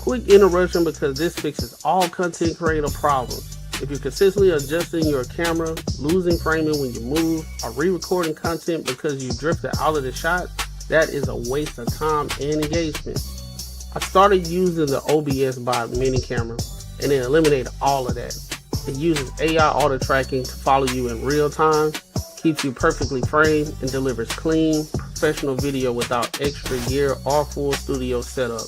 Quick interruption because this fixes all content creator problems. If you're consistently adjusting your camera, losing framing when you move, or re-recording content because you drifted out of the shot, that is a waste of time and engagement. I started using the OBS Bot mini camera and it eliminated all of that. It uses AI auto tracking to follow you in real time, keeps you perfectly framed, and delivers clean, professional video without extra gear or full studio setup.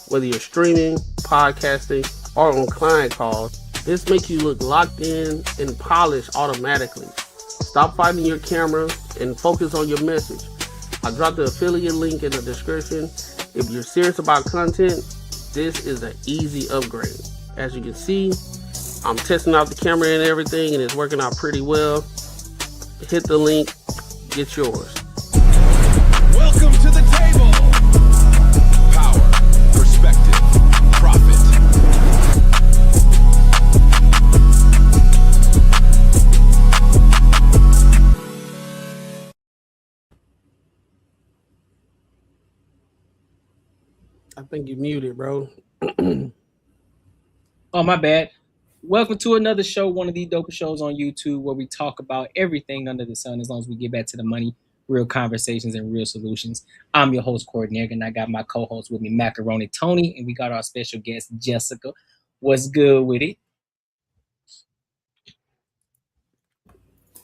Whether you're streaming, podcasting, or on client calls, this makes you look locked in and polished automatically. Stop fighting your camera and focus on your message. I dropped the affiliate link in the description. If you're serious about content, this is an easy upgrade. As you can see, I'm testing out the camera and everything, and it's working out pretty well. Hit the link, get yours. Welcome to the table. Power, perspective, profit. I think you muted, bro. Oh, my bad. Welcome to another show, one of the dopest shows on YouTube where we talk about everything under the sun as long as we get back to the money, real conversations, and real solutions. I'm your host, Courtnee Edgar, and I got my co-host with me, Macaroni Tony, and we got our special guest, Jessica. What's good with it?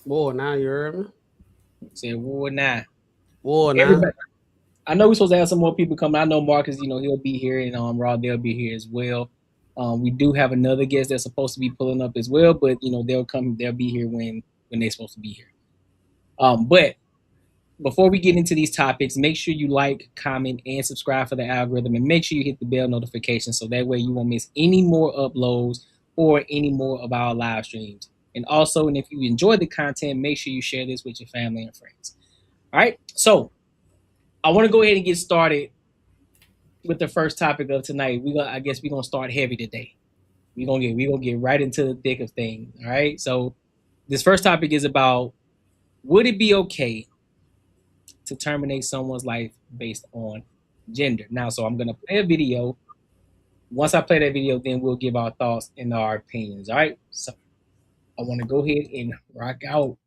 Boy, now you heard me. Said, war now. Boy, now. Everybody, I know we're supposed to have some more people coming. I know Marcus, he'll be here, and Rod, they'll be here as well. We do have another guest that's supposed to be pulling up as well, but they'll be here when they're supposed to be here. But before we get into these topics, make sure you like, comment, and subscribe for the algorithm, and make sure you hit the bell notification so that way you won't miss any more uploads or any more of our live streams. And also, if you enjoy the content, make sure you share this with your family and friends. All right, so I want to go ahead and get started with the first topic of tonight. I guess we're gonna start heavy today. We're gonna get right into the thick of things. All right. So this first topic is about, would it be okay to terminate someone's life based on gender? Now, so I'm gonna play a video. Once I play that video, then we'll give our thoughts and our opinions. All right. So I want to go ahead and rock out.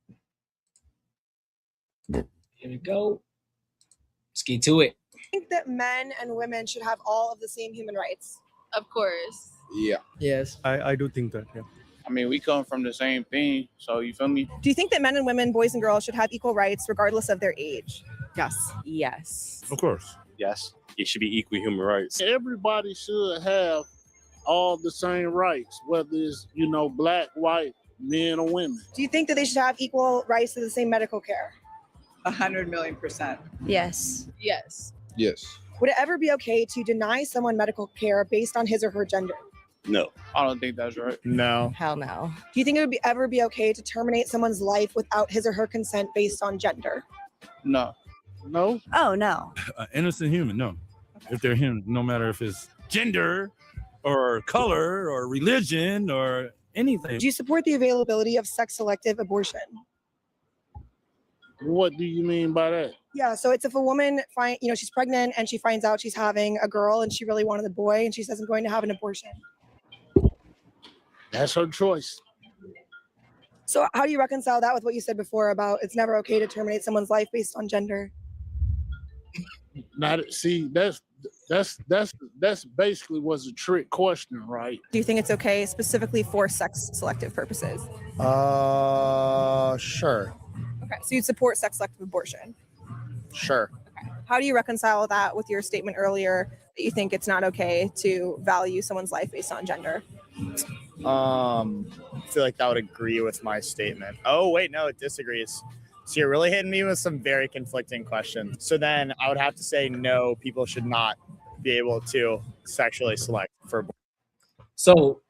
Here we go. Let's get to it. Think that men and women should have all of the same human rights? Of course. Yeah. Yes, I do think that. Yeah. I mean, we come from the same thing, so you feel me? Do you think that men and women, boys and girls, should have equal rights regardless of their age? Yes. Yes. Of course. Yes. It should be equal human rights. Everybody should have all the same rights, whether it's, black, white, men or women. Do you think that they should have equal rights to the same medical care? 100,000,000%. Yes. Yes. Yes. Would it ever be okay to deny someone medical care based on his or her gender? No. I don't think that's right. No. Hell no. Do you think it would ever be okay to terminate someone's life without his or her consent based on gender? No. No? Oh, no. Innocent human, no. If they're human, no matter if it's gender or color or religion or anything. Do you support the availability of sex-selective abortion? What do you mean by that? Yeah, so it's if a woman she's pregnant and she finds out she's having a girl and she really wanted a boy and she says, I'm going to have an abortion. That's her choice. So how do you reconcile that with what you said before about it's never okay to terminate someone's life based on gender? That's basically was a trick question, right? Do you think it's okay specifically for sex selective purposes? Sure. Okay, so you'd support sex selective abortion. Sure. Okay. How do you reconcile that with your statement earlier that you think it's not okay to value someone's life based on gender? I feel like that would agree with my statement. Oh, wait, no, it disagrees. So you're really hitting me with some very conflicting questions. So then I would have to say, no, people should not be able to sexually select for abortion. So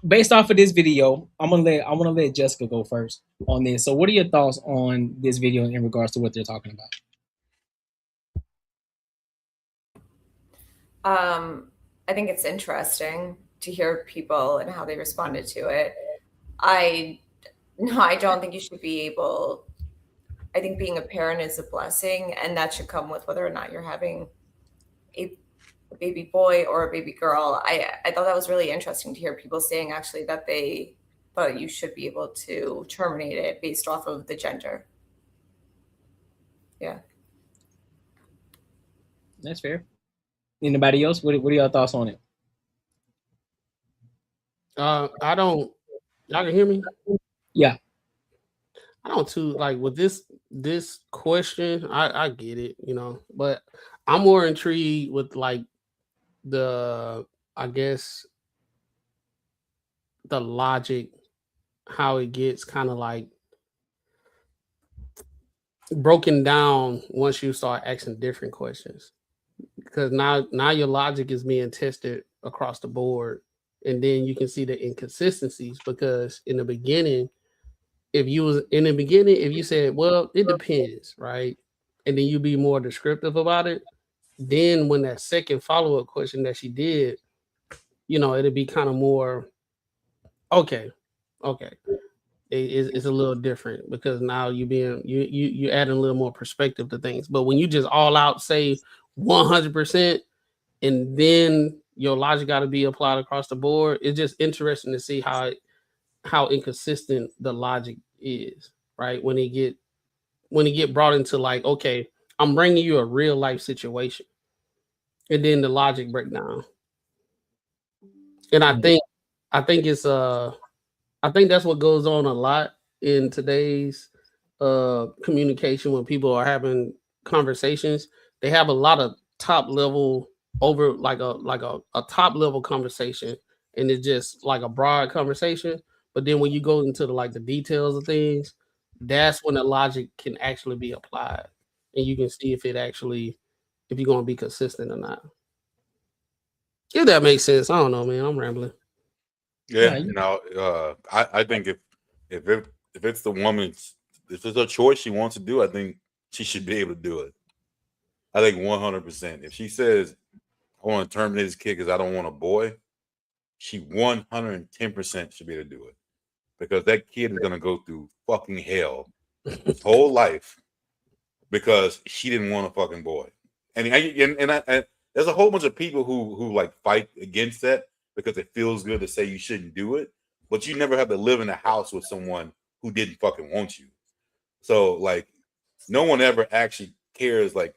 based off of this video, I want to let Jessica go first on this. So what are your thoughts on this video in regards to what they're talking about? I think it's interesting to hear people and how they responded to it. I don't think you should be able. I think being a parent is a blessing, and that should come with whether or not you're having a baby boy or a baby girl. I thought that was really interesting to hear people saying actually that they thought you should be able to terminate it based off of the gender. Yeah. That's fair. Anybody else? What are your thoughts on it? I don't. Y'all can hear me? Yeah. I don't too like with this question. I get it, you know, but I'm more intrigued with like I guess the logic, how it gets kind of like broken down once you start asking different questions. Because now your logic is being tested across the board, and then you can see the inconsistencies. Because in the beginning, if you said, well, it depends, right? And then you be more descriptive about it, then when that second follow-up question that she did, you know, it'd be kind of more okay. It's a little different because now you adding a little more perspective to things. But when you just all out say 100%, and then your logic got to be applied across the board, it's just interesting to see how inconsistent the logic is, right? When it get brought into like, okay, I'm bringing you a real life situation, and then the logic breakdown. And I think it's I think that's what goes on a lot in today's communication when people are having conversations. They have a lot of top level over like a top level conversation, and it's just like a broad conversation. But then when you go into the details of things, that's when the logic can actually be applied, and you can see if you're going to be consistent or not. If that makes sense. I don't know, man. I'm rambling. Yeah, I think if it's the woman's, if it's a choice she wants to do, I think she should be able to do it. I think 100%. If she says, I want to terminate this kid because I don't want a boy, she 110% should be able to do it. Because that kid is going to go through fucking hell his whole life because she didn't want a fucking boy. And there's a whole bunch of people who like fight against that because it feels good to say you shouldn't do it, but you never have to live in a house with someone who didn't fucking want you. So like, no one ever actually cares like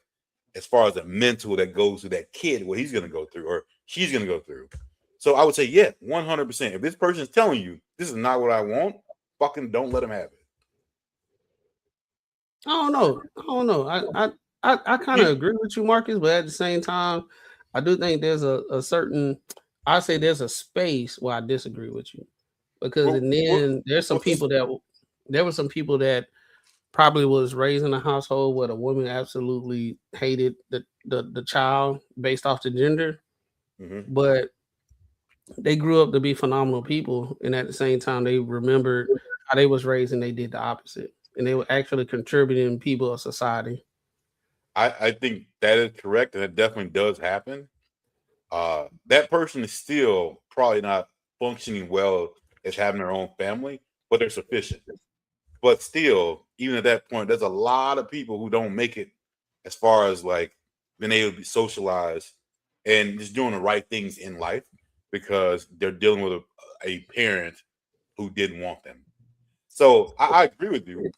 as far as the mental that goes to that kid, what he's gonna go through or she's gonna go through. So I would say, yeah, 100%. If this person's telling you this is not what I want, fucking don't let them have it. I don't know. I kind of agree with you, Marcus, but at the same time, I do think there's a certain, I say there's a space where I disagree with you, because there's some people there were some people that probably was raised in a household where the woman absolutely hated the child based off the gender, but they grew up to be phenomenal people, and at the same time, they remembered how they was raised and they did the opposite, and they were actually contributing people of society. I think that is correct, and it definitely does happen. That person is still probably not functioning well as having their own family, but they're sufficient. But still, even at that point, there's a lot of people who don't make it as far as like being able to be socialized and just doing the right things in life because they're dealing with a parent who didn't want them. So I agree with you.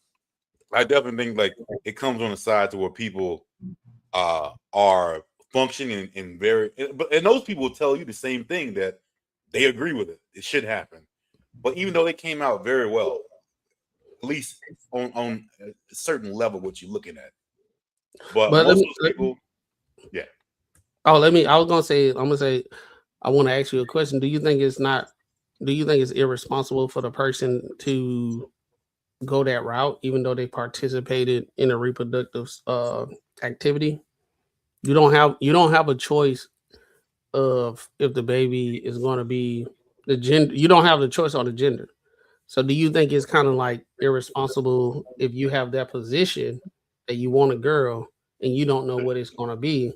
I definitely think like it comes on the side to where people are functioning in very, and those people will tell you the same thing, that they agree with it. It should happen. But even though they came out very well, at least on a certain level, what you're looking at. But most of those people, yeah. Oh, I'm gonna say, I want to ask you a question. Do you think it's irresponsible for the person to go that route, even though they participated in a reproductive activity? You don't have a choice of if the baby is going to be the gender. You don't have the choice on the gender. So do you think it's kind of like irresponsible if you have that position that you want a girl and you don't know what it's going to be,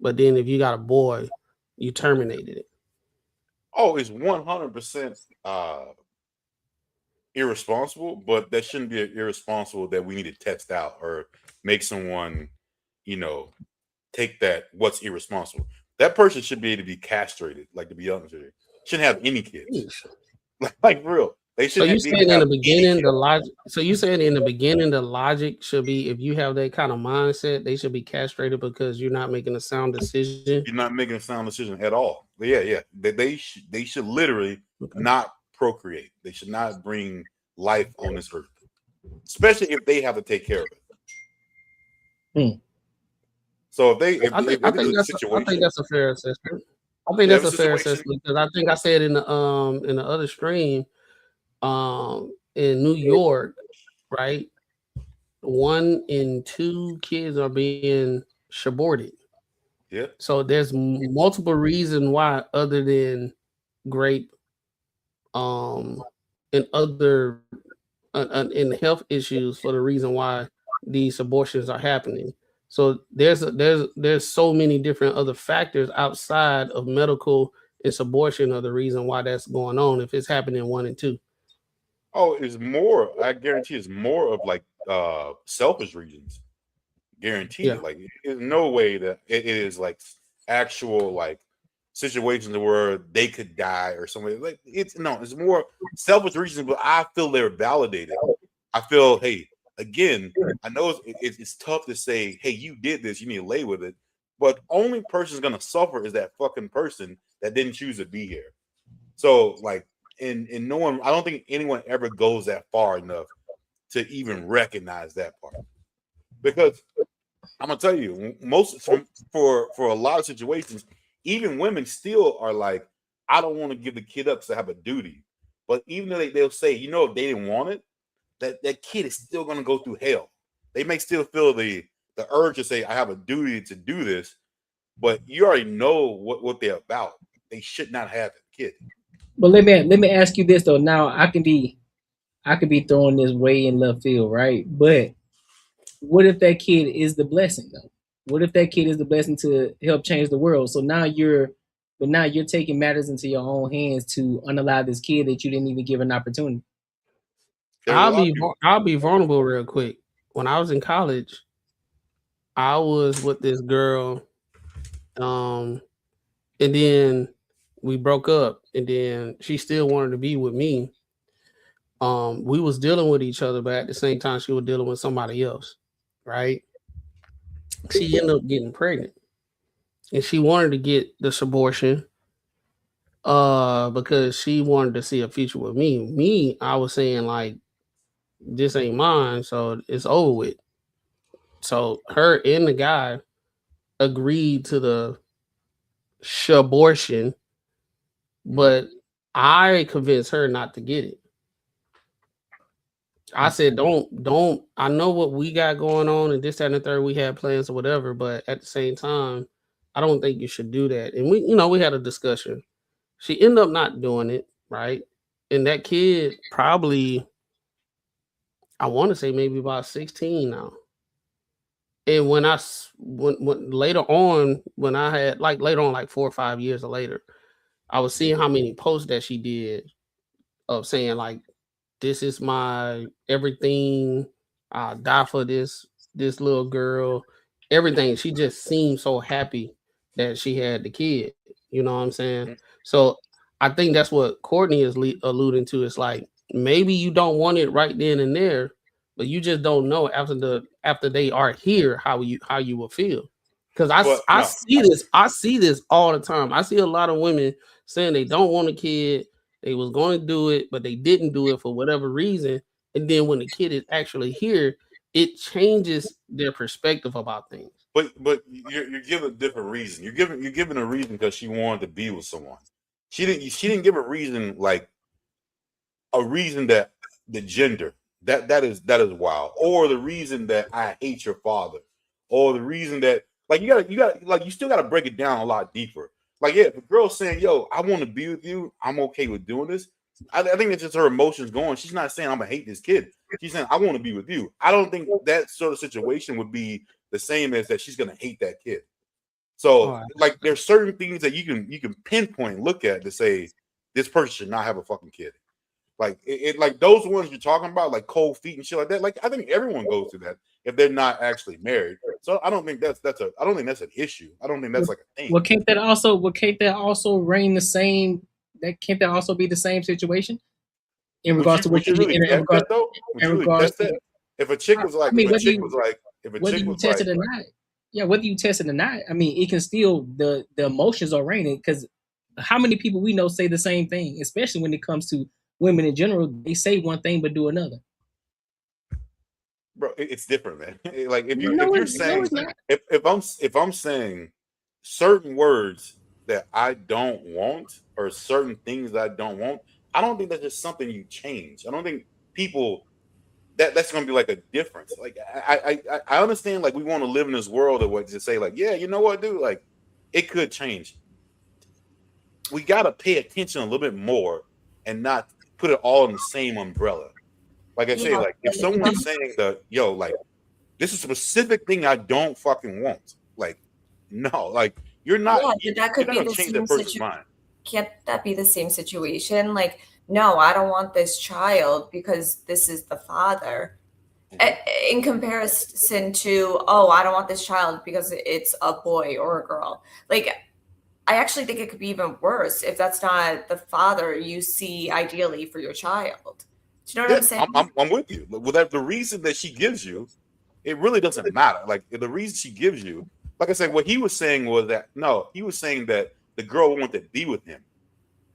but then if you got a boy, you terminated it? Oh, it's 100% irresponsible, but that shouldn't be irresponsible that we need to test out or make someone, take that what's irresponsible. that person should be able to be castrated. Like, to be honest with you, shouldn't have any kids. Like for real, they So shouldn't. you saying in the beginning the logic? So you saying in the beginning the logic should be, if you have that kind of mindset, they should be castrated because you're not making a sound decision. You're not making a sound decision at all. Yeah. They should literally not procreate. They should not bring life on this earth, especially if they have to take care of it. So if I think that's a fair assessment. I think that's a fair assessment because I think I said in the other stream, in New York, right, 1 in 2 kids are being aborted. Yeah. So there's multiple reasons why, other than grape, and other and health issues, for the reason why these abortions are happening. So there's so many different other factors outside of medical and abortion are the reason why that's going on. If it's happening 1 and 2. Oh, it's more. I guarantee it's more of like selfish reasons. Guaranteed. Yeah. Like, there's no way that it is like actual like situations where they could die or something. Like, it's more selfish reasons, but I feel they're validated. I feel, hey, again, I know it's tough to say, hey, you did this, you need to lay with it, but only person's gonna suffer is that fucking person that didn't choose to be here. So like, and no one, I don't think anyone ever goes that far enough to even recognize that part, because I'm gonna tell you, for a lot of situations, even women still are like, I don't want to give the kid up because I have a duty. But even though they'll say, if they didn't want it, that kid is still gonna go through hell. They may still feel the urge to say, I have a duty to do this, but you already know what they're about. They should not have a kid. But let me ask you this though. Now I could be throwing this way in left field, right? But what if that kid is the blessing though? What if that kid is the blessing to help change the world? So now you're taking matters into your own hands to unalive this kid that you didn't even give an opportunity. I'll be vulnerable real quick. When I was in college, I was with this girl, and then we broke up, and then she still wanted to be with me. We was dealing with each other, but at the same time, she was dealing with somebody else, right? She ended up getting pregnant, and she wanted to get this abortion, because she wanted to see a future with me. I was saying, like, this ain't mine, so it's over with. So her and the guy agreed to the abortion, but I convinced her not to get it. I said, don't. I know what we got going on, and this, that, and the third. We had plans or whatever, but at the same time, I don't think you should do that. And we had a discussion. She ended up not doing it, right? And that kid probably, I want to say maybe about 16 now. And when later on, when I had later on, like 4 or 5 years later, I was seeing how many posts that she did of saying like, this is my everything. I'll die for this little girl. Everything. She just seemed so happy that she had the kid. You know what I'm saying? So I think that's what Courtney is alluding to. It's like, maybe you don't want it right then and there, but you just don't know after they are here how you will feel. Because I see this all the time. I see a lot of women saying they don't want a kid. They was going to do it, but they didn't do it for whatever reason. And then when the kid is actually here, it changes their perspective about things. But you're giving a different reason. You're giving a reason because she wanted to be with someone. She didn't give a reason, like a reason that the gender that is wild, or the reason that I hate your father, or the reason that like you still gotta break it down a lot deeper. Like, yeah, if a girl's saying, yo, I want to be with you, I'm okay with doing this. I think it's just her emotions going. She's not saying I'm gonna hate this kid. She's saying I want to be with you. I don't think that sort of situation would be the same as that she's gonna hate that kid. So like, there's certain things that you can pinpoint, look at to say this person should not have a fucking kid. Like like those ones you're talking about, like cold feet and shit like that. Like I think everyone goes through that if they're not actually married. So I don't think that's an issue. I don't think that's like a thing. Well, can't that also reign the same? That can't that also be the same situation in regards to what you really test that though? Would you really test that? If a chick was like, whether you test it or not, yeah, whether you test it or not, I mean, it can still the emotions are reigning because how many people we know say the same thing, especially when it comes to women in general. They say one thing but do another. Bro, it's different, man. Like if I'm saying certain words that I don't want or certain things that I don't want, I don't think that's just something you change. I don't think people that's gonna be like a difference. Like I understand like we want to live in this world of what to say, like, yeah, you know what, dude, like it could change. We gotta pay attention a little bit more and not put it all in the same umbrella. Like I say, like if someone's saying that, yo, like this is a specific thing I don't fucking want, like no, like you're not. Yeah, that could be the change same that person's mind. Can't that be the same situation? Like, no, I don't want this child because this is the father. In comparison to, oh, I don't want this child because it's a boy or a girl. Like, I actually think it could be even worse if that's not the father you see ideally for your child. Do you know what I'm saying? I'm with you. Well, that the reason that she gives you, it really doesn't matter. Like the reason she gives you, like I said, what he was saying was that he was saying that the girl wanted to be with him,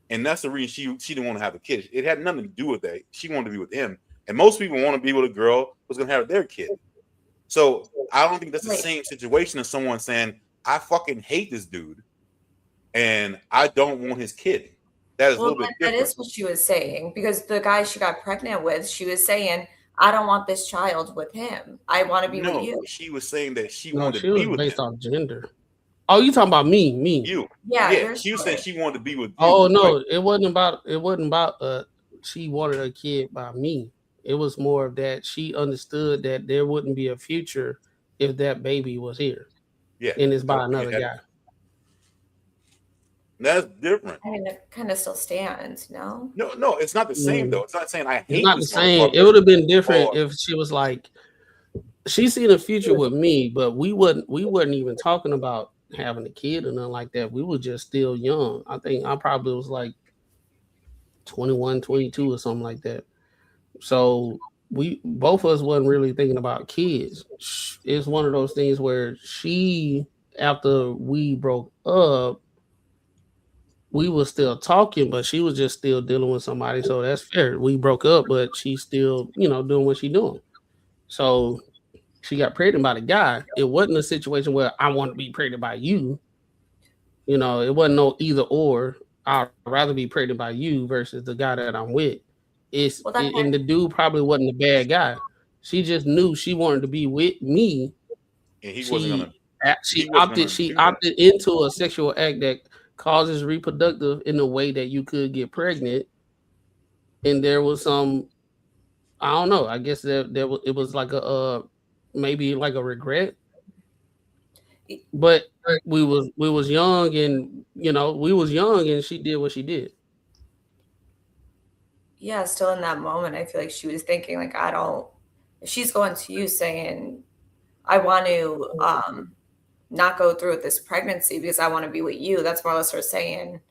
and that's the reason she didn't want to have a kid. It had nothing to do with that. She wanted to be with him, and most people want to be with a girl who's gonna have their kid. So I don't think that's the same situation as someone saying, "I fucking hate this dude, and I don't want his kid." That is a little bit different. That is what she was saying, because the guy she got pregnant with, she was saying, I don't want this child with him. I want to be with you. She was saying that she wanted to be with based on gender. Oh, you talking about me? You. Yeah. She was saying she wanted to be with you. Oh no, it wasn't about she wanted a kid by me. It was more of that she understood that there wouldn't be a future if that baby was here. Yeah. And it's by another guy. That's different. I mean, it kind of still stands, no? No, it's not the same though. It's not saying I hate. It's not the same. It would have been different if she was like, she seen a future with me, but we wasn't even talking about having a kid or nothing like that. We were just still young. I think I probably was like 21, 22 or something like that. So we both of us wasn't really thinking about kids. It's one of those things where she, after we broke up, we were still talking, but she was just still dealing with somebody. So that's fair. We broke up, but she's still, doing what she's doing. So she got pregnant by the guy. It wasn't a situation where I want to be pregnant by you. It wasn't no either or. I'd rather be pregnant by you versus the guy that I'm with. And the dude probably wasn't a bad guy. She just knew she wanted to be with me. And he wasn't gonna. She opted into a sexual act that causes reproductive in a way that you could get pregnant. And there was some, I don't know, I guess it was like maybe like a regret. But we was young, and she did what she did. Yeah, still in that moment, I feel like she was thinking, like, if she's going to you saying, I want to not go through with this pregnancy because I want to be with you, that's more or less her saying,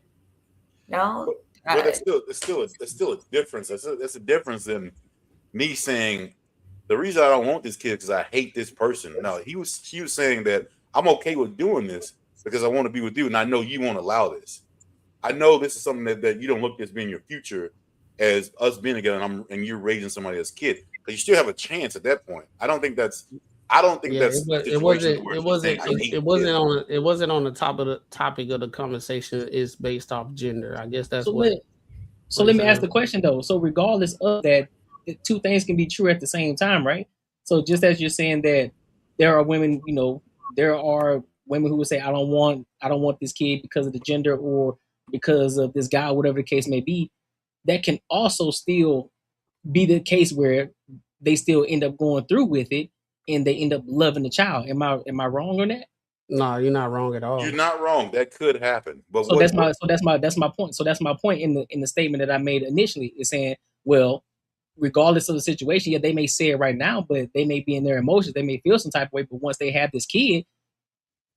no. But it's still a difference. That's a difference than me saying the reason I don't want this kid because I hate this person. No, she was saying that I'm okay with doing this because I want to be with you, and I know you won't allow this. I know this is something that you don't look at as being your future, as us being together, and you're raising somebody else's kid. Because you still have a chance at that point. I don't think that's. It wasn't on the topic of the conversation. It's based off gender. I guess that's what. So let me ask the question though. So regardless of that, the two things can be true at the same time, right? So just as you're saying that there are women, there are women who would say, I don't want this kid because of the gender or because of this guy, whatever the case may be. That can also still be the case where they still end up going through with it and they end up loving the child. Am I wrong on that? No, you're not wrong at all. You're not wrong. That could happen. But that's my point. So that's my point in the statement that I made initially, is saying Well, regardless of the situation, yeah, they may say it right now, but they may be in their emotions. They may feel some type of way, but once they have this kid,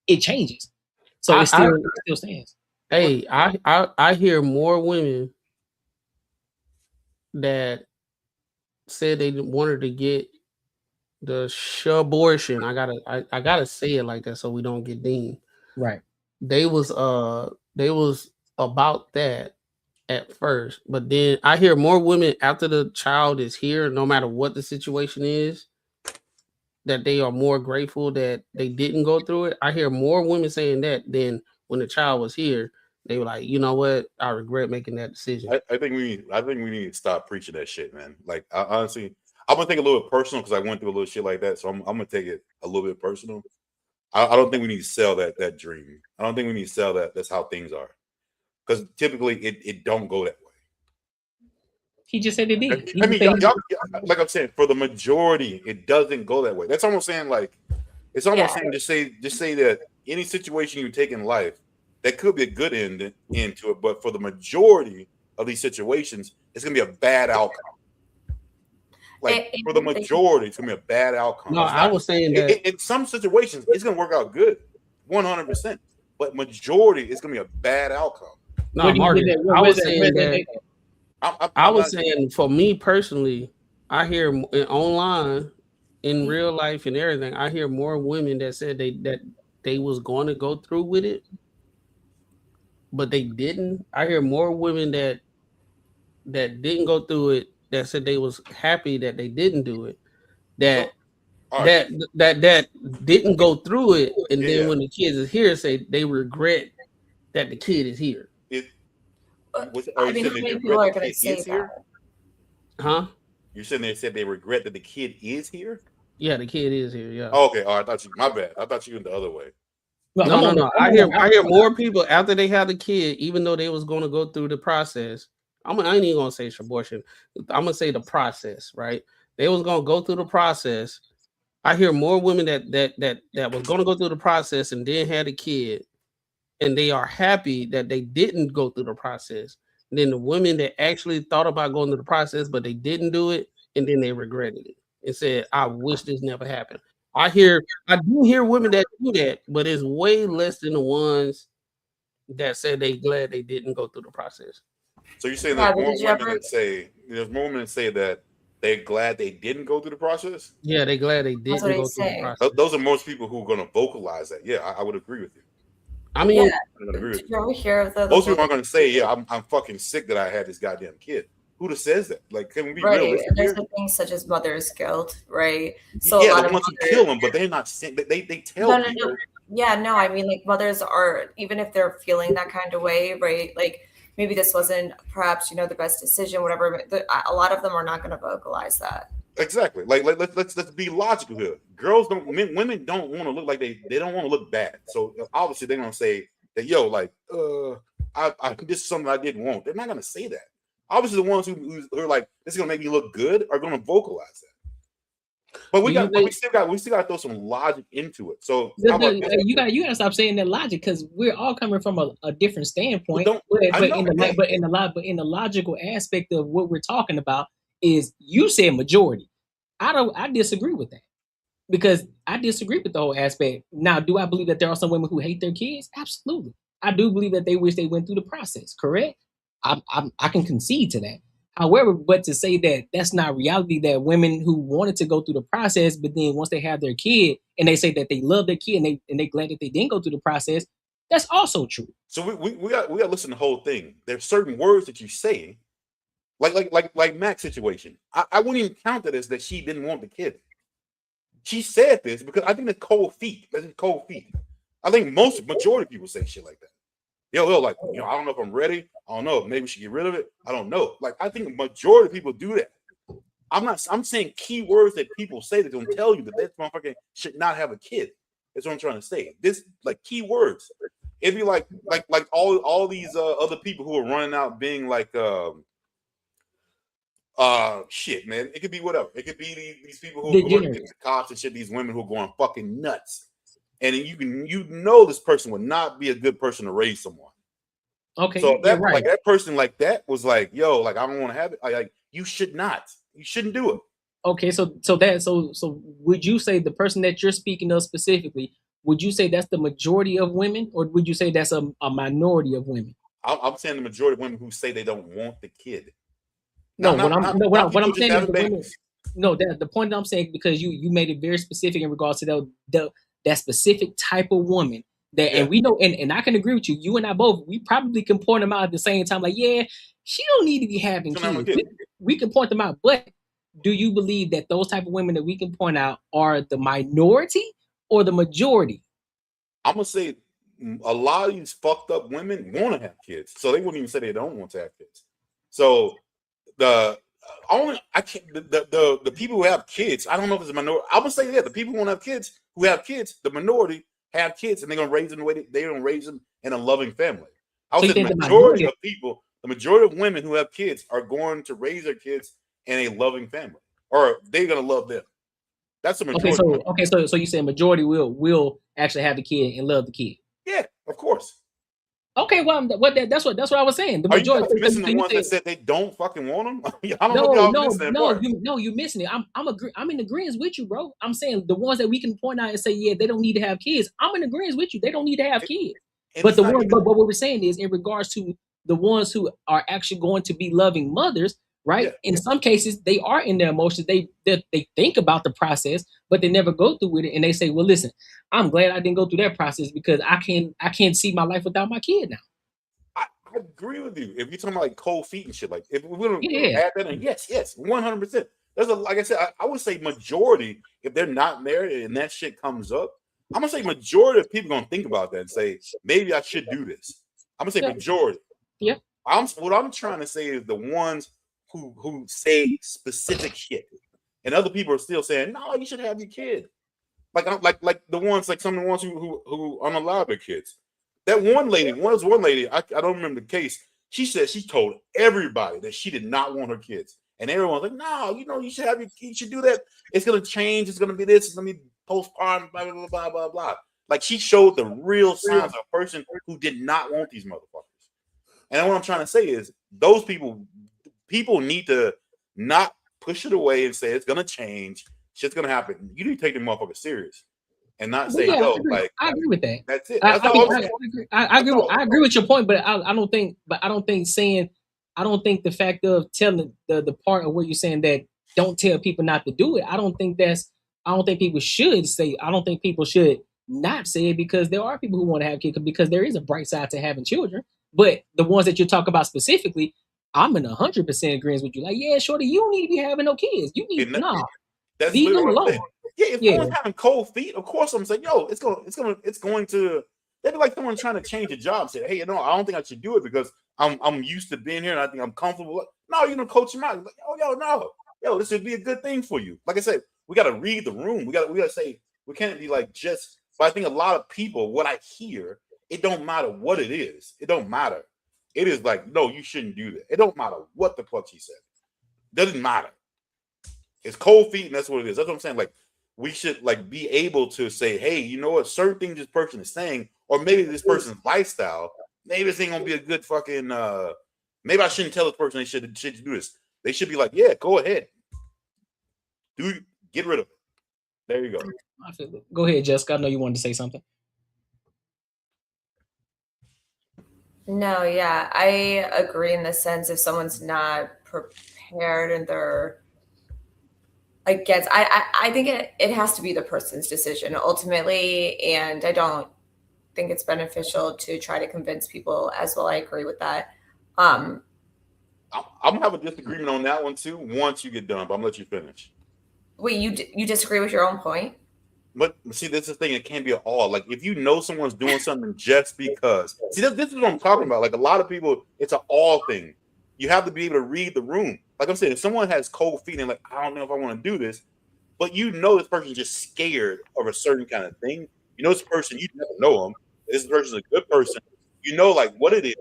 it changes. So it still stands. Hey, I hear more women that said they wanted to get the abortion. I gotta say it like that so we don't get deemed. Right. They was about that at first, but then I hear more women after the child is here, no matter what the situation is, that they are more grateful that they didn't go through it. I hear more women saying that than when the child was here. They were like, you know what? I regret making that decision. I think we need to stop preaching that shit, man. Like, honestly, I'm gonna take it a little bit personal because I went through a little shit like that, so I'm gonna take it a little bit personal. I don't think we need to sell that dream. I don't think we need to sell that. That's how things are, because typically it don't go that way. He just said it did. I mean, y'all, like I'm saying, for the majority, it doesn't go that way. That's almost saying like, it's almost saying just say that any situation you take in life, that could be a good end into it, but for the majority of these situations, it's gonna be a bad outcome. Like for the majority, it's gonna be a bad outcome. No, I was saying that in some situations it's gonna work out good, 100%. But majority, it's gonna be a bad outcome. No, Marcus, I was saying that. I was saying for me personally, I hear online, in real life and everything, I hear more women that said they was going to go through with it, but they didn't. I hear more women that didn't go through it that said they was happy that they didn't do it. That didn't go through it, and then when the kids is here, say they regret that the kid is here. I mean, how many people are going to say that? Huh? You're saying they said they regret that the kid is here? Yeah, the kid is here. Yeah. Oh, okay. Oh, I thought you. My bad. I thought you went the other way. No. I hear more people after they have the kid, even though they was going to go through the process. I ain't even gonna say abortion. I'm gonna say the process, right? They was gonna go through the process. I hear more women that was gonna go through the process and then had a kid, and they are happy that they didn't go through the process. And then the women that actually thought about going through the process, but they didn't do it, and then they regretted it and said, "I wish this never happened." I do hear women that do that, but it's way less than the ones that said they glad they didn't go through the process. So you're saying there's more women that say that they're glad they didn't go through the process? Yeah, they're glad they didn't go through the process. Those are most people who are going to vocalize that. Yeah, I would agree with you. I mean, did you ever hear the most people aren't going to say, "Yeah, I'm fucking sick that I had this goddamn kid." Who says that? Like, can we be realistic? There's things such as mother's guilt, right? So yeah, the ones who kill them, but they're not saying they tell people. No. Yeah, no. I mean, like mothers are, even if they're feeling that kind of way, right? Like maybe this wasn't perhaps the best decision, whatever. But a lot of them are not going to vocalize that. Exactly. Like let's be logical here. Women don't want to look like they don't want to look bad. So obviously they're gonna say that, yo, like this is something I didn't want. They're not gonna say that. Obviously the ones who are like, this is gonna make me look good are gonna vocalize that. But we still got to throw some logic into it. So you gotta stop saying that logic, because we're all coming from a different standpoint. But in the logical aspect of what we're talking about is, you said majority. I disagree with that, because I disagree with the whole aspect. Now, do I believe that there are some women who hate their kids? Absolutely. I do believe that they wish they went through the process. Correct. I can concede to that. However, but to say that that's not reality, that women who wanted to go through the process, but then once they have their kid and they say that they love their kid and they glad that they didn't go through the process, that's also true. So we got to listen to the whole thing. There's certain words that you say, like Mac's situation. I wouldn't even count that as that she didn't want the kid. She said this because I think that's cold feet. That's cold feet. I think majority of people say shit like that. Yo, like, I don't know if I'm ready. I don't know. Maybe we should get rid of it. I don't know. Like, I think the majority of people do that. I'm saying key words that people say that don't tell you that this motherfucker should not have a kid. That's what I'm trying to say. This, like, key words. It'd be like all these other people who are running out being like shit, man. It could be whatever. It could be these people who are working the cops and shit, these women who are going fucking nuts. And this person would not be a good person to raise someone. Okay. So that, right. Like, that person like that was like, yo, like, I don't want to have it. Like, you should not. You shouldn't do it. Okay, so would you say the person that you're speaking of specifically, would you say that's the majority of women, or would you say that's a minority of women? I'm saying the majority of women who say they don't want the kid. No, what I'm saying is the women. No, the point that I'm saying, because you made it very specific in regards to that specific type of woman that, and we know, and I can agree with you. You and I both, we probably can point them out at the same time. Like, yeah, she don't need to be having kids. We can point them out, but do you believe that those type of women that we can point out are the minority or the majority? I'm gonna say a lot of these fucked up women want to have kids, so they wouldn't even say they don't want to have kids. So the people who have kids, I don't know if it's a minority. I'm gonna say the people who want to have kids, the minority have kids, and they're gonna raise them the way they're gonna raise them in a loving family. I would say the majority of people, the majority of women who have kids are going to raise their kids in a loving family, or they're gonna love them. That's the majority. So you say majority will actually have the kid and love the kid. Yeah, of course. Okay, well, that's what I was saying. The majority. Are you missing the ones that said they don't fucking want them? I don't know you're missing it. I'm in agreement with you, bro. I'm saying the ones that we can point out and say, yeah, they don't need to have kids. I'm in agreement with you. They don't need to have kids. But what we're saying is, in regards to the ones who are actually going to be loving mothers, right? Yeah. In some cases, they are in their emotions. They think about the process, but they never go through with it. And they say, well, listen, I'm glad I didn't go through that process because I can't see my life without my kid now. I agree with you. If you're talking about like cold feet and shit, like if we don't add that in, yes, 100%. There's like I said, I would say majority, if they're not married and that shit comes up, I'm gonna say majority of people gonna think about that and say, maybe I should do this. I'm gonna say majority. Yeah. What I'm trying to say is the ones who say specific shit, and other people are still saying, no, you should have your kid. Like the ones, like some of the ones who unalive their kids. That one lady, I don't remember the case. She said she told everybody that she did not want her kids, and everyone's like, no, you should have you should do that. It's gonna change. It's gonna be this. It's gonna be postpartum. Blah blah blah blah blah. Like she showed the real signs of a person who did not want these motherfuckers. And what I'm trying to say is, those people need to not push it away and say it's gonna change. Shit's gonna happen. You need to take the motherfucker serious and not say, I agree with that. That's it. I agree with your point, but I don't think the fact of telling the part of where you're saying that don't tell people not to do it. I don't think people should say. I don't think people should not say it, because there are people who want to have kids, because there is a bright side to having children. But the ones that you talk about specifically, I'm in 100% agreement with you. Like, yeah, shorty, you don't need to be having no kids. You need That's leave them alone. Yeah, if someone's having cold feet, of course I'm saying, yo, it's going to. That'd be like someone trying to change a job. Say, hey, I don't think I should do it because I'm used to being here and I think I'm comfortable. No, you're gonna coach him out. Like, no, this would be a good thing for you. Like I said, we got to read the room. We got to say, we can't be like just. But I think a lot of people, what I hear, it don't matter what it is. It don't matter. It is like, no, you shouldn't do that. It don't matter what the fuck she said. Doesn't matter. It's cold feet, and that's what it is. That's what I'm saying. Like, we should like be able to say, hey, you know what? Certain things this person is saying, or maybe this person's lifestyle, maybe this ain't gonna be a good fucking. Maybe I shouldn't tell this person they should do this. They should be like, yeah, go ahead, get rid of it. There you go. Go ahead, Jessica. I know you wanted to say something. No, yeah, I agree in the sense if someone's not prepared and they're against, I think it has to be the person's decision ultimately, and I don't think it's beneficial to try to convince people as well. I agree with that. I'm gonna have a disagreement on that one too once you get done, but I'm gonna let you finish. Wait, you disagree with your own point? But see, this is the thing. It can't be at all. Like, if you know someone's doing something just because. See, this is what I'm talking about. Like, a lot of people, it's an all thing. You have to be able to read the room. Like I'm saying, if someone has cold feet and like, I don't know if I want to do this, but you know this person's just scared of a certain kind of thing. You know this person, you never know them. This person's a good person. You know, like, what it is.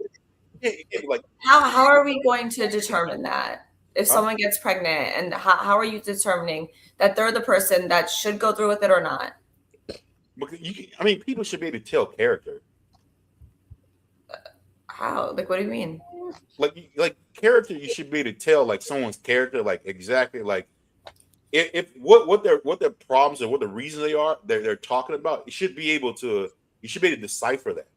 You can't be like, how are we going to determine that? If someone gets pregnant, and how are you determining that they're the person that should go through with it or not? Because people should be able to tell character. How? Like, what do you mean? Like character, you should be able to tell like someone's character, like exactly like if what their problems and what the reasons they're talking about. You should be able to decipher that.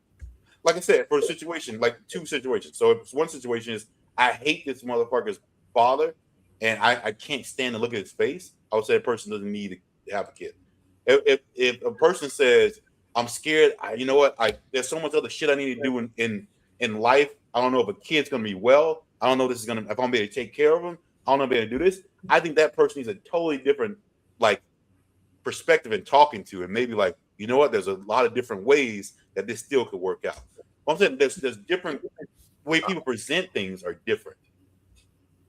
Like I said, for a situation, like two situations. So if one situation is I hate this motherfucker's father, and I can't stand to look at his face, I would say a person doesn't need to have a kid. If a person says I'm scared, you know what? There's so much other shit I need to do in life. I don't know if a kid's gonna be well. I don't know if if I'm gonna be able to take care of him. I don't know if I'm able to do this. I think that person needs a totally different like perspective in talking to, and maybe like, you know what? There's a lot of different ways that this still could work out. I'm saying there's different way people present things are different.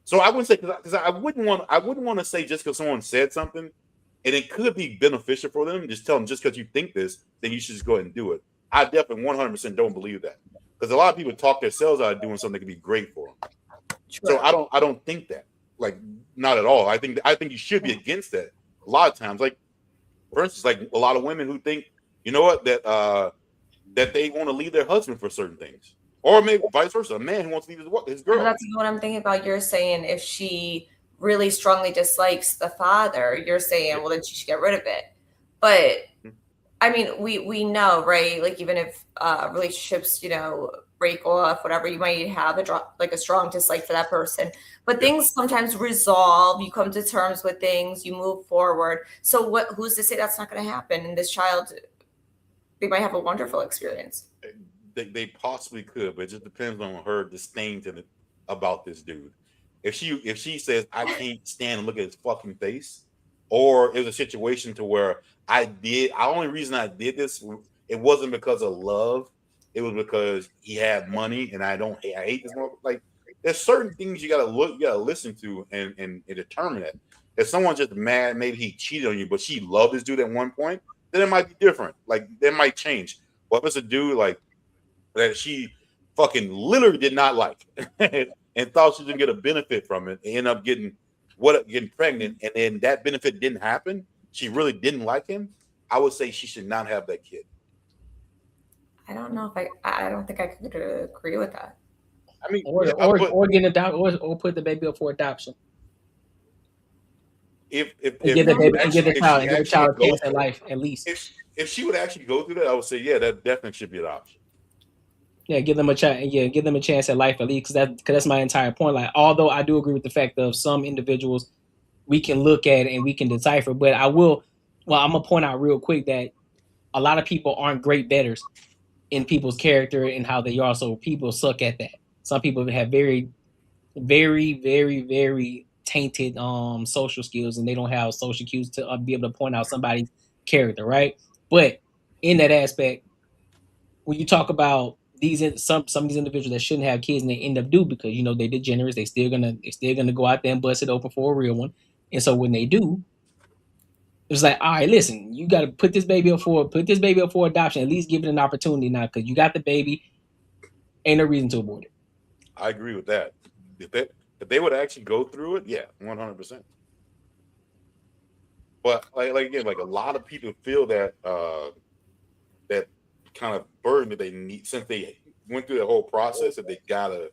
So I wouldn't say because I wouldn't want to say just because someone said something and it could be beneficial for them, just tell them just because you think this, then you should just go ahead and do it. I definitely 100% don't believe that, because a lot of people talk themselves out of doing something that could be great for them. True. So I don't think that, like, not at all. I think you should be against that. A lot of times, like for instance, like a lot of women who think, you know what, that they want to leave their husband for certain things, or maybe vice versa, a man who wants to leave his girl. That's what I'm thinking about. You're saying if she really strongly dislikes the father, you're saying, well, then she should get rid of it. But I mean, we know, right? Like even if relationships, break off, whatever, you might have a strong dislike for that person. But things sometimes resolve. You come to terms with things. You move forward. So who's to say that's not going to happen? And this child, they might have a wonderful experience. They possibly could, but it just depends on her disdain about this dude. If she says I can't stand and look at his fucking face, or it was a situation to where the only reason I did this, it wasn't because of love, it was because he had money and I hate this motherfucker. Like there's certain things you gotta listen to and determine that. If someone's just mad, maybe he cheated on you, but she loved this dude at one point, then it might be different. Like that might change. But if it's a dude like that she fucking literally did not like and thought she didn't get a benefit from it, and end up getting pregnant, and then that benefit didn't happen, she really didn't like him, I would say she should not have that kid. I don't know if I don't think I could agree with that. I mean, or get adopted, or put the baby up for adoption. If get the child a chance at life, at least. If she would actually go through that, I would say, yeah, that definitely should be an option. Yeah, give them a chance. Yeah, give them a chance at life at least, because that's my entire point. Like, although I do agree with the fact of some individuals we can look at and we can decipher, but I'm gonna point out real quick that a lot of people aren't great betters in people's character and how they are. So people suck at that. Some people have very, very, very, very tainted social skills, and they don't have social cues to be able to point out somebody's character, right? But in that aspect, when you talk about some of these individuals that shouldn't have kids and they end up do because they're degenerates, they still gonna go out there and bust it open for a real one. And so when they do, it's like, all right, listen, you got to put this baby up for adoption. At least give it an opportunity now, because you got the baby. Ain't no reason to abort it. I agree with that. If they would actually go through it, yeah, 100%. But like again, like a lot of people feel that that kind of burden that they need, since they went through the whole process, that they gotta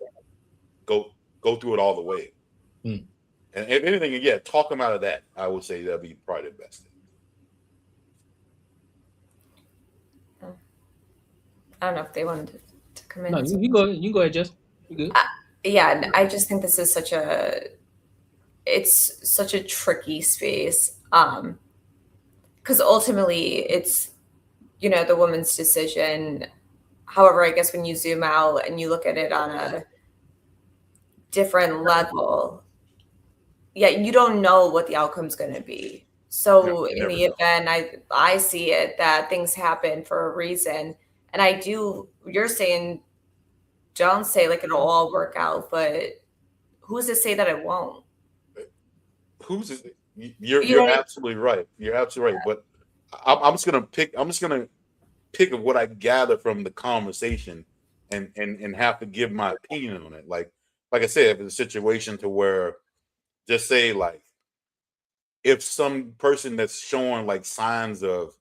go through it all the way. And if anything, yeah, talk them out of that. I would say that'd be probably the best thing. I don't know if they wanted to come in. No, you go ahead, Jess. You good? Yeah, I just think this is such a tricky space. Because ultimately it's, the woman's decision. However, I guess when you zoom out and you look at it on a different level, yeah, you don't know what the outcome's going to be. So in the event, I see it that things happen for a reason. And you're saying, don't say like it'll all work out, but who's to say that it won't? You're absolutely right. You're absolutely right. But I'm just gonna pick of what I gather from the conversation and have to give my opinion on it. Like I said, if it's a situation to where, just say like, if some person that's showing like signs of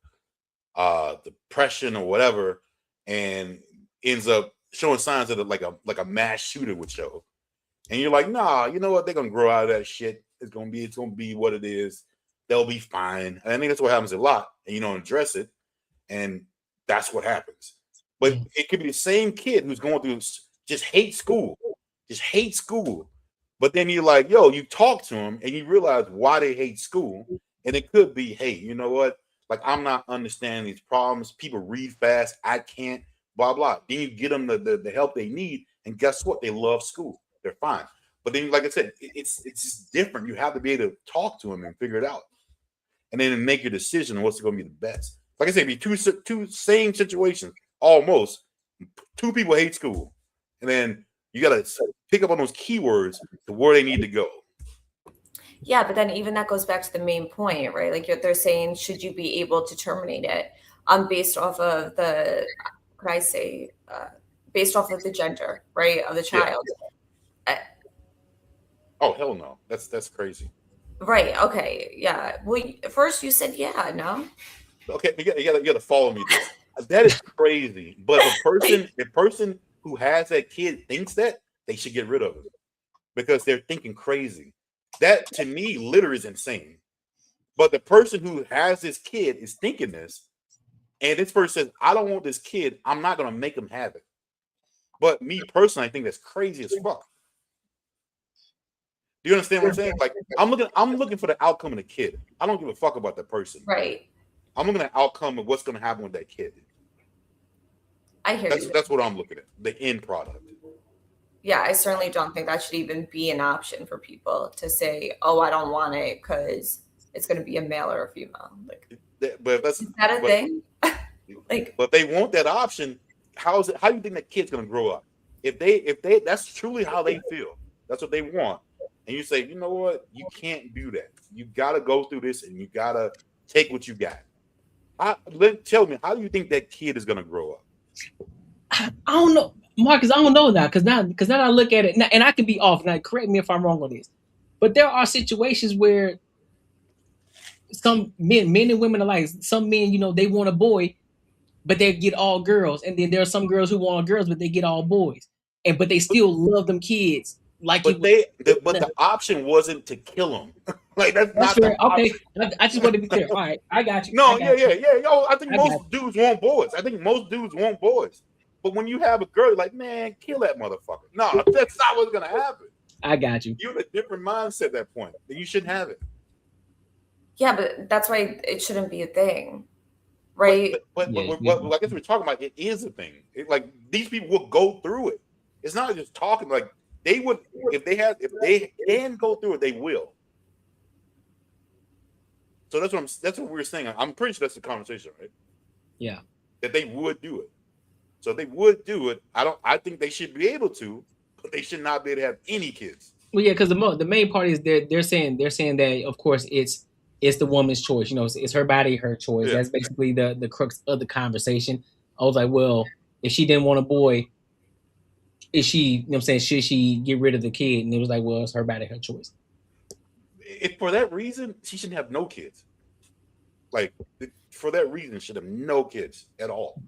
depression or whatever, and ends up showing signs that like a mass shooter would show, and you're like, nah, you know what? They're gonna grow out of that shit. It's gonna be what it is. They'll be fine. And I think that's what happens a lot, and you don't address it, and that's what happens. But it could be the same kid who's going through just hate school. But then you're like, yo, you talk to them and you realize why they hate school. And it could be, hey, you know what? Like, I'm not understanding these problems. People read fast. I can't, blah, blah. Then you get them the help they need. And guess what? They love school. They're fine. But then, like I said, it's just different. You have to be able to talk to them and figure it out. And then make your decision on what's going to be the best. Like I said, be two same situations, almost. Two people hate school. And then you got to pick up on those keywords to where they need to go. Yeah, but then even that goes back to the main point, right? Like they're saying, should you be able to terminate it based off of based off of the gender, right, of the child? Yeah. Oh, hell no. That's crazy. Right. Okay. Yeah. Well, first you said yeah. No. Okay. You got to follow me. That is crazy. But the person who has that kid thinks that, they should get rid of it because they're thinking crazy. That to me literally is insane. But the person who has this kid is thinking this, and this person says, "I don't want this kid. I'm not going to make him have it." But me personally, I think that's crazy as fuck. Do you understand what I'm saying? Like I'm looking for the outcome of the kid. I don't give a fuck about the person. Right. I'm looking at the outcome of what's going to happen with that kid. I hear you. That's what I'm looking at. The end product. Yeah, I certainly don't think that should even be an option for people to say, "Oh, I don't want it because it's going to be a male or a female." Like, but is that a thing? Like, but if they want that option, how do you think that kid's going to grow up? If they, that's truly how they feel. That's what they want. And you say, you know what? You can't do that. You got to go through this, and you got to take what you got. Tell me, how do you think that kid is going to grow up? I don't know, Marcus. I don't know now because now I look at it, and I can be off. Now, correct me if I'm wrong on this, but there are situations where some men and women alike. Some men, they want a boy, but they get all girls, and then there are some girls who want girls, but they get all boys, but they still love them kids. Like, but the option wasn't to kill them. Like that's not fair. Okay, I just want to be clear. All right, I got you. No, yeah. Yo, I think most dudes want boys. But when you have a girl, you're like, man, kill that motherfucker. No, that's not what's gonna happen. I got you. You're in a different mindset at that point. Then you shouldn't have it. Yeah, but that's why it shouldn't be a thing, right? But I guess we're talking about it is a thing. Like these people will go through it. It's not just talking. Like they would, if they can go through it, they will. So that's what we're saying. I'm pretty sure that's the conversation, right? Yeah. That they would do it. So if they would do it, I think they should be able to, but they should not be able to have any kids. Well, yeah, because the main part is they're saying that of course it's the woman's choice. It's her body, her choice. Yeah. That's basically the crux of the conversation. I was like, well, if she didn't want a boy, is she, should she get rid of the kid? And it was like, well, it's her body, her choice. If for that reason, she shouldn't have no kids. Like, for that reason, she should have no kids at all.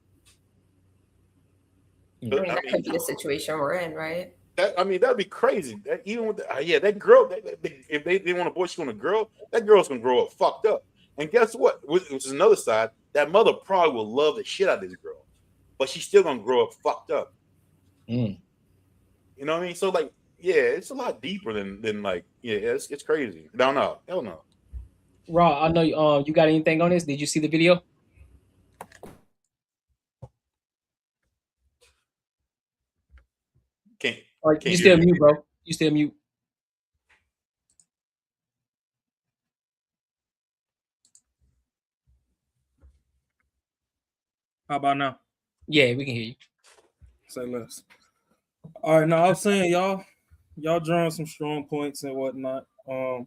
That could be the situation we're in, right? That'd be crazy. Even with that girl, if they didn't want a boy, she want a girl. That girl's gonna grow up fucked up. And guess what? Which is another side. That mother probably will love the shit out of this girl, but she's still gonna grow up fucked up. Mm. You know what I mean? So like, yeah, it's a lot deeper than like, yeah, it's crazy. No, hell no. Raw, I know you got anything on this? Did you see the video? Can't you still mute, bro. You still mute. How about now? Yeah, we can hear you. Say less. All right, now I was saying y'all drawing some strong points and whatnot. I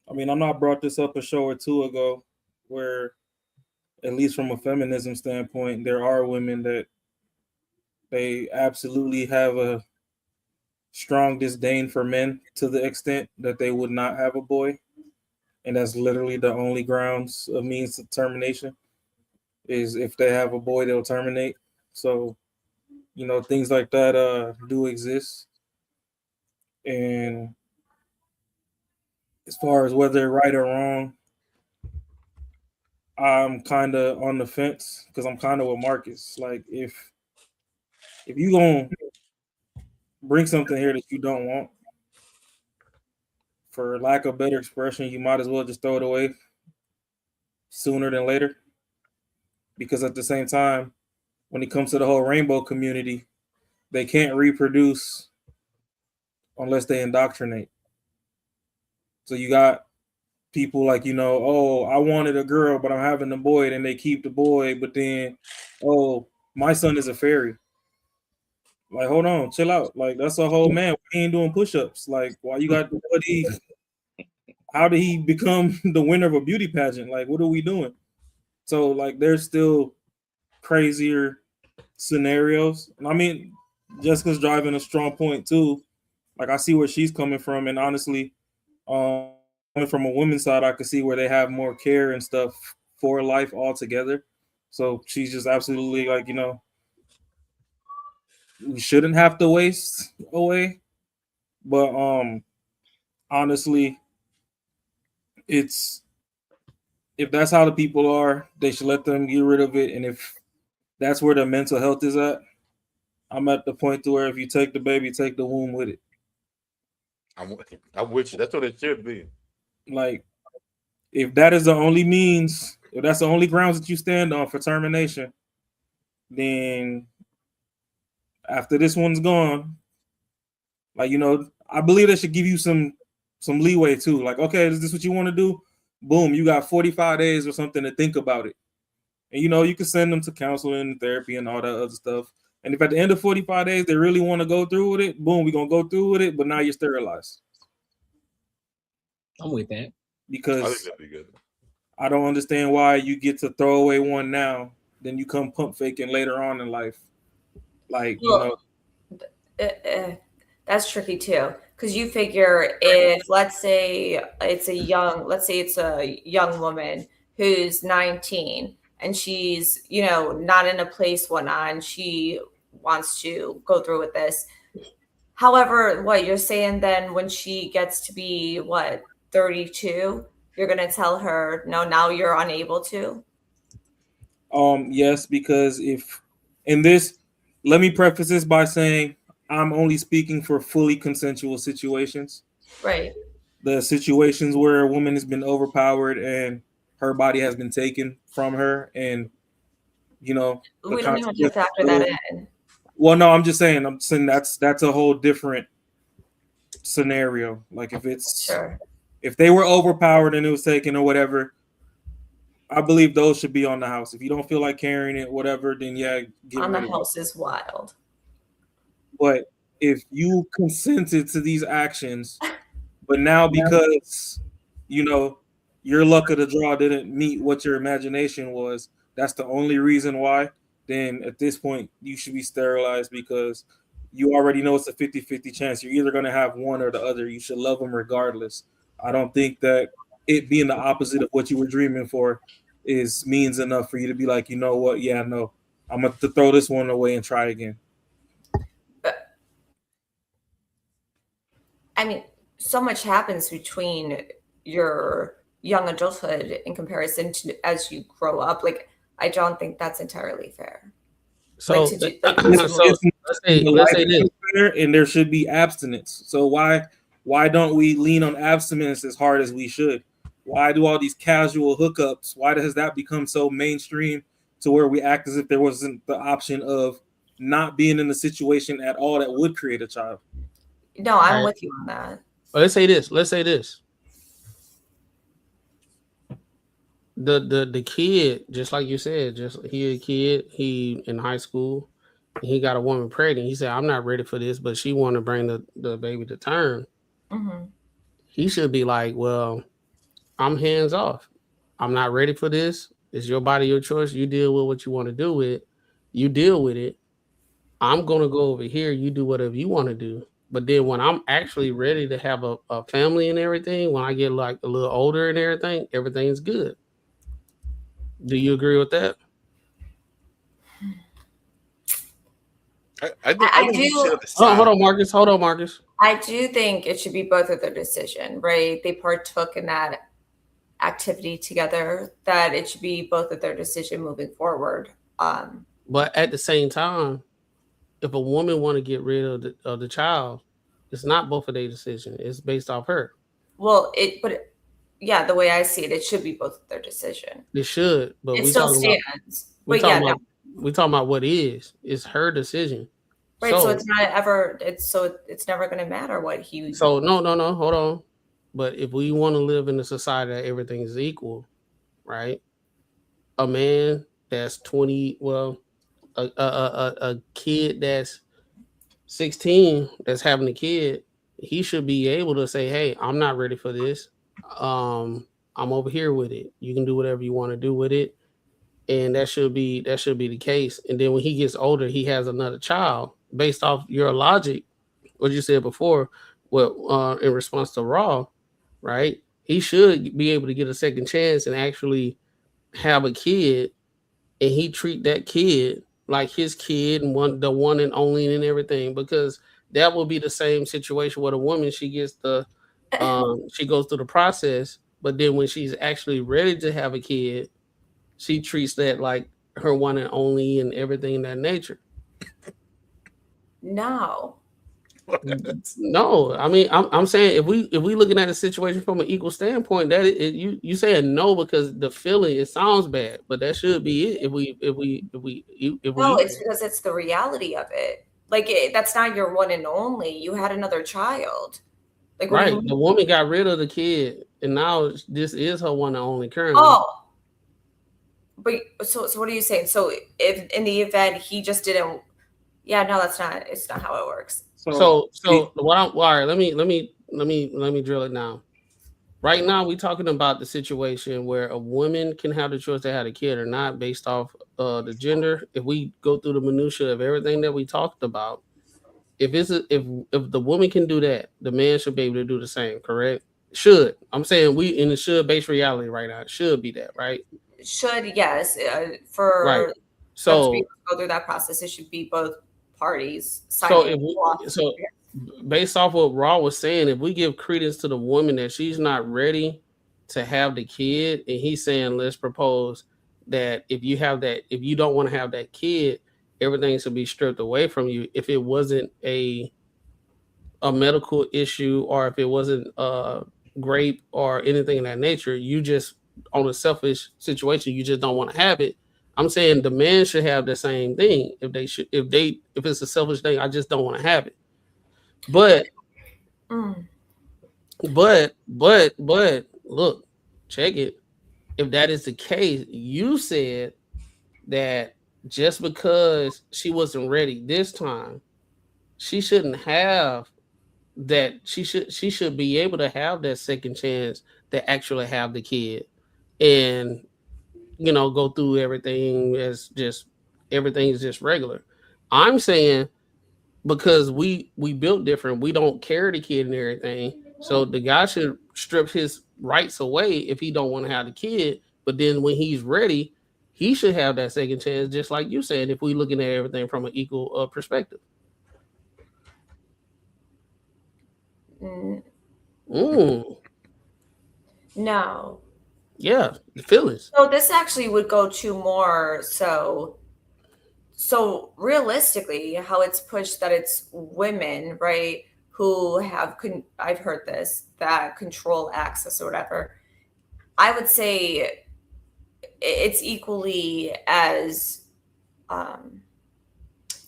know I brought this up a show or two ago where, at least from a feminism standpoint, there are women that they absolutely have a strong disdain for men to the extent that they would not have a boy. And that's literally the only grounds of means of termination is if they have a boy, they'll terminate. So, things like that do exist. And as far as whether right or wrong, I'm kind of on the fence because I'm kind of with Marcus. Like, if you gonna bring something here that you don't want, for lack of better expression, you might as well just throw it away sooner than later. Because at the same time, when it comes to the whole rainbow community, they can't reproduce unless they indoctrinate. So you got people like, oh, I wanted a girl, but I'm having a boy, and they keep the boy, but then, oh, my son is a fairy. Like, hold on, chill out. Like, that's a whole man. He ain't doing push-ups. Like, why you got how did he become the winner of a beauty pageant? Like, what are we doing? So, like, there's still crazier scenarios. And I mean, Jessica's driving a strong point too. Like, I see where she's coming from, and honestly, coming from a woman's side, I could see where they have more care and stuff for life altogether. So she's just absolutely like, we shouldn't have to waste away. But honestly, if that's how the people are, they should let them get rid of it. And if that's where their mental health is at, I'm at the point to where if you take the baby, take the womb with it. I'm with you. That's what it should be. Like, if that is the only means, if that's the only grounds that you stand on for termination, then after this one's gone, like, I believe they should give you some leeway too. Like, okay, is this what you want to do? Boom, you got 45 days or something to think about it. And you can send them to counseling, therapy, and all that other stuff. And if at the end of 45 days they really want to go through with it, boom, we're gonna go through with it. But now you're sterilized. I'm with that. Because I think that'd be good. I don't understand why you get to throw away one now, then you come pump faking later on in life. Like, that's tricky too. Because you figure if, let's say it's a young woman who's 19 and she's, not in a place, whatnot, and she wants to go through with this. However, what you're saying then when she gets to be, 32, you're going to tell her, no, now you're unable to? Yes, because let me preface this by saying I'm only speaking for fully consensual situations. Right. The situations where a woman has been overpowered and her body has been taken from her, and we don't even have to factor that in. Well, no, I'm saying that's a whole different scenario. Like, if they were overpowered and it was taken or whatever, I believe those should be on the house. If you don't feel like carrying it, whatever, then yeah, on the house is wild. But if you consented to these actions, but now because your luck of the draw didn't meet what your imagination was, that's the only reason why, then at this point you should be sterilized, because you already know it's a 50-50 chance. You're either going to have one or the other. You should love them regardless. I don't think that it being the opposite of what you were dreaming for means enough for you to be like, you know what? Yeah, no, I'm going to throw this one away and try again. I mean, so much happens between your young adulthood in comparison to as you grow up. Like, I don't think that's entirely fair. So, let's say this. And there should be abstinence. So why don't we lean on abstinence as hard as we should? Why do all these casual hookups? Why has that become so mainstream to where we act as if there wasn't the option of not being in a situation at all that would create a child? No, I'm with you on that. Well, let's say this. The kid, just like you said, he a kid, he in high school, he got a woman pregnant. He said, I'm not ready for this, but she want to bring the baby to term. Mm-hmm. He should be like, well, I'm hands off. I'm not ready for this. It's your body, your choice. You deal with what you want to do with. You deal with it. I'm going to go over here. You do whatever you want to do. But then when I'm actually ready to have a family and everything, when I get like a little older and everything, everything's good. Do you agree with that? I think do. you should have Hold on, Marcus. Hold on, Marcus. I do think it should be both of their decision, right? They partook in that activity together, that it should be both of their decision moving forward. But at the same time, if a woman want to get rid of the child, it's not both of their decision. It's based off her. Well, yeah, the way I see it, it should be both of their decision. It should, but it we still talking stands. About, we talking about what is. It's her decision. Right. So it's not ever. It's never going to matter what he. So no. Hold on. But if we want to live in a society that everything is equal, right? A man that's 20, a kid that's 16 that's having a kid, he should be able to say, hey, I'm not ready for this. I'm over here with it. You can do whatever you want to do with it. And that should be the case. And then when he gets older, he has another child. Based off your logic, what you said before, in response to Raw, right? He should be able to get a second chance and actually have a kid, and he treat that kid like his kid and the one and only and everything, because that will be the same situation with a woman. She gets she goes through the process, but then when she's actually ready to have a kid, she treats that like her one and only and everything in that nature. No. No, I mean, I'm saying if we looking at a situation from an equal standpoint, that you saying no because the feeling, it sounds bad, but that should be it. No, it's because it's the reality of it. Like that's not your one and only. You had another child. Like right, the woman got rid of the kid, and now this is her one and only currently. Oh, but so what are you saying? So if in the event he just didn't. Yeah, no, it's not how it works. So all right, let me drill it down. Right now, we're talking about the situation where a woman can have the choice to have a kid or not based off the gender. If we go through the minutia of everything that we talked about, if the woman can do that, the man should be able to do the same. Correct? Should. I'm saying we in the should based reality right now. It should be that, right? Should, yes. For right. So go through that process, it should be both parties. So based off what Raw was saying, if we give credence to the woman that she's not ready to have the kid, and he's saying let's propose that if you don't want to have that kid, everything should be stripped away from you. If it wasn't a medical issue, or if it wasn't rape or anything of that nature, you just on a selfish situation, you just don't want to have it. I'm saying the man should have the same thing. If it's a selfish thing, I just don't want to have it. But look, check it. If that is the case, you said that just because she wasn't ready this time, she shouldn't have that. She should be able to have that second chance to actually have the kid and go through everything as everything is just regular. I'm saying because we built different, we don't carry the kid and everything. So the guy should strip his rights away if he don't want to have the kid. But then when he's ready, he should have that second chance, just like you said, if we looking at everything from an equal perspective. No. Yeah, the feelings. So this actually would go to more so realistically, how it's pushed that it's women, right, who have I've heard this, that control access or whatever. I would say it's equally as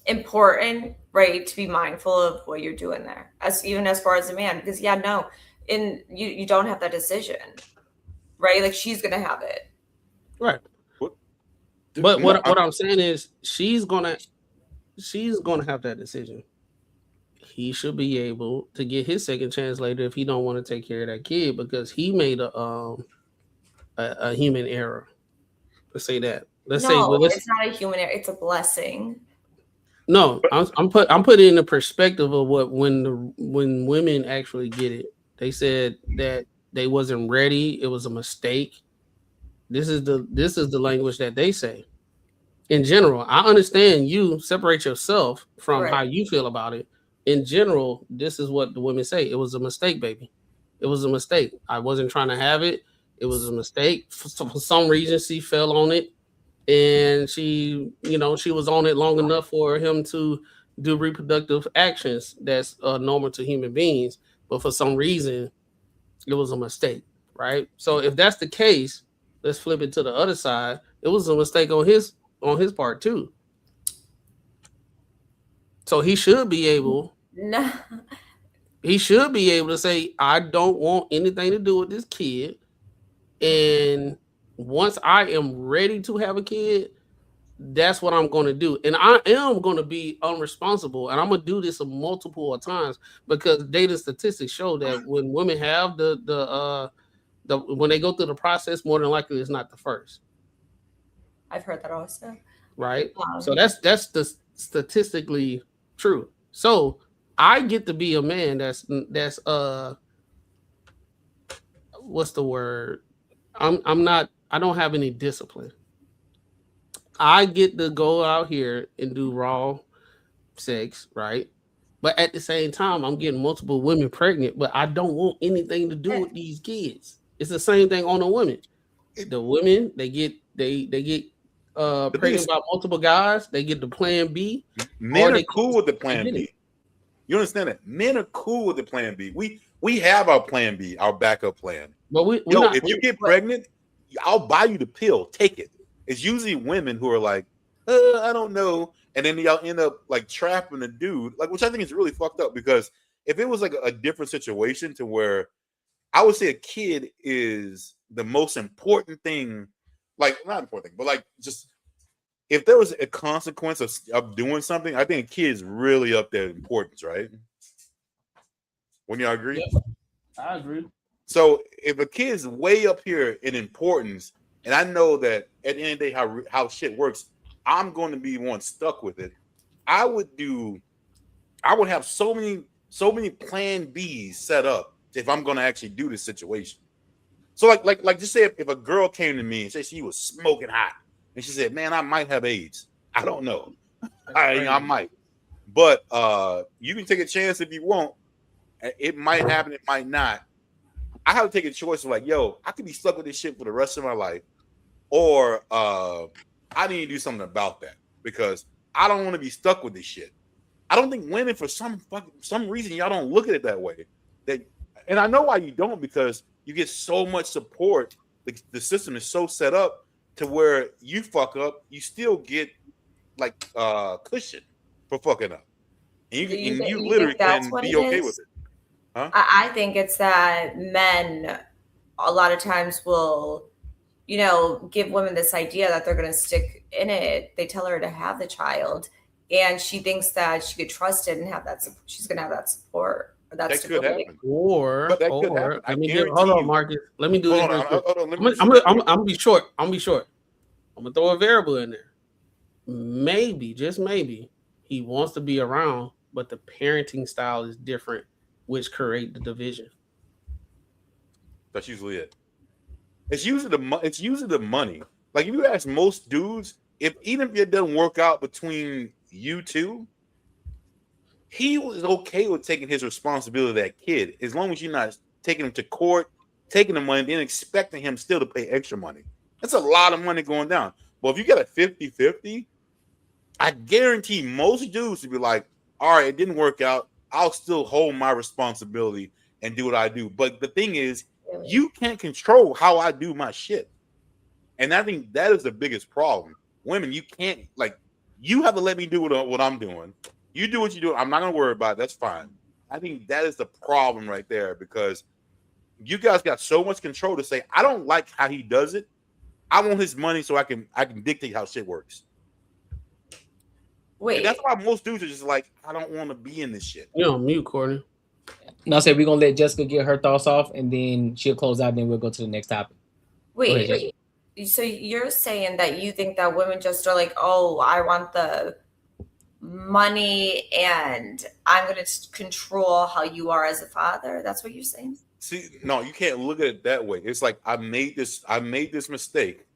important, right, to be mindful of what you're doing there, even as far as a man, because you don't have that decision. Right, like she's gonna have it. Right. But what I'm saying is she's gonna have that decision. He should be able to get his second chance later if he don't want to take care of that kid because he made a human error. Let's say that. It's not a human error. It's a blessing. No, I'm putting in the perspective of when women actually get it. They said that they wasn't ready. It was a mistake. This is the language that they say. in general, I understand you separate yourself from Right. how you feel about it. In general, this is what the women say. It was a mistake, baby. It was a mistake. I wasn't trying to have it. It was a mistake. For some reason, she fell on it, and she was on it long enough for him to do reproductive actions that's normal to human beings. But for some reason, it was a mistake, right? So if that's the case, let's flip it to the other side. It was a mistake on his part too. So he should be able. No. He should be able to say, I don't want anything to do with this kid. And once I am ready to have a kid, that's what I'm going to do. And I am going to be unresponsible. And I'm going to do this multiple times because data statistics show that when women have when they go through the process, more than likely it's not the first. I've heard that also. Right. So that's the statistically true. So I get to be a man that's what's the word? I don't have any discipline. I get to go out here and do raw sex, right? But at the same time, I'm getting multiple women pregnant, but I don't want anything to do with these kids. It's the same thing on the women. The women, they get pregnant by multiple guys, they get the plan B. Men are cool with the plan B. You understand that? Men are cool with the plan B. We have our plan B, our backup plan. But if you get pregnant, I'll buy you the pill. Take it. It's usually women who are like, I don't know. And then y'all end up like trapping the dude, like, which I think is really fucked up, because if it was like a different situation to where I would say a kid is the most important thing, like not important thing, but like just if there was a consequence of doing something, I think a kid is really up there in importance, right? Wouldn't y'all agree? Yep. I agree. So if a kid is way up here in importance, and I know that at the end of the day how shit works, I'm going to be one stuck with it. I would have so many plan Bs set up if I'm going to actually do this situation. So like just say if a girl came to me and say she was smoking hot and she said, man, I might have AIDS. I don't know. I might. But you can take a chance if you want. It might happen, it might not. I have to take a choice of like, yo, I could be stuck with this shit for the rest of my life, or I need to do something about that because I don't want to be stuck with this shit. I don't think women, for some reason, y'all don't look at it that way. And I know why you don't, because you get so much support. The system is so set up to where you fuck up, you still get like cushion for fucking up, and you literally can be okay with it. Huh? I think it's that men a lot of times will, give women this idea that they're going to stick in it. They tell her to have the child, and she thinks that she could trust it and have that. She's going to have that support. That could happen. I mean, hold on, Marcus. Let me do this. I'm gonna be short. I'm gonna throw a variable in there. Maybe, just maybe, he wants to be around, but the parenting style is different, which create the division. That's usually it. It's usually the money. Like if you ask most dudes, even if it doesn't work out between you two, he was okay with taking his responsibility of that kid, as long as you're not taking him to court, taking the money, then expecting him still to pay extra money. That's a lot of money going down. But if you got a 50-50, I guarantee most dudes would be like, all right, it didn't work out. I'll still hold my responsibility and do what I do. But the thing is, you can't control how I do my shit. And I think that is the biggest problem. Women, you can't, like, you have to let me do what I'm doing. You do what you do. I'm not going to worry about it. That's fine. I think that is the problem right there, because you guys got so much control to say, I don't like how he does it. I want his money so I can dictate how shit works. Wait. And that's why most dudes are just like, I don't want to be in this shit. You're on mute, Courtney. No, I said we're going to let Jessica get her thoughts off, and then she'll close out, and then we'll go to the next topic. Wait. So you're saying that you think that women just are like, oh, I want the money and I'm going to control how you are as a father? That's what you're saying? See, no, you can't look at it that way. It's like I made this mistake.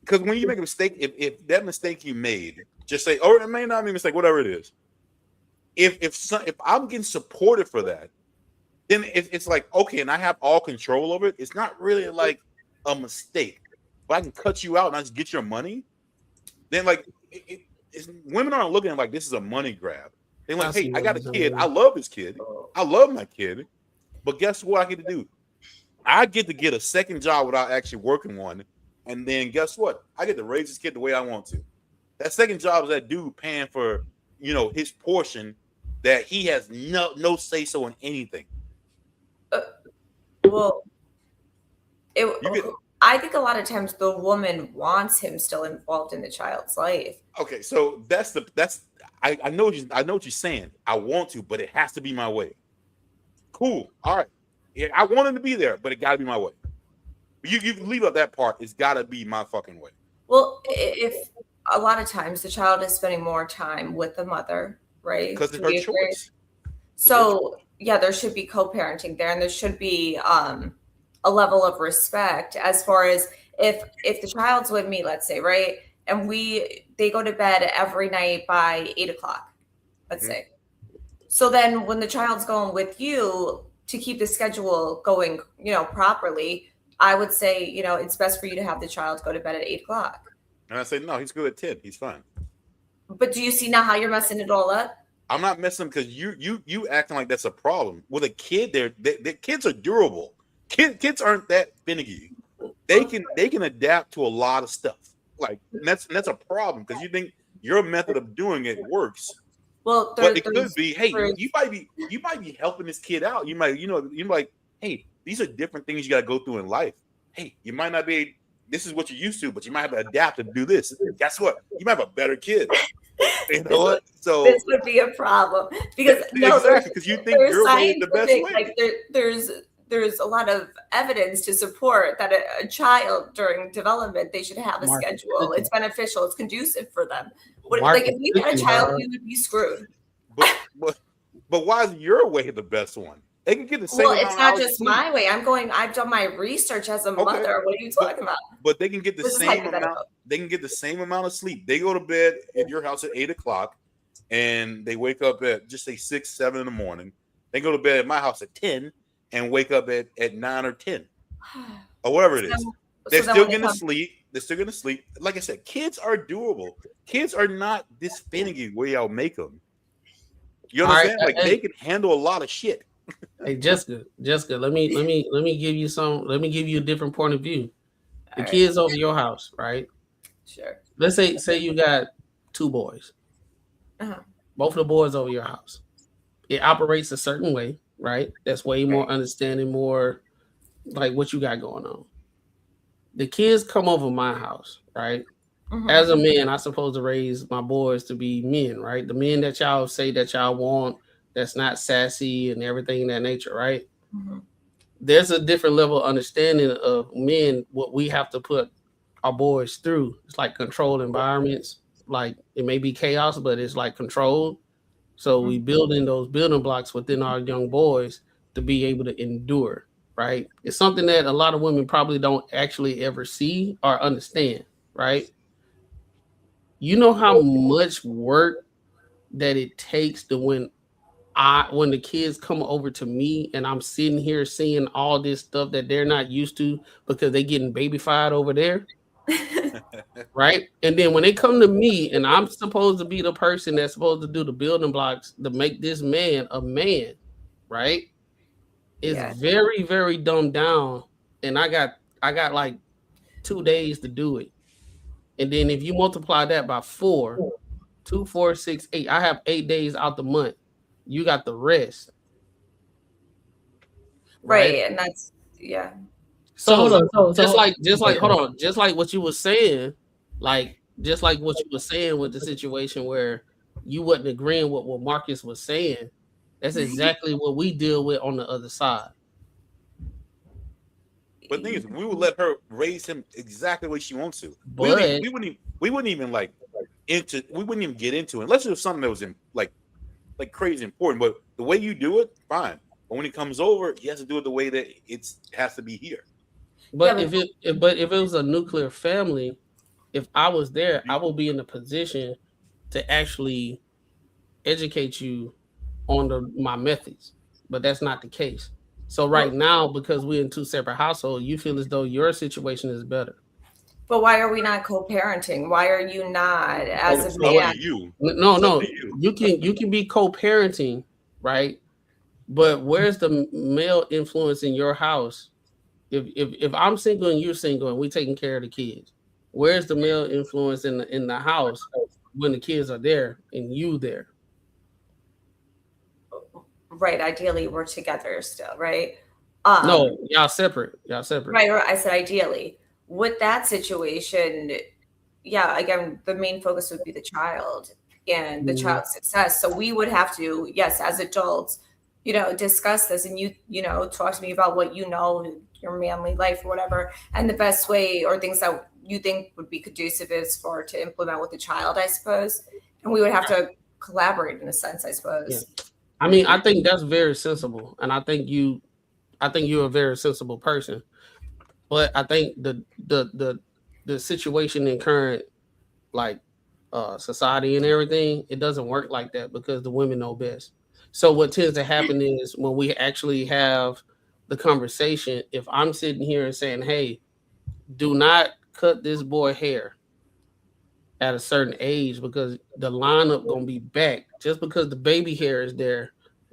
because when you make a mistake, if that mistake you made, just say, or it may not be a mistake, whatever it is. If I'm getting supported for that, then it's like, okay, and I have all control over it. It's not really like a mistake. If I can cut you out and I just get your money, then like women aren't looking at like this is a money grab. They're like, hey, I got a kid. I love this kid. I love my kid. But guess what I get to do? I get to get a second job without actually working one. And then guess what? I get to raise this kid the way I want to. That second job is that dude paying for, his portion that he has no say so in anything. Well, I think a lot of times the woman wants him still involved in the child's life. Okay, so I know what you're saying. I want to, but it has to be my way. Cool. All right. Yeah, I want him to be there, but it got to be my way. You leave out that part. It's got to be my fucking way. Well, if a lot of times the child is spending more time with the mother, right? Because it's her choice. So yeah, there should be co-parenting there, and there should be a level of respect as far as if the child's with me, let's say, right, and they go to bed every night by 8 o'clock, let's say. So then when the child's going with you to keep the schedule going, properly, I would say, it's best for you to have the child go to bed at 8 o'clock. And I say, no, he's good at 10. He's fine. But do you see now how you're messing it all up? I'm not messing because you acting like that's a problem. With a kid, their kids are durable. Kids aren't that finicky. They can adapt to a lot of stuff. Like that's a problem because you think your method of doing it works. Well, but it could be, hey, you might be helping this kid out. You might, you're like, hey, these are different things you got to go through in life. Hey, you might not be. This is what you're used to, but you might have to adapt to do this. Guess what? You might have a better kid. You know what? So this would be a problem because because you think your way is the best way. Like there's a lot of evidence to support that a child during development, they should have a schedule. It's beneficial. It's conducive for them. Like if you had a child, we would be screwed. But why is your way the best one? They can get the same. Well, it's not just my way. I've done my research as a mother. What are you talking about? But they can get the same amount. They can get the same amount of sleep. They go to bed at your house at 8 o'clock, and they wake up at just say 6, 7 in the morning. They go to bed at my house at 10 and wake up at 9 or 10 or whatever it is. They're still going to sleep. They're still going to sleep. Like I said, kids are doable. Kids are not this finicky where y'all make them. You understand? Like they can handle a lot of shit. Hey, Jessica, let me give you a different point of view. The kids over your house, right? Sure. Let's say you got 2 boys. Uh-huh. Both of the boys over your house. It operates a certain way, right? That's way more understanding, more like what you got going on. The kids come over my house, right? Mm-hmm. As a man, I'm supposed to raise my boys to be men, right? The men that y'all say that y'all want, that's not sassy and everything in that nature, right? Mm-hmm. There's a different level of understanding of men, what we have to put our boys through. It's like controlled environments. Like it may be chaos, but it's like controlled. So we building those building blocks within our young boys to be able to endure, right? It's something that a lot of women probably don't actually ever see or understand, right? You know how much work that it takes to when the kids come over to me and I'm sitting here seeing all this stuff that they're not used to because they're getting babyfied over there. Right? And then when they come to me and I'm supposed to be the person that's supposed to do the building blocks to make this man a man, right? It's very, very dumbed down. And I got like 2 days to do it. And then if you multiply that by 4, 2, 4, 6, 8, I have 8 days out the month. You got the rest. Right. And that's So hold on. Just like what you were saying, just like what you were saying with the situation where you wasn't agreeing with what Marcus was saying, that's exactly what we deal with on the other side. But the thing is, we would let her raise him exactly the way she wants to. But we wouldn't even get into it unless it was something that was like crazy important. But the way you do it, fine. But when he comes over, he has to do it the way that it has to be here. But if it was a nuclear family, if I was there, I will be in a position to actually educate you on my methods, but that's not the case. So right now, because we're in two separate households, you feel as though your situation is better. But why are we not co-parenting? Why are you not as a man? No. You can be co-parenting, right? But where's the male influence in your house? If I'm single and you're single and we're taking care of the kids, where's the male influence in the house when the kids are there and you there? Right. Ideally, we're together still, right? No, y'all separate. Right. I said ideally. With that situation, yeah, again, the main focus would be the child and the child's success. So we would have to, yes, as adults, discuss this, and you talk to me about what your manly life or whatever, and the best way or things that you think would be conducive is to implement with the child, I suppose. And we would have to collaborate in a sense, I suppose. Yeah. I mean, I think that's very sensible, and I think you're a very sensible person. But I think the situation in current society and everything, it doesn't work like that because the women know best. So what tends to happen is when we actually have the conversation, if I'm sitting here and saying, hey, do not cut this boy hair at a certain age because the lineup gonna be back. Just because the baby hair is there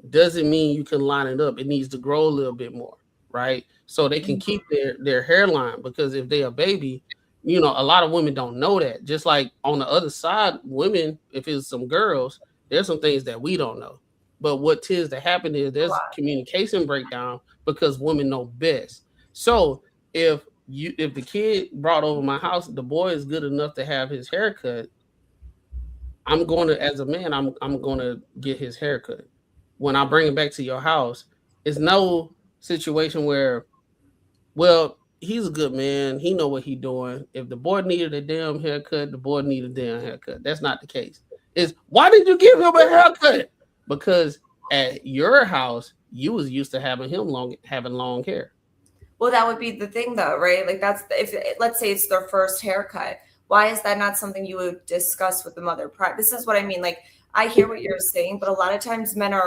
doesn't mean you can line it up. It needs to grow a little bit more, right? So they can keep their hairline, because if they're a baby, a lot of women don't know that. Just like on the other side, women, if it's some girls, there's some things that we don't know. But what tends to happen is there's communication breakdown because women know best. So if the kid brought over my house, the boy is good enough to have his haircut, I'm going to, as a man, I'm going to get his haircut. When I bring it back to your house, it's no situation where, well, he's a good man, he know what he's doing. If the boy needed a damn haircut, the boy needed a damn haircut. That's not the case. It's, why did you give him a haircut? Because at your house, you was used to having long hair. Well, that would be the thing, though, right? Like let's say it's their first haircut. Why is that not something you would discuss with the mother? This is what I mean. Like, I hear what you're saying, but a lot of times men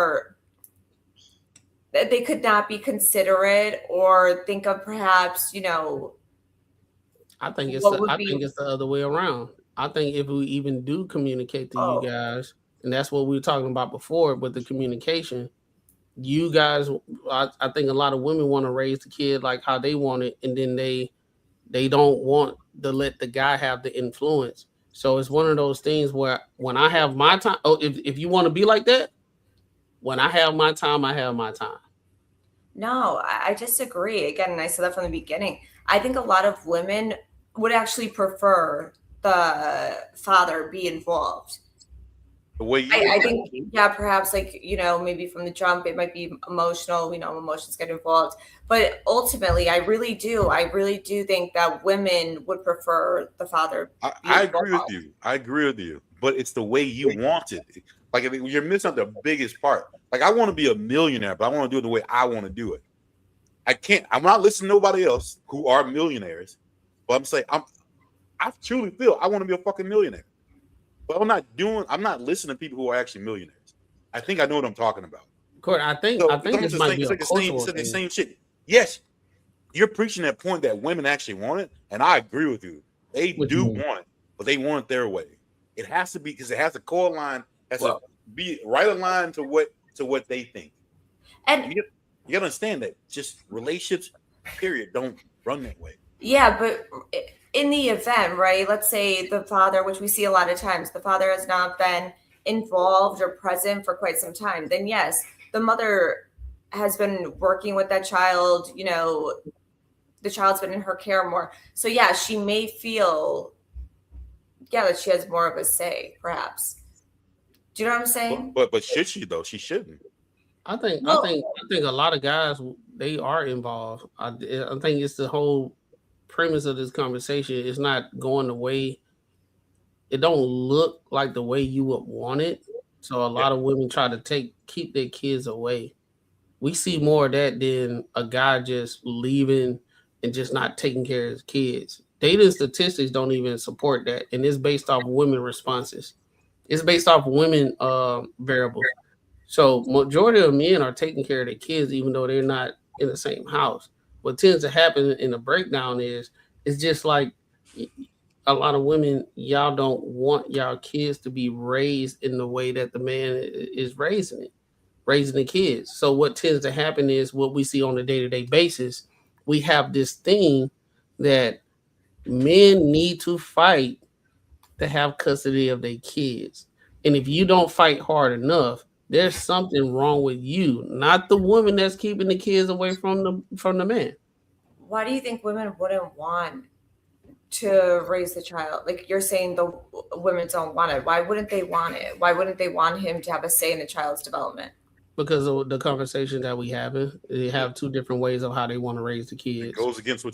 they could not be considerate or think of perhaps, I think it's the other way around. I think if we even do communicate to you guys, and that's what we were talking about before with the communication, you guys, I think a lot of women want to raise the kid like how they want it, and then they don't want to let the guy have the influence. So it's one of those things where when I have my time, if you want to be like that, when I have my time, I have my time. No, I disagree. Again, I said that from the beginning. I think a lot of women would actually prefer the father be involved. The way I think, yeah, perhaps maybe from the jump, it might be emotional, emotions get involved. But ultimately, I really do think that women would prefer the father. I agree with you. But it's the way you want it. Like, you're missing the biggest part. Like, I want to be a millionaire, but I want to do it the way I want to do it. I'm not listening to nobody else who are millionaires, but I'm saying I truly feel I want to be a fucking millionaire. But I'm not listening to people who are actually millionaires. I think I know what I'm talking about. Courtney, I think this might be the same shit. Yes, you're preaching that point that women actually want it, and I agree with you. They do want it, but they want it their way. It has to be, because it has to co-align, to be right aligned to what they think. And you gotta understand that just relationships, period, don't run that way. Yeah, but in the event, right, let's say the father, which we see a lot of times, the father has not been involved or present for quite some time, then yes, the mother has been working with that child, the child's been in her care more. So yeah, she may feel, that she has more of a say, perhaps. Do you know what I'm saying? But should she though? She shouldn't. I think a lot of guys, they are involved. I think it's the whole premise of this conversation. It's not going the way, it don't look like the way you would want it. So a lot of women try to keep their kids away. We see more of that than a guy just leaving and just not taking care of his kids. Data statistics don't even support that, and it's based off women responses. It's based off women variables. So majority of men are taking care of their kids, even though they're not in the same house. What tends to happen in the breakdown is it's just like a lot of women, y'all don't want y'all kids to be raised in the way that the man is raising the kids. So what tends to happen is what we see on a day-to-day basis. We have this thing that men need to fight to have custody of their kids. And if you don't fight hard enough, there's something wrong with you, not the woman that's keeping the kids away from the man. Why do you think women wouldn't want to raise the child? Like you're saying the women don't want it. Why wouldn't they want it? Why wouldn't they want him to have a say in the child's development? Because of the conversation that we have. They have two different ways of how they want to raise the kids. It goes against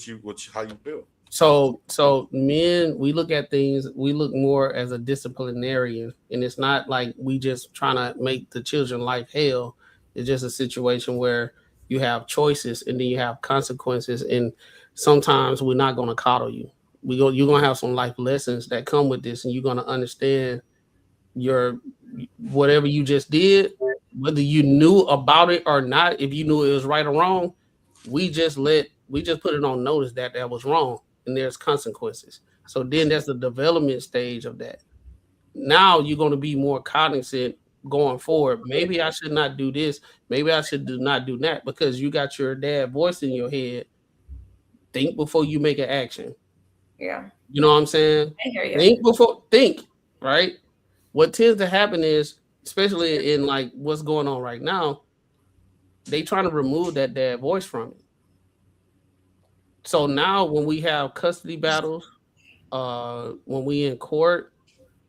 how you feel. So men, we look at things, we look more as a disciplinarian, and it's not like we just trying to make the children life hell. It's just a situation where you have choices and then you have consequences, and sometimes we're not going to coddle you. You're going to have some life lessons that come with this, and you're going to understand your whatever you just did, whether you knew about it or not. If you knew it was right or wrong, we just put it on notice that was wrong, and there's consequences. So then that's the development stage of that. Now you're going to be more cognizant going forward. Maybe I should not do this. Maybe I should not do that, because you got your dad voice in your head. Think before you make an action. Yeah. You know what I'm saying? I hear you. Think, right? What tends to happen is, especially in like what's going on right now, they trying to remove that dad voice from it. So now when we have custody battles, when we in court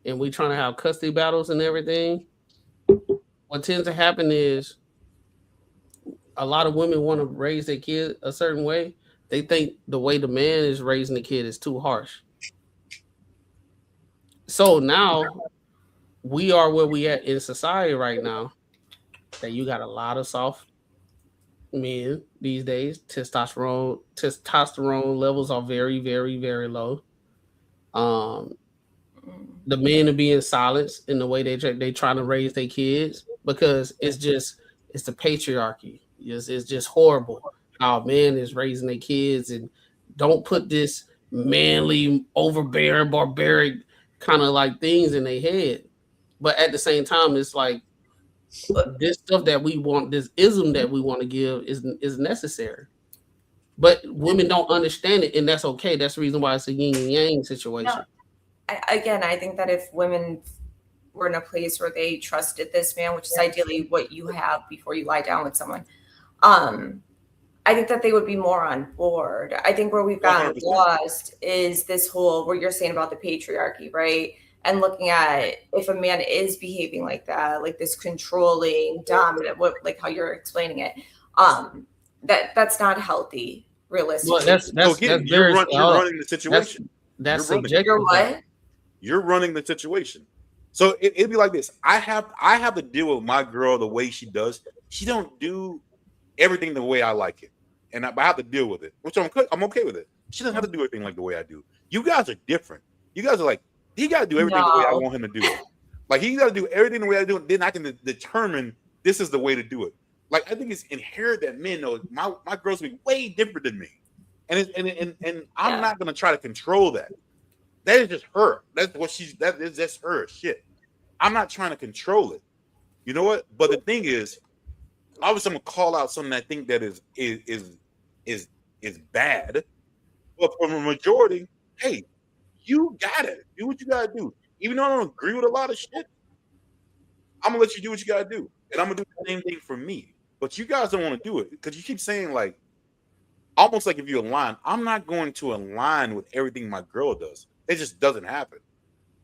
and we trying to have custody battles and everything, what tends to happen is a lot of women want to raise their kid a certain way. They think the way the man is raising the kid is too harsh. So now we are where we at in society right now, that you got a lot of soft men these days. Testosterone levels are very, very, very low. The men are being silenced in the way they trying to raise their kids, because it's the patriarchy. It's just horrible how man is raising their kids, and don't put this manly, overbearing, barbaric kind of like things in their head. But at the same time, it's like this stuff that we want, this ism that we want to give is necessary. But women don't understand it, and that's okay. That's the reason why it's a yin and yang situation. No. I think that if women were in a place where they trusted this man, which is ideally what you have before you lie down with someone, I think that they would be more on board. I think where we've gotten 100%. Lost is this whole, where you're saying about the patriarchy, right? And looking at if a man is behaving like that, like this controlling, dominant, like how you're explaining it, that's not healthy, realistically. Well, you're running the situation. That's subjective. You're what? You're running the situation. So it'd be like this. I have to deal with my girl the way she does. She don't do everything the way I like it, and I have to deal with it, which I'm okay with it. She doesn't have to do everything like the way I do. You guys are different. You guys are like, he got to do everything the way I want him to do it. Like, he got to do everything the way I do it. Then I can determine this is the way to do it. Like, I think it's inherent that men know my girls be way different than me, and I'm not gonna try to control that. That is just her. That's her shit. I'm not trying to control it. You know what? But the thing is, obviously, I'm gonna call out something I think that is bad. But from a majority, hey, you gotta do what you gotta do. Even though I don't agree with a lot of shit, I'm gonna let you do what you gotta do, and I'm gonna do the same thing for me. But you guys don't want to do it because you keep saying, like, almost like if you align. I'm not going to align with everything my girl does. It just doesn't happen.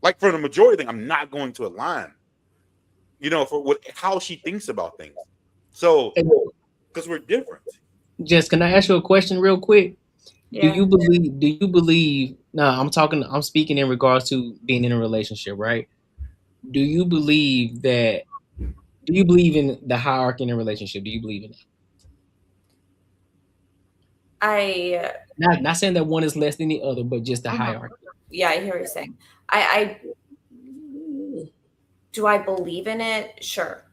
Like, for the majority thing, I'm not going to align. You know, for how she thinks about things. So, because we're different. Jess, can I ask you a question real quick? Yeah. Do you believe? No, I'm speaking in regards to being in a relationship, right? Do you believe in the hierarchy in a relationship? Do you believe in that? Not saying that one is less than the other, but just the hierarchy. Yeah, I hear what you're saying. Do I believe in it? Sure.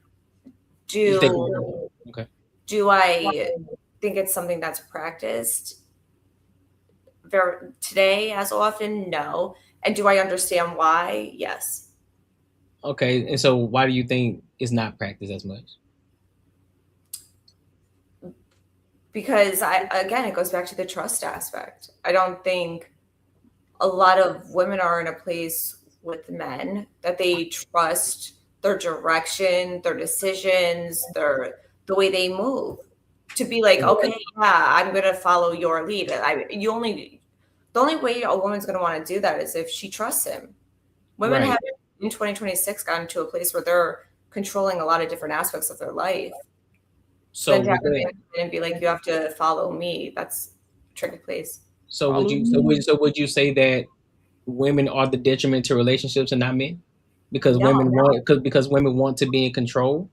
Okay. Do I think it's something that's practiced today as often? No. And do I understand why? Yes. Okay, and so why do you think it's not practiced as much? Because again, it goes back to the trust aspect. I don't think a lot of women are in a place with men that they trust their direction, their decisions, the way they move, to be like, okay, yeah, I'm gonna follow your lead. The only way a woman's gonna want to do that is if she trusts him. Women have in 2026 gotten to a place where they're controlling a lot of different aspects of their life. So then to have and be like, you have to follow me. That's a tricky place. So would you say that women are the detriment to relationships and not men? Because women want to be in control?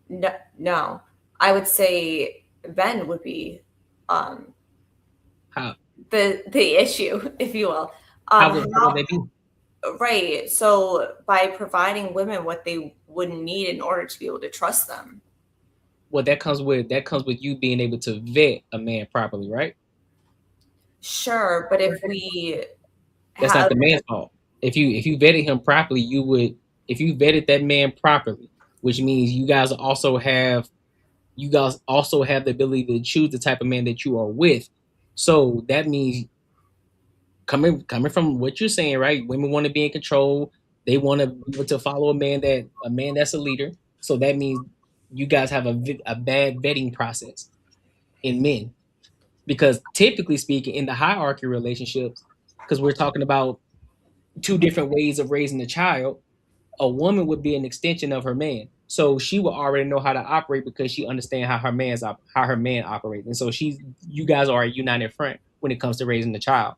No. I would say Ben would be how the issue, if you will. How would they be? Right. So by providing women what they would need in order to be able to trust them. Well, that comes with you being able to vet a man properly, right? Sure, but if that's not the man's fault. If you vetted him properly, if you vetted that man properly, which means you guys also have the ability to choose the type of man that you are with. So that means coming from what you're saying, right? Women want to be in control. They want to be able to follow a man that's a leader. So that means you guys have a bad vetting process in men, because typically speaking, in the hierarchy relationships, because we're talking about two different ways of raising a child, a woman would be an extension of her man. So she will already know how to operate because she understands how her man operates, and so you guys are a united front when it comes to raising the child.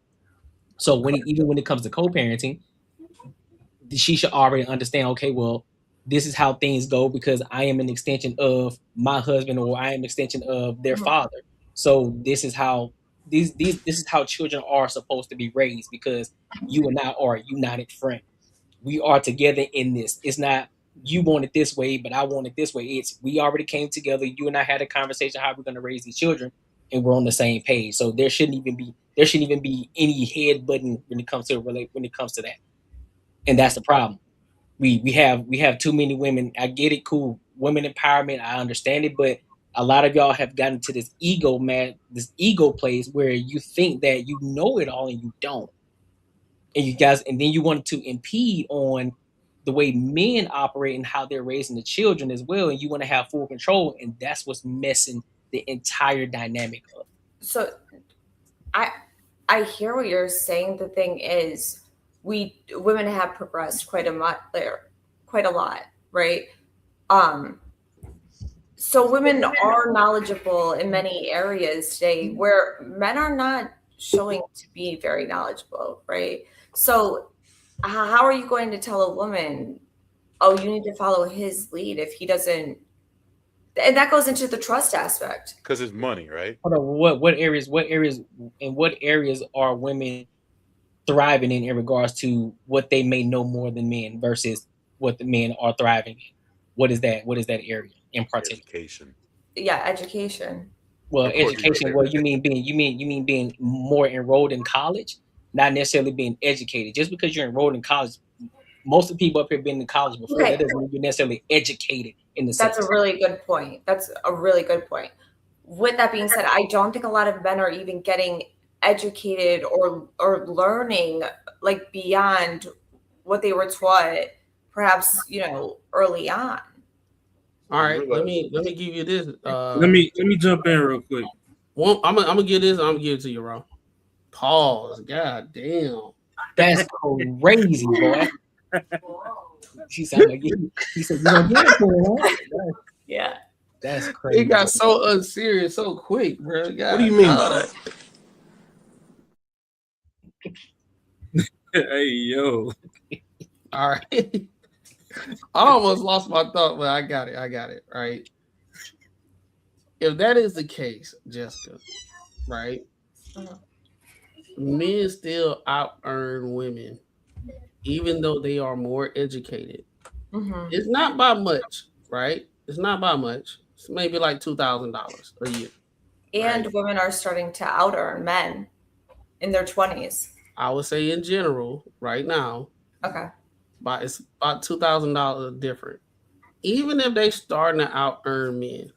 So even when it comes to co-parenting, she should already understand, okay, well, this is how things go because I am an extension of my husband, or I am an extension of their father. So this is how this is how children are supposed to be raised, because you and I are a united front. We are together in this. It's not you want it this way, but I want it this way. It's we already came together. You and I had a conversation how we're going to raise these children, and we're on the same page. So there shouldn't even be any head button when it comes to that. And that's the problem. We have too many women. I get it, cool. Women empowerment, I understand it, but a lot of y'all have gotten to this ego place where you think that you know it all and you don't. And then you want to impede on the way men operate and how they're raising the children as well, and you want to have full control, and that's what's messing the entire dynamic up. So I hear what you're saying. The thing is, women have progressed quite a lot, right? So women are knowledgeable in many areas today where men are not showing to be very knowledgeable, right? So how are you going to tell a woman, oh, you need to follow his lead if he doesn't? And that goes into the trust aspect. Because it's money, right? Hold on, what areas are women thriving in regards to what they may know more than men versus what the men are thriving in? What is that area in particular? Education. Yeah, education. Well, education. Well, you mean being more enrolled in college, not necessarily being educated. Just because you're enrolled in college, most of the people up here been in college before. Okay. That doesn't mean you're necessarily educated in the sense. That's a really good point. With that being said, I don't think a lot of men are even getting educated or learning like beyond what they were taught, perhaps early on. All right, let me give you this. Let me jump in real quick. Well, I'm gonna give this. I'm gonna give it to you, bro. Pause. God damn. That's crazy, boy. She sounded like he said, "You gonna give it to him, huh?" Yeah, that's crazy. It got so unserious so quick, bro. God, what do you mean by that? Hey, yo. All right. I almost lost my thought, but I got it. Right. If that is the case, Jessica, right? Men still out earn women, even though they are more educated. It's not by much, right? It's not by much. It's maybe like $2,000 a year. And right? women are starting to out earn men in their 20s. I would say in general, right now, Okay. but it's about $2,000 different. Even if they starting to out earn men,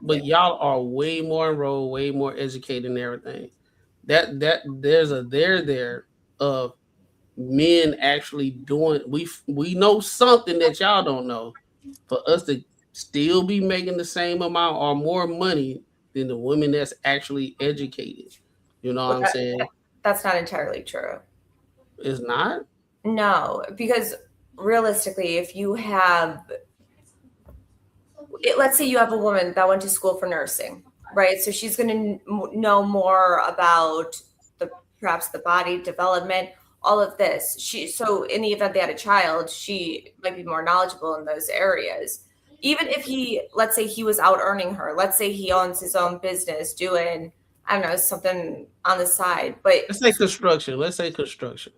but y'all are way more enrolled, way more educated and everything. That there's a there of men actually doing. We know something that y'all don't know. For us to still be making the same amount or more money than the women that's actually educated. You know what I'm saying? That's not entirely true. It's not? No, because realistically, if you have, let's say you have a woman that went to school for nursing, right? So she's going to know more about perhaps the body development, all of this. So in the event they had a child, she might be more knowledgeable in those areas. Even if let's say he was out earning her, let's say he owns his own business doing, I don't know, something on the side, but let's say construction.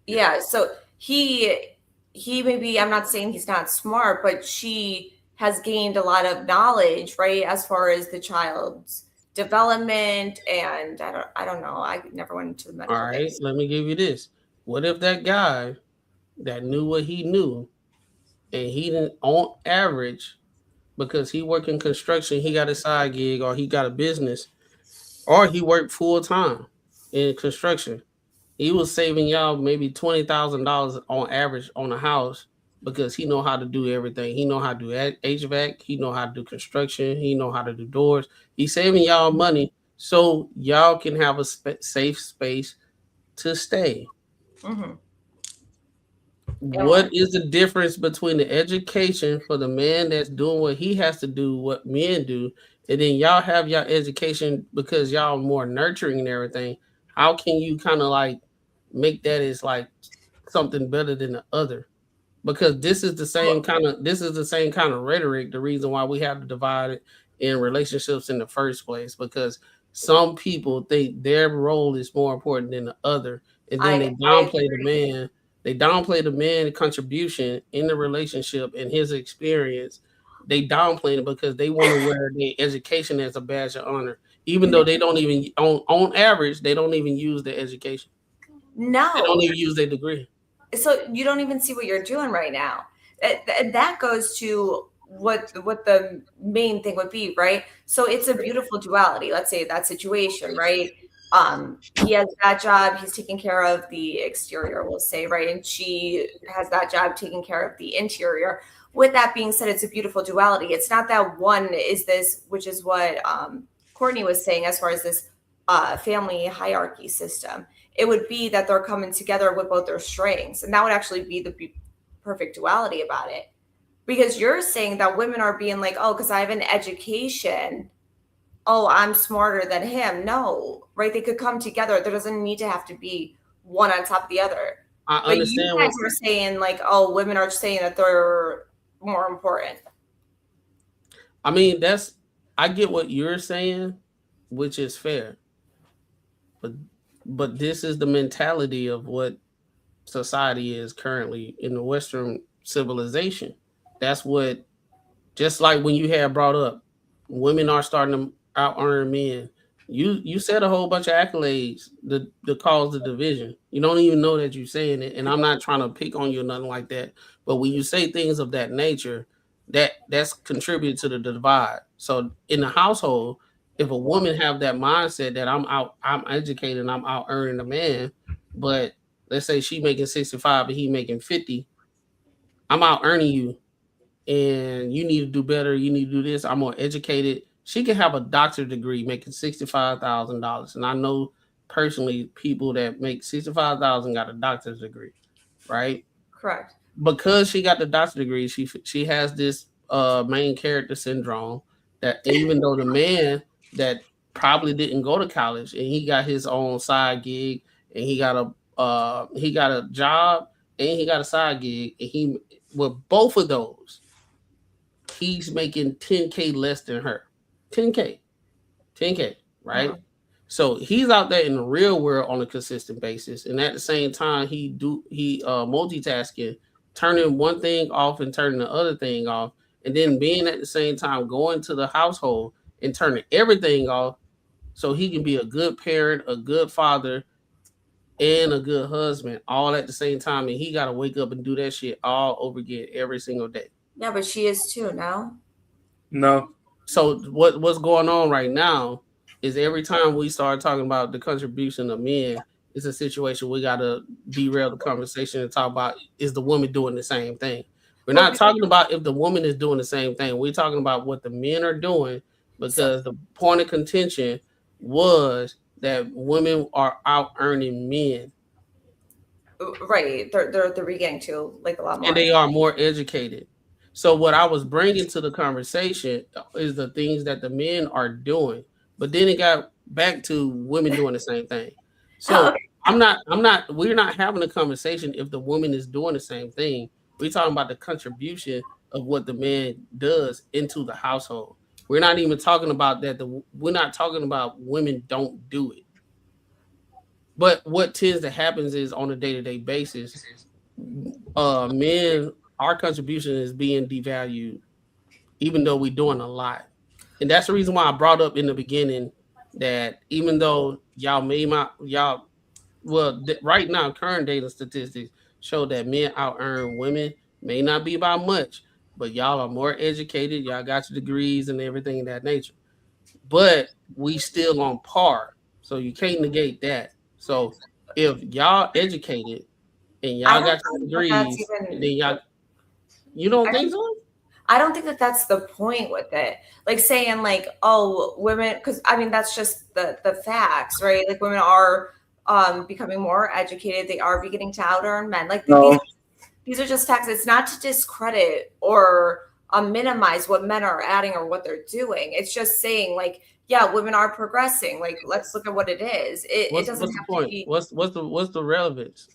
Yeah. So he maybe, I'm not saying he's not smart, but she has gained a lot of knowledge, right? As far as the child's development. And I don't know. I never went into the medical. All right. Let me give you this. What if that guy that knew what he knew and he didn't, on average, because he worked in construction, he got a side gig or he got a business or he worked full time in construction. He was saving y'all maybe $20,000 on average on a house because he know how to do everything. He know how to do HVAC. He know how to do construction. He know how to do doors. He's saving y'all money so y'all can have a safe space to stay. Mm-hmm. What is the difference between the education for the man that's doing what he has to do, what men do, and then y'all have y'all education because y'all more nurturing and everything? How can you kind of like make that as like something better than the other? Because this is the same kind of rhetoric. The reason why we have to divide it in relationships in the first place, because some people think their role is more important than the other, and then they downplay the man. They downplay the man's contribution in the relationship and his experience. They downplay it because they want to wear their education as a badge of honor, even though they don't even on average they don't even use their education. No, they don't even use their degree. So you don't even see what you're doing right now. That goes to what the main thing would be, right? So it's a beautiful duality. Let's say that situation, right? He has that job, he's taking care of the exterior, we'll say, right? And she has that job taking care of the interior. With that being said, it's a beautiful duality. It's not that one is this, which is what Courtnee was saying as far as this family hierarchy system. It would be that they're coming together with both their strengths. And that would actually be the perfect duality about it. Because you're saying that women are being like, oh, because I have an education, oh, I'm smarter than him. No, right? They could come together. There doesn't need to have to be one on top of the other. I understand. But you guys were saying like, oh, women are saying that they're more important. I mean, I get what you're saying, which is fair. But this is the mentality of what society is currently in the Western civilization. That's what, just like when you had brought up, women are starting to out earn men. You said a whole bunch of accolades to cause the division. You don't even know that you're saying it, and I'm not trying to pick on you or nothing like that. But when you say things of that nature, that's contributed to the divide. So in the household, if a woman have that mindset that I'm educated, and I'm out earning a man, but let's say she making 65 and he making 50, I'm out earning you, and you need to do better. You need to do this. I'm more educated. She can have a doctorate degree making $65,000, and I know personally people that make $65,000 got a doctor's degree, right? Correct. Because she got the doctorate degree, she has this main character syndrome that even though the man that probably didn't go to college and he got his own side gig and he got a job and he got a side gig, and he with both of those, he's making $10K less than her. 10K, right? So he's out there in the real world on a consistent basis, and at the same time, he multitasking, turning one thing off and turning the other thing off, and then being at the same time going to the household and turning everything off, so he can be a good parent, a good father, and a good husband all at the same time. And he got to wake up and do that shit all over again every single day. Yeah, but she is too. No. So what's going on right now is every time we start talking about the contribution of men, it's a situation we got to derail the conversation and talk about, is the woman doing the same thing? We're not talking about if the woman is doing the same thing. We're talking about what the men are doing, because the point of contention was that women are out earning men. Right. They're getting to like a lot more. And they are more educated. So what I was bringing to the conversation is the things that the men are doing, but then it got back to women doing the same thing. So we're not having a conversation if the woman is doing the same thing. We're talking about the contribution of what the man does into the household. We're not even talking about that. We're not talking about women don't do it. But what tends to happen is on a day-to-day basis, men, our contribution is being devalued, even though we're doing a lot. And that's the reason why I brought up in the beginning that even though right now, current data statistics show that men out earn women, may not be by much, but y'all are more educated. Y'all got your degrees and everything of that nature. But we still on par. So you can't negate that. So if y'all educated and y'all got your degrees, then y'all, you don't think so? I don't think that that's the point with it. Like saying like, oh, women, because I mean, that's just the facts, right? Like women are becoming more educated. They are beginning to out earn men. Like these are just facts. It's not to discredit or minimize what men are adding or what they're doing. It's just saying like, yeah, women are progressing. Like, let's look at what it is. It doesn't have to be. What's the relevance?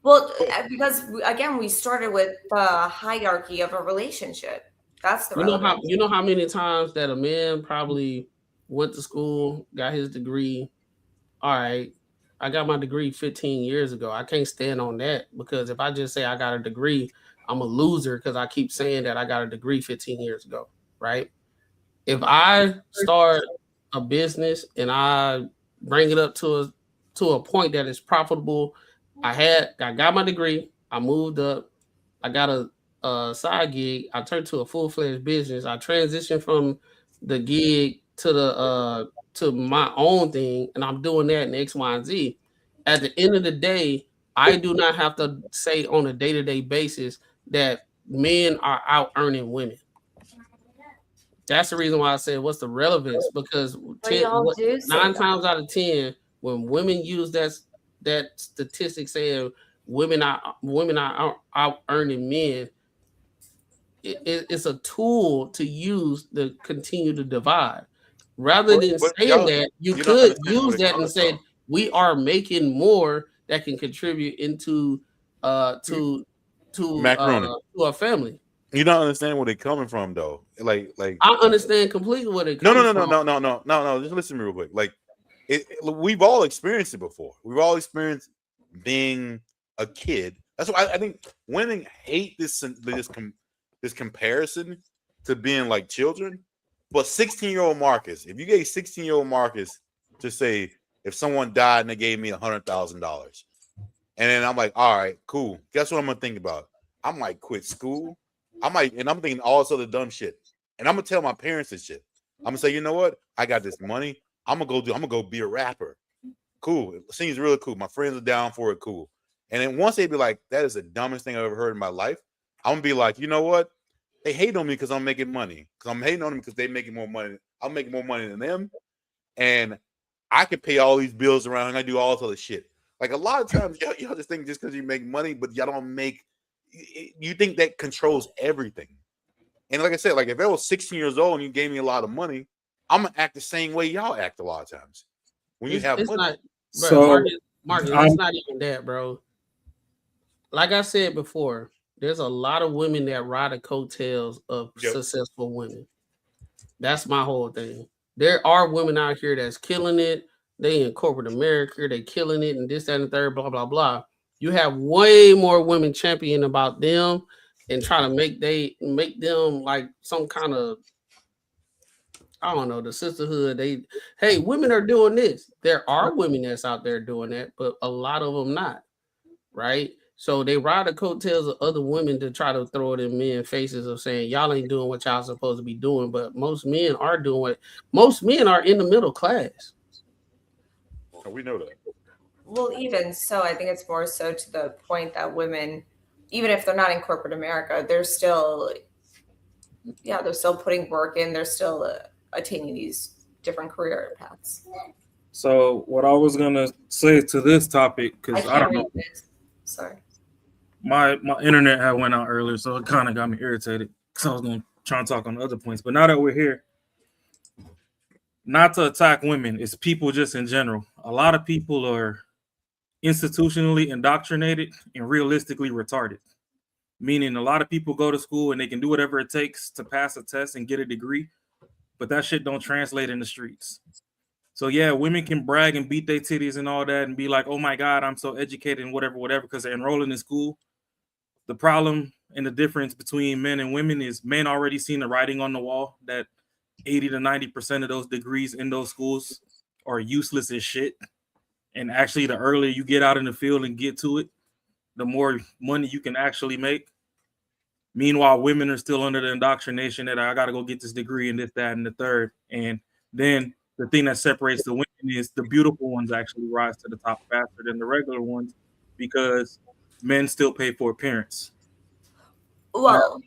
Well, because again, we started with the hierarchy of a relationship. That's the relevance. You know how many times that a man probably went to school, got his degree. All right, I got my degree 15 years ago. I can't stand on that, because if I just say I got a degree, I'm a loser because I keep saying that I got a degree 15 years ago, right? If I start a business and I bring it up to a point that is profitable, I got my degree, I moved up, I got a side gig, I turned to a full-fledged business, I transitioned from the gig to my own thing, and I'm doing that in X, Y, and Z. At the end of the day, I do not have to say on a day-to-day basis that men are out earning women. That's the reason why I said, what's the relevance? Because 9 times out of 10, when women use that statistic saying women are out earning men, it's a tool to use to continue to divide. Rather than saying that, you could use that and say we are making more that can contribute into to a family. You don't understand where they're coming from, though. Like I understand completely where they're coming from. No. Just listen to me real quick. Like, we've all experienced it before. We've all experienced being a kid. That's why I think women hate this comparison to being like children. But 16-year-old Marcus, if you gave 16-year-old Marcus to say if someone died and they gave me $100,000, and then I'm like, all right, cool. Guess what I'm gonna think about? I might quit school. I'm thinking all this other dumb shit. And I'm gonna tell my parents this shit. I'm gonna say, you know what? I got this money. I'm gonna go be a rapper. Cool. It seems really cool. My friends are down for it. Cool. And then once they be like, that is the dumbest thing I've ever heard in my life, I'm gonna be like, you know what? They hate on me because I'm making money. Because I'm hating on them because they're making more money. I'm making more money than them. And I can pay all these bills around and I do all this other shit. Like a lot of times, y'all just think just because you make money, but y'all don't make, you think that controls everything. And like I said, like if I was 16 years old and you gave me a lot of money, I'm gonna act the same way y'all act a lot of times. When you have money. Marcus, it's not even that, bro. Like I said before, there's a lot of women that ride the coattails of successful women. That's my whole thing. There are women out here that's killing it. They in corporate America, they killing it, and this, that, and the third, blah, blah, blah. You have way more women champion about them and trying to make them like some kind of, I don't know, the sisterhood. Hey, women are doing this. There are women that's out there doing that, but a lot of them not, right? So they ride the coattails of other women to try to throw it in men's faces of saying y'all ain't doing what y'all supposed to be doing. But most men are doing it. Most men are in the middle class. We know that. Well, even so, I think it's more so to the point that women, even if they're not in corporate America, they're still putting work in. They're still attaining these different career paths. So what I was gonna say to this topic, because I don't know. Sorry. My internet had went out earlier, so it kind of got me irritated. So I was gonna try and talk on the other points. But now that we're here, not to attack women, it's people just in general. A lot of people are institutionally indoctrinated and realistically retarded. Meaning a lot of people go to school and they can do whatever it takes to pass a test and get a degree, but that shit don't translate in the streets. So yeah, women can brag and beat their titties and all that and be like, oh my God, I'm so educated and whatever, because they're enrolling in school. The problem and the difference between men and women is men already seen the writing on the wall that 80 to 90% of those degrees in those schools are useless as shit. And actually, the earlier you get out in the field and get to it, the more money you can actually make. Meanwhile, women are still under the indoctrination that I got to go get this degree and this, that, and the third. And then the thing that separates the women is the beautiful ones actually rise to the top faster than the regular ones because men still pay for appearance. Well,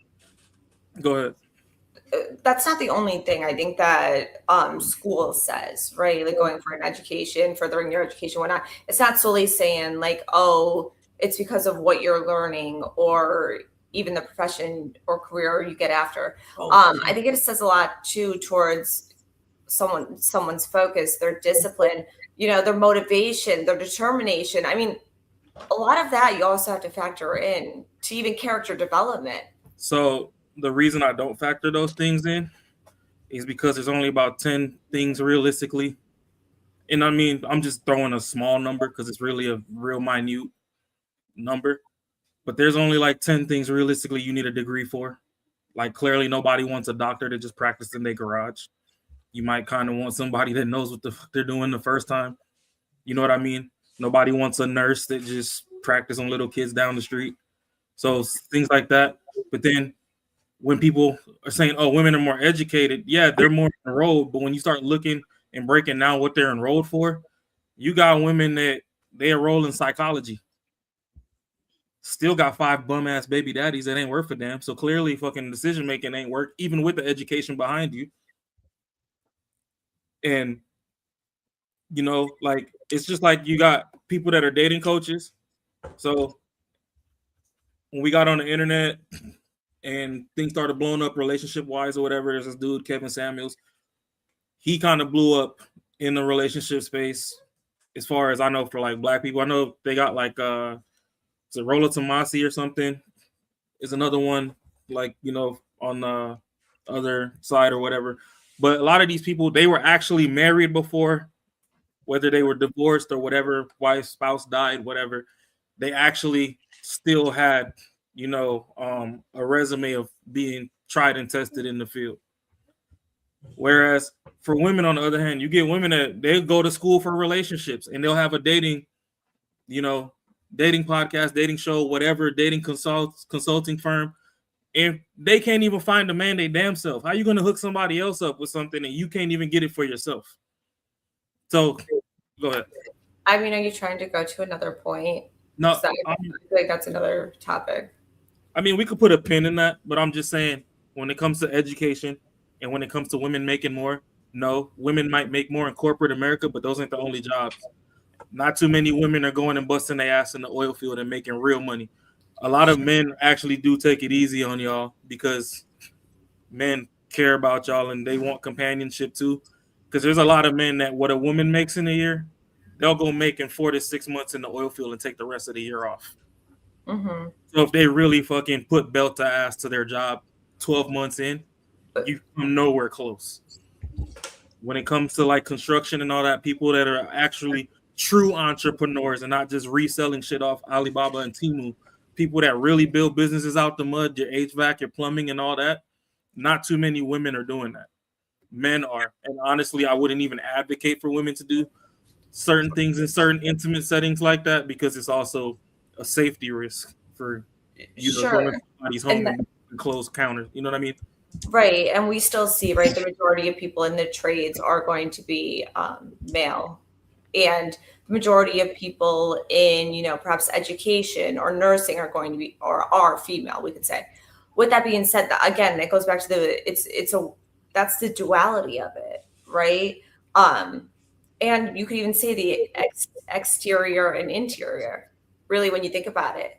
go ahead. That's not the only thing I think that school says, right? Like going for an education, furthering your education, whatnot. It's not solely saying like, oh, it's because of what you're learning or even the profession or career you get after. I think it says a lot too towards someone's focus, their discipline, their motivation, their determination. I mean, a lot of that you also have to factor in to even character development. So the reason I don't factor those things in is because there's only about 10 things realistically. And I mean, I'm just throwing a small number because it's really a real minute number. But there's only like 10 things realistically you need a degree for. Like clearly nobody wants a doctor to just practice in their garage. You might kind of want somebody that knows what the fuck they're doing the first time. You know what I mean? Nobody wants a nurse that just practice on little kids down the street. So things like that. But then when people are saying, oh, women are more educated, yeah, they're more enrolled. But when you start looking and breaking down what they're enrolled for, you got women that they enroll in psychology. Still got 5 bum-ass baby daddies that ain't worth a damn. So clearly fucking decision-making ain't work, even with the education behind you. And, like, it's just like you got people that are dating coaches. So when we got on the internet and things started blowing up relationship-wise or whatever, there's this dude, Kevin Samuels. He kind of blew up in the relationship space as far as I know for, like, black people. I know they got, like, it's a Rolla Tomasi or something is another one, like, on the other side or whatever. But a lot of these people, they were actually married before, whether they were divorced or whatever, wife, spouse died, whatever. They actually still had, a resume of being tried and tested in the field. Whereas for women, on the other hand, you get women that they go to school for relationships and they'll have a dating podcast, dating show, whatever, dating consulting firm, and they can't even find a man they damn self. How you going to hook somebody else up with something and you can't even get it for yourself? So, go ahead. I mean, are you trying to go to another point? No, I feel like that's another topic. I mean, we could put a pin in that, but I'm just saying when it comes to education and when it comes to women making more, no, women might make more in corporate America, but those ain't the only jobs. Not too many women are going and busting their ass in the oil field and making real money. A lot of men actually do take it easy on y'all because men care about y'all and they want companionship too. Because there's a lot of men that what a woman makes in a year, they'll go make in 4 to 6 months in the oil field and take the rest of the year off. Mm-hmm. So if they really fucking put belt to ass to their job 12 months in, you come nowhere close. when it comes to like construction and all that, people that are actually true entrepreneurs and not just reselling shit off Alibaba and Temu, people that really build businesses out the mud, your HVAC, your plumbing and all that, not too many women are doing that. Men are. And honestly, I wouldn't even advocate for women to do certain things in certain intimate settings like that because it's also a safety risk for you to go into somebody's home and close counters. You know what I mean? Right. And we still see, right, the majority of people in the trades are going to be male. And the majority of people in, you know, perhaps education or nursing are going to be, or are female, we could say. With that being said, again, it goes back to that's the duality of it, right? And you could even say the exterior and interior, really, when you think about it.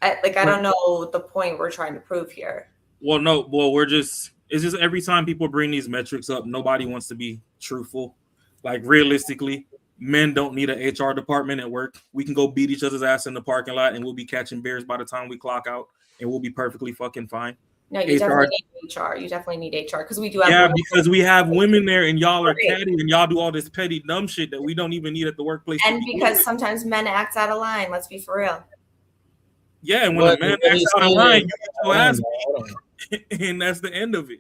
I don't know the point we're trying to prove here. Well, no, well, it's just every time people bring these metrics up, nobody wants to be truthful. Like realistically, men don't need an HR department at work. We can go beat each other's ass in the parking lot and we'll be catching bears by the time we clock out and we'll be perfectly fucking fine. No, you definitely need HR. You definitely need HR because we do have. Yeah, because we have women there and y'all are catty and y'all do all this petty dumb shit that we don't even need at the workplace. And because sometimes men act out of line. Let's be for real. Yeah, and when a man acts out of line, you get your ass beat, and that's the end of it.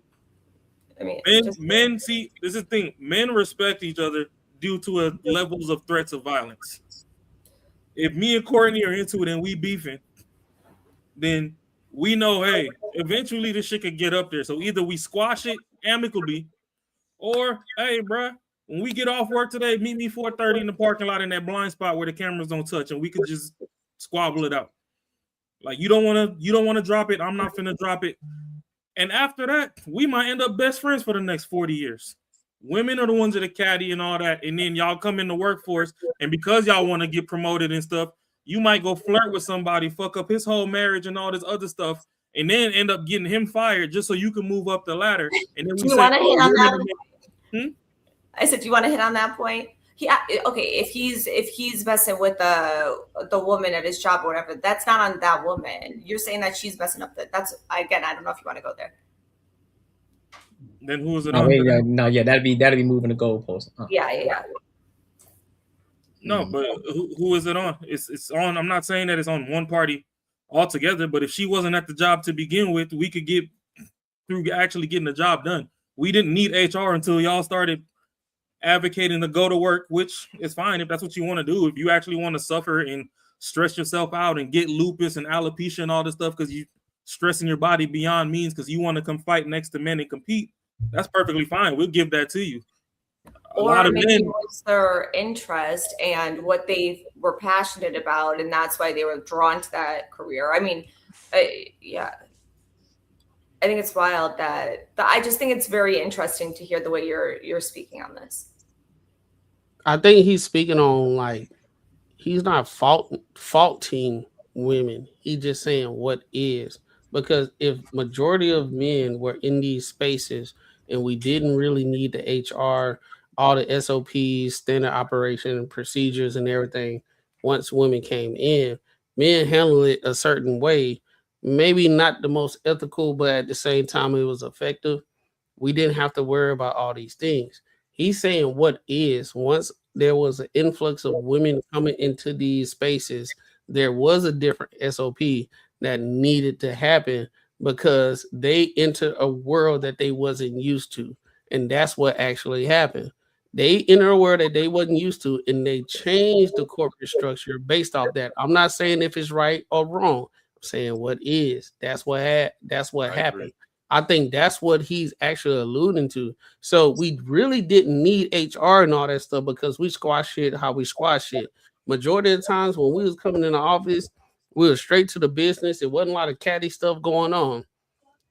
I mean, men see, this is the thing. Men respect each other due to levels of threats of violence. If me and Courtney are into it and we beefing, then we know, hey, eventually this shit could get up there. So either we squash it amicably, or hey, bruh, when we get off work today, meet me 4:30 in the parking lot in that blind spot where the cameras don't touch, and we could just squabble it out. Like you don't want to drop it. I'm not finna drop it. And after that, we might end up best friends for the next 40 years. Women are the ones that are catty and all that. And then y'all come in the workforce, and because y'all want to get promoted and stuff, you might go flirt with somebody, fuck up his whole marriage and all this other stuff, and then end up getting him fired just so you can move up the ladder. And then do you want to hit on that? I said, do you want to hit on that point? If he's messing with the woman at his job or whatever, that's not on that woman. You're saying that she's messing up. That's again, I don't know if you want to go there. Then who is it on? on? That'd be moving the goalpost. Yeah. No, but who is it on? It's on. I'm not saying that it's on one party altogether, but if she wasn't at the job to begin with, we could get through actually getting the job done. We didn't need HR until y'all started advocating to go to work, which is fine if that's what you want to do. If you actually want to suffer and stress yourself out and get lupus and alopecia and all this stuff because you stressing your body beyond means because you want to come fight next to men and compete, that's perfectly fine. We'll give that to you. Or maybe it was their interest and what they were passionate about, and that's why they were drawn to that career. I mean, yeah. I think it's wild that I just think it's very interesting to hear the way you're speaking on this. I think he's speaking on like he's not faulting women. He's just saying what is, because if majority of men were in these spaces and we didn't really need the HR, all the SOPs, standard operation procedures and everything, once women came in, men handled it a certain way. Maybe not the most ethical, but at the same time, it was effective. We didn't have to worry about all these things. He's saying what is. Once there was an influx of women coming into these spaces, there was a different SOP that needed to happen because they entered a world that they wasn't used to. And that's what actually happened. They entered a world that they wasn't used to, and they changed the corporate structure based off that. I'm not saying if it's right or wrong. Saying what is, that's what happened. I think that's what he's actually alluding to. So we really didn't need HR and all that stuff because we squash shit how we squash shit. Majority of the times when we was coming in the office, we were straight to the business. It wasn't a lot of catty stuff going on.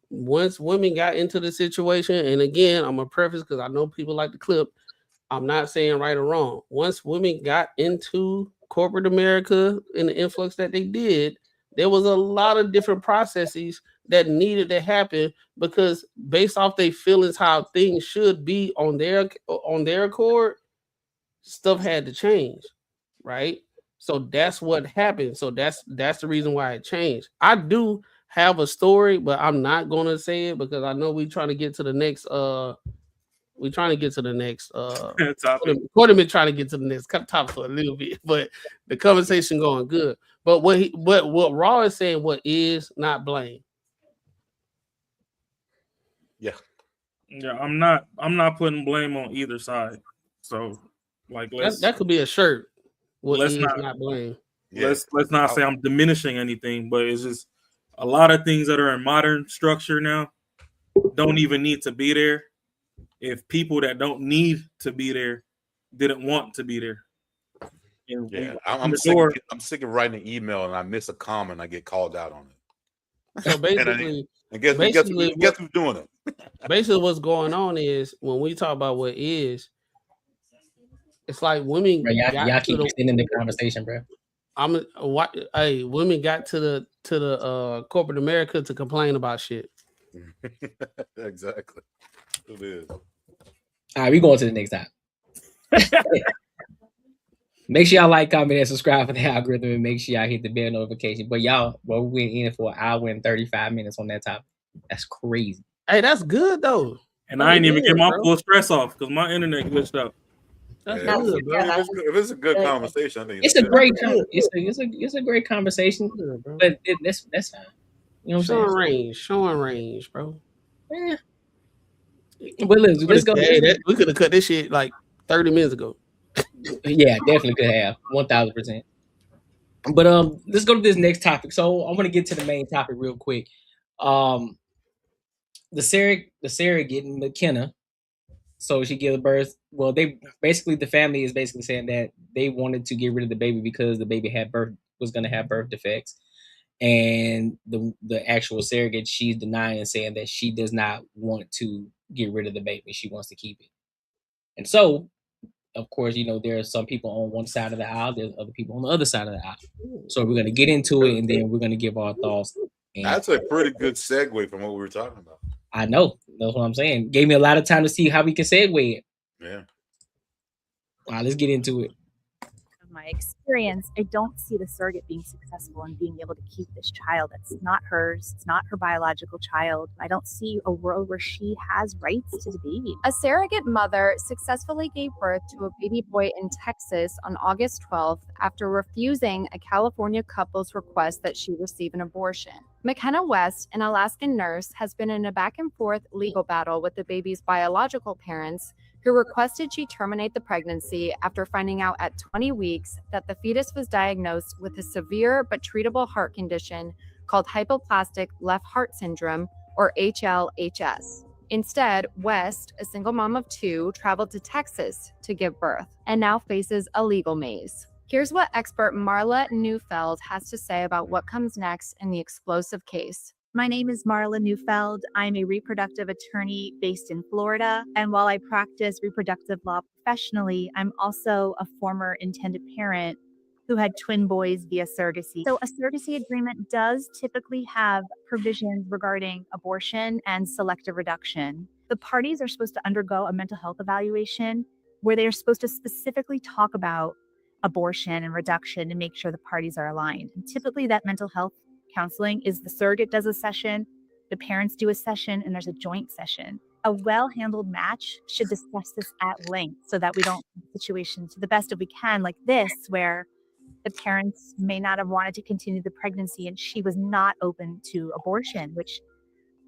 Once women got into the situation, and again, I'm a preface because I know people like to clip. I'm not saying right or wrong. Once women got into corporate America and the influx that they did, there was a lot of different processes that needed to happen because based off their feelings how things should be on their accord, stuff had to change, right? So that's what happened. So that's the reason why it changed. I do have a story, but I'm not gonna say it because I know we're trying to get to the next We're trying to get to the next topic. Courtnee been trying to get to the next topic for a little bit, but the conversation going good. But what Raw is saying, what is not blame. Yeah. Yeah, I'm not putting blame on either side. So like that could be a shirt. What let's is not, not blame. Let's not say I'm diminishing anything, but it's just a lot of things that are in modern structure now don't even need to be there. If people that don't need to be there didn't want to be there. And Yeah, I'm I'm sick of writing an email and I miss a comment and I get called out on it. So basically, guess who's doing it? Basically, what's going on is when we talk about what is, it's like women. Bro, y'all keep extending the conversation, bro. Women got to the corporate America to complain about shit. Exactly. It is. All right, we going to the next time. Make sure y'all like, comment, and subscribe for the algorithm, and make sure y'all hit the bell notification. But y'all, we went in for an hour and 35 minutes on that topic. That's crazy. Hey, that's good though. And I ain't even get my full stress off because my internet glitched out. That's good, bro. If it's a good conversation, I think it's a great it's a great conversation, but that's fine. You know what I'm saying? Showing range, bro. Yeah. But let's go. We could have cut this shit like 30 minutes ago. Yeah, definitely could have 1000%. But let's go to this next topic. So I'm gonna get to the main topic real quick. The surrogate McKenna. So she gives birth. Well, the family is basically saying that they wanted to get rid of the baby because the baby was going to have birth defects, and the actual surrogate, she's denying and saying that she does not want to get rid of the baby. She wants to keep it. And so, of course, there are some people on one side of the aisle. There's other people on the other side of the aisle. So we're going to get into it, and then we're going to give our thoughts. That's a pretty good segue from what we were talking about. I know. That's what I'm saying. Gave me a lot of time to see how we can segue it. Yeah. All right, let's get into it. My experience, I don't see the surrogate being successful in being able to keep this child. It's not hers. It's not her biological child. I don't see a world where she has rights to the baby. A surrogate mother successfully gave birth to a baby boy in Texas on August 12th after refusing a California couple's request that she receive an abortion. McKenna West, an Alaskan nurse, has been in a back and forth legal battle with the baby's biological parents, who requested she terminate the pregnancy after finding out at 20 weeks that the fetus was diagnosed with a severe but treatable heart condition called hypoplastic left heart syndrome, or HLHS. Instead, West, a single mom of two, traveled to Texas to give birth and now faces a legal maze. Here's what expert Marla Neufeld has to say about what comes next in the explosive case. My name is Marla Neufeld. I'm a reproductive attorney based in Florida. And while I practice reproductive law professionally, I'm also a former intended parent who had twin boys via surrogacy. So a surrogacy agreement does typically have provisions regarding abortion and selective reduction. The parties are supposed to undergo a mental health evaluation where they are supposed to specifically talk about abortion and reduction to make sure the parties are aligned. And typically that mental health counseling is the surrogate does a session, the parents do a session, and there's a joint session. A well-handled match should discuss this at length so that we don't have situations to the best of we can like this, where the parents may not have wanted to continue the pregnancy and she was not open to abortion, which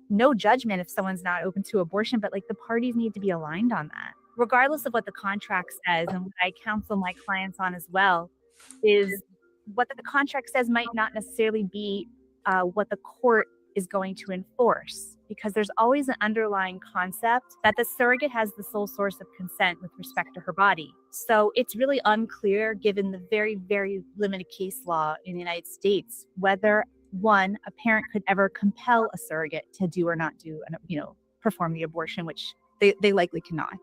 no judgment if someone's not open to abortion, but like the parties need to be aligned on that. Regardless of what the contract says, and what I counsel my clients on as well, is what the contract says might not necessarily be what the court is going to enforce, because there's always an underlying concept that the surrogate has the sole source of consent with respect to her body. So it's really unclear, given the very, very limited case law in the United States, whether one, a parent could ever compel a surrogate to do or not do, and perform the abortion, which they likely cannot.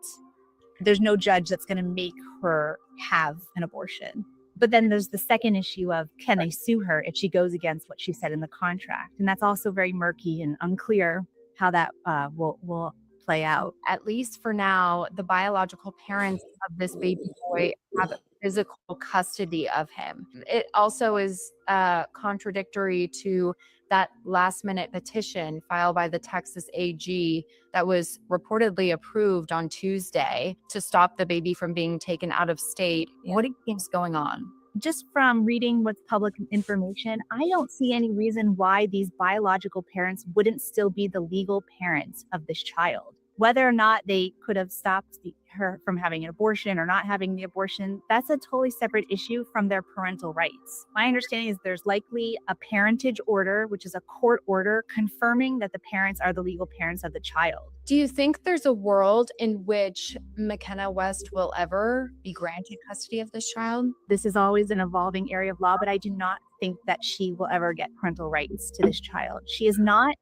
There's no judge that's going to make her have an abortion. But then there's the second issue of, can they sue her if she goes against what she said in the contract? And that's also very murky and unclear how that will play out. At least for now, the biological parents of this baby boy have physical custody of him. It also is contradictory to that last-minute petition filed by the Texas AG that was reportedly approved on Tuesday to stop the baby from being taken out of state. What do you think's going on? Just from reading what's public information, I don't see any reason why these biological parents wouldn't still be the legal parents of this child. Whether or not they could have stopped her from having an abortion or not having the abortion, that's a totally separate issue from their parental rights. My understanding is there's likely a parentage order, which is a court order confirming that the parents are the legal parents of the child. Do you think there's a world in which McKenna West will ever be granted custody of this child? This is always an evolving area of law, but I do not think that she will ever get parental rights to this child. She is not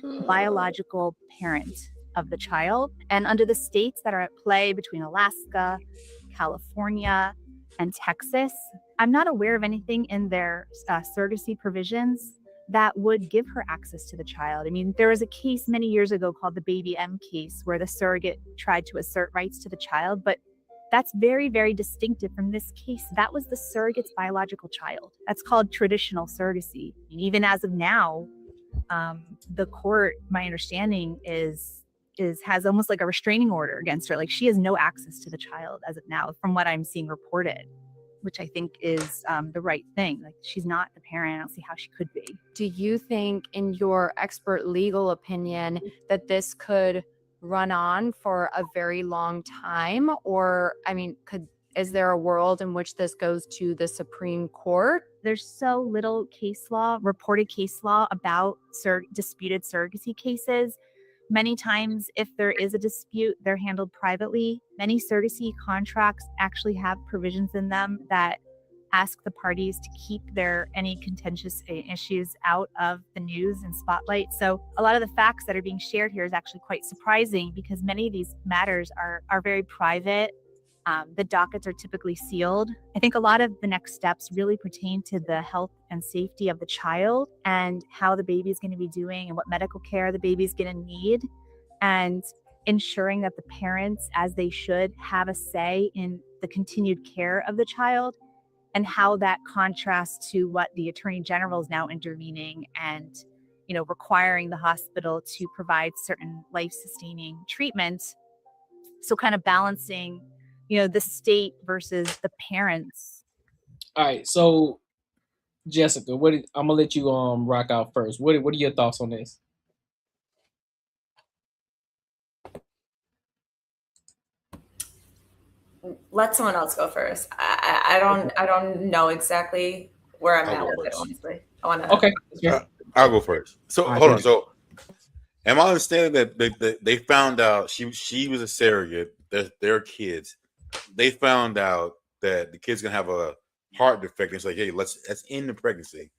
a biological parent of the child. And under the states that are at play between Alaska, California, and Texas, I'm not aware of anything in their surrogacy provisions that would give her access to the child. I mean, there was a case many years ago called the Baby M case where the surrogate tried to assert rights to the child, but that's very, very distinctive from this case. That was the surrogate's biological child. That's called traditional surrogacy. And even as of now, the court, my understanding has almost like a restraining order against her. Like she has no access to the child as of now, from what I'm seeing reported, which I think is the right thing. Like she's not the parent. I don't see how she could be. Do you think, in your expert legal opinion, that this could run on for a very long time? Or, I mean, is there a world in which this goes to the Supreme Court? There's so little case law, reported case law about disputed surrogacy cases. Many times, if there is a dispute, they're handled privately. Many surrogacy contracts actually have provisions in them that ask the parties to keep any contentious issues out of the news and spotlight. So a lot of the facts that are being shared here is actually quite surprising because many of these matters are very private. The dockets are typically sealed. I think a lot of the next steps really pertain to the health and safety of the child and how the baby is going to be doing and what medical care the baby is going to need, and ensuring that the parents, as they should, have a say in the continued care of the child, and how that contrasts to what the Attorney General is now intervening and, requiring the hospital to provide certain life-sustaining treatments. So kind of balancing the state versus the parents. All right, so Jessica, I'm gonna let you rock out first. What are your thoughts on this? Let someone else go first. I don't know exactly where I'm at with it, honestly. Okay. I'll go first. So hold on. So am I understanding that they found out she was a surrogate, their kids? They found out that the kid's gonna have a heart defect. It's like, hey, let's end the pregnancy.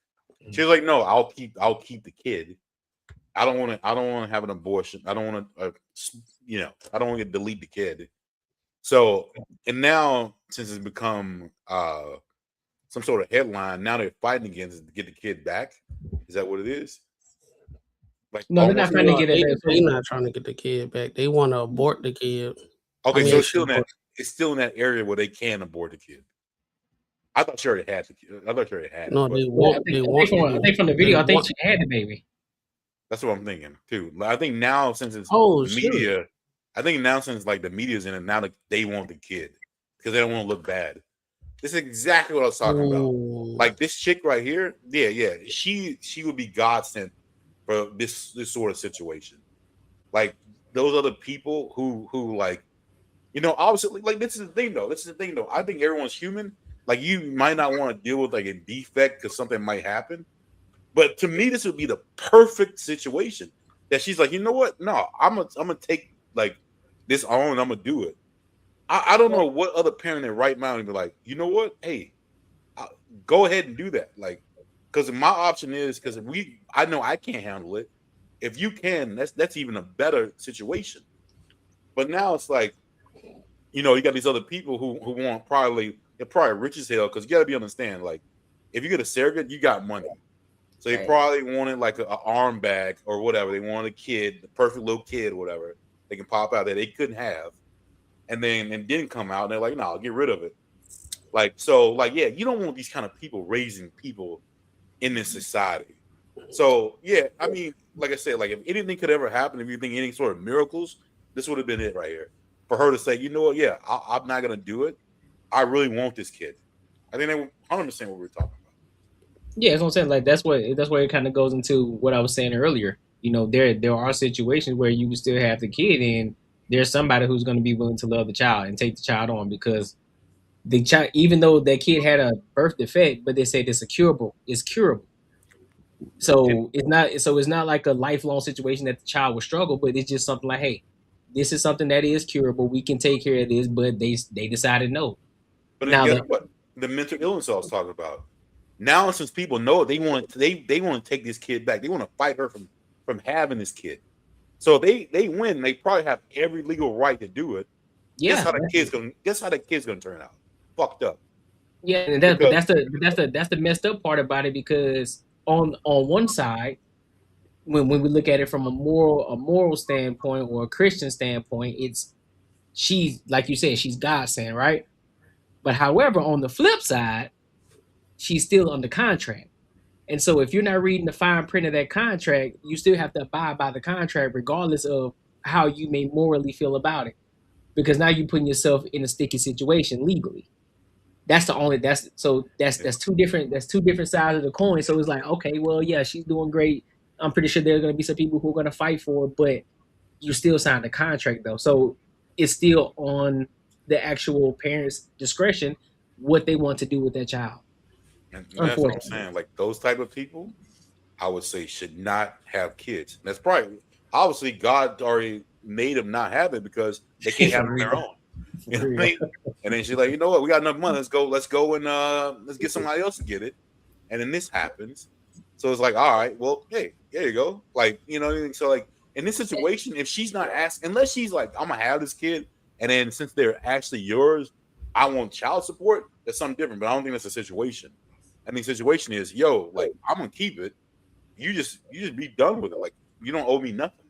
She was like, no, I'll keep the kid. I don't want to have an abortion. I don't want to, I don't want to delete the kid. So, and now since it's become some sort of headline, now they're fighting against it to get the kid back. Is that what it is? Like, no, they're not trying to get it. They're not trying to get the kid back. They want to abort the kid. Okay, so it's still in that area where they can abort the kid. I thought she already had the kid. I thought she already had. No, it, they want. I think from the video, I think she had the baby. That's what I'm thinking too. I think now since it's media, I think now since like the media's in it, now they want the kid because they don't want to look bad. This is exactly what I was talking about. Like this chick right here, yeah. She would be godsend for this sort of situation. Like those other people who like, obviously, like this is the thing though. I think everyone's human. Like you might not want to deal with like a defect because something might happen. But to me, this would be the perfect situation that she's like, you know what? No, I'm gonna take like this on. I'm gonna do it. I don't know what other parent in right mind would be like, you know what? Hey, go ahead and do that. Like, because my option is because I know I can't handle it. If you can, that's even a better situation. But now it's like, you got these other people who want they're probably rich as hell because you got to understand, like, if you get a surrogate, you got money. So they probably wanted like an arm bag or whatever. They wanted a kid, the perfect little kid, whatever they can pop out that they couldn't have, and didn't come out. And they're like, no, get rid of it. Like, so, like, yeah, you don't want these kind of people raising people in this society. So yeah, I mean, like I said, like if anything could ever happen, if you think any sort of miracles, this would have been it right here. For her to say, you know what, yeah, I'm not gonna do it. I really want this kid. I think they 100% what we're talking about. Yeah, that's what I'm saying. Like that's where it kind of goes into what I was saying earlier. You know, there are situations where you still have the kid, and there's somebody who's going to be willing to love the child and take the child on because the child, even though that kid had a birth defect, but they said it's curable. It's curable. So it's not like a lifelong situation that the child will struggle, but it's just something like, hey, this is something that is curable. We can take care of this, but they decided no. But then guess what? The mental illness I was talking about. Now, since people know it, they want to take this kid back. They want to fight her from having this kid. So they win. They probably have every legal right to do it. Yeah. Guess how the kid's gonna turn out? Fucked up. Yeah, and that's the messed up part about it because on one side, when we look at it from a moral standpoint or a Christian standpoint, she's like you said, she's God's saying, right? But however, on the flip side, she's still under contract. And so if you're not reading the fine print of that contract, you still have to abide by the contract regardless of how you may morally feel about it. Because now you're putting yourself in a sticky situation legally. That's two different sides of the coin. So it's like, okay, well, yeah, she's doing great. I'm pretty sure there are going to be some people who are going to fight for it, but you still signed the contract though. So it's still on the actual parents' discretion what they want to do with their child. And that's what I'm saying. Like those type of people, I would say should not have kids. And that's probably obviously God already made them not have it because they can't have it on their own. You know what I mean? And then she's like, you know what, we got enough money. Let's go and let's get somebody else to get it. And then this happens. So it's like, all right, well, hey, there you go. Like, you know what I mean? So like in this situation, if she's not asking, unless she's like, I'm gonna have this kid, and then since they're actually yours, I want child support, that's something different. But I don't think that's the situation. I mean, the situation is, yo, like I'm gonna keep it. You just be done with it. Like you don't owe me nothing.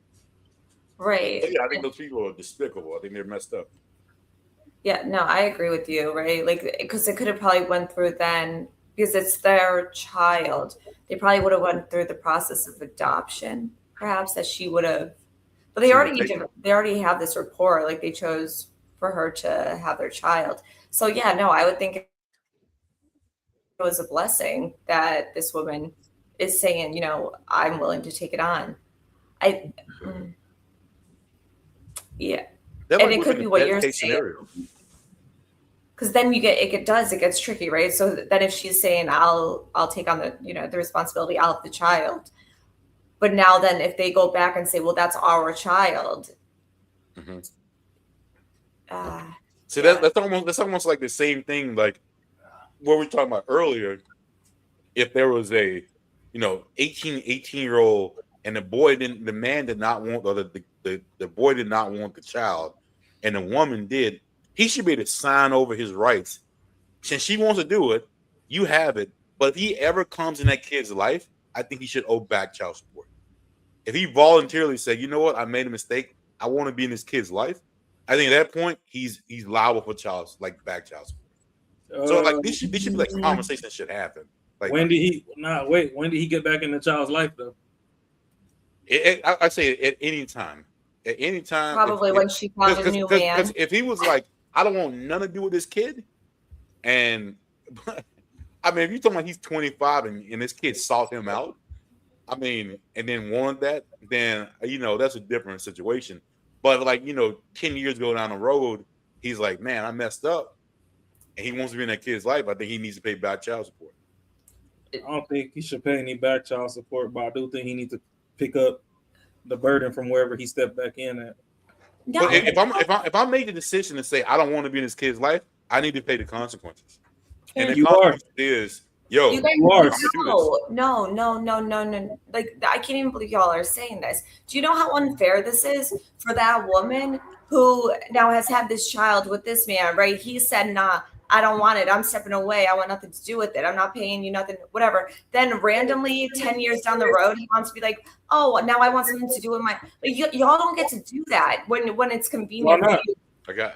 Right. So, yeah, I think those people are despicable. I think they're messed up. Yeah, no, I agree with you, right? Like, because it could have probably went through then because it's their child. They probably would have went through the process of adoption, perhaps that she would have. But they already have this rapport. Like they chose for her to have their child. So yeah, no, I would think it was a blessing that this woman is saying, you know, I'm willing to take it on. Yeah. And it could be what you're saying. Because then it gets tricky, right? So then if she's saying, I'll take on the responsibility, I'll have the child. But now then if they go back and say, well, that's our child. Mm-hmm. See, that's almost like the same thing, like what we were talking about earlier. If there was a, 18-year-old and the man did not want, or the boy did not want the child, and the woman did, he should be able to sign over his rights. Since she wants to do it, you have it. But if he ever comes in that kid's life, I think he should owe back child support. If he voluntarily said, you know what, I made a mistake, I want to be in this kid's life, I think at that point he's liable for back child support. So like this should be like a conversation that should happen. Like when did he get back in the child's life though? I say at any time. At any time. Probably when she found a new man. Because if he was like, I don't want nothing to do with this kid, and I mean, if you're talking about he's 25 and this kid sought him out, I mean, and then wanted that, then that's a different situation. But 10 years ago down the road, he's like, man, I messed up, and he wants to be in that kid's life. I think he needs to pay back child support. I don't think he should pay any back child support, but I do think he needs to pick up the burden from wherever he stepped back in at. No. But if I make the decision to say I don't want to be in this kid's life, I need to pay the consequences. And the consequence is, yo, you guys, no. Like I can't even believe y'all are saying this. Do you know how unfair this is for that woman who now has had this child with this man, right? He said, nah, I don't want it. I'm stepping away. I want nothing to do with it. I'm not paying you nothing, whatever. Then randomly 10 years down the road, he wants to be like, oh, now I want something to do with my, y'all don't get to do that when it's convenient. Why not?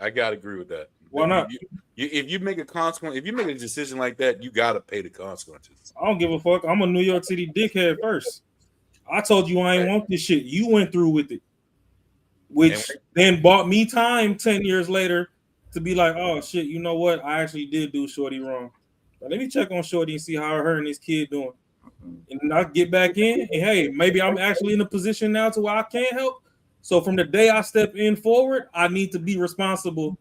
I got to agree with that. Why not? If you make a consequence, if you make a decision like that, you gotta pay the consequences. I don't give a fuck. I'm a New York City dickhead first. I told you I ain't want this shit. You went through with it, which then bought me time 10 years later to be like, oh shit, you know what? I actually did do Shorty wrong. But let me check on Shorty and see how her and this kid doing. And I get back in, and hey, maybe I'm actually in a position now to where I can't help. So from the day I step in forward, I need to be responsible.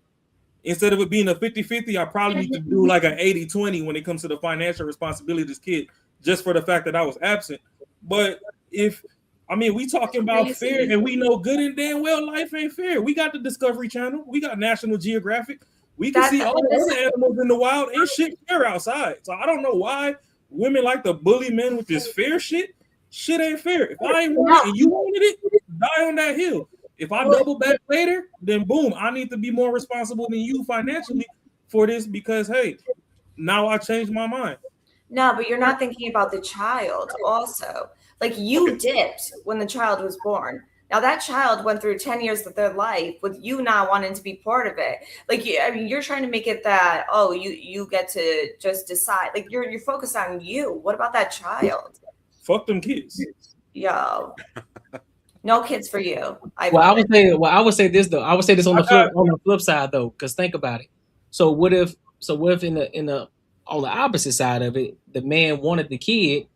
Instead of it being a 50-50, I probably need to do like an 80-20 when it comes to the financial responsibility of this kid, just for the fact that I was absent. But we talking about fair, and we know good and damn well life ain't fair. We got the Discovery Channel, we got National Geographic, we can see all the other animals in the wild, and shit fair outside. So I don't know why women like to bully men with this fair shit. Shit ain't fair. If I ain't want it and you wanted it, die on that hill. If I double back later, then boom, I need to be more responsible than you financially for this because, hey, now I changed my mind. No, but you're not thinking about the child also. Like you dipped when the child was born. Now that child went through 10 years of their life with you not wanting to be part of it. Like, you're trying to make it that, oh, you get to just decide. Like you're focused on you. What about that child? Fuck them kids. Yo. No kids for you. I would say this though. I would say this on the flip side though, because think about it. So what if in the on the opposite side of it, the man wanted the kid,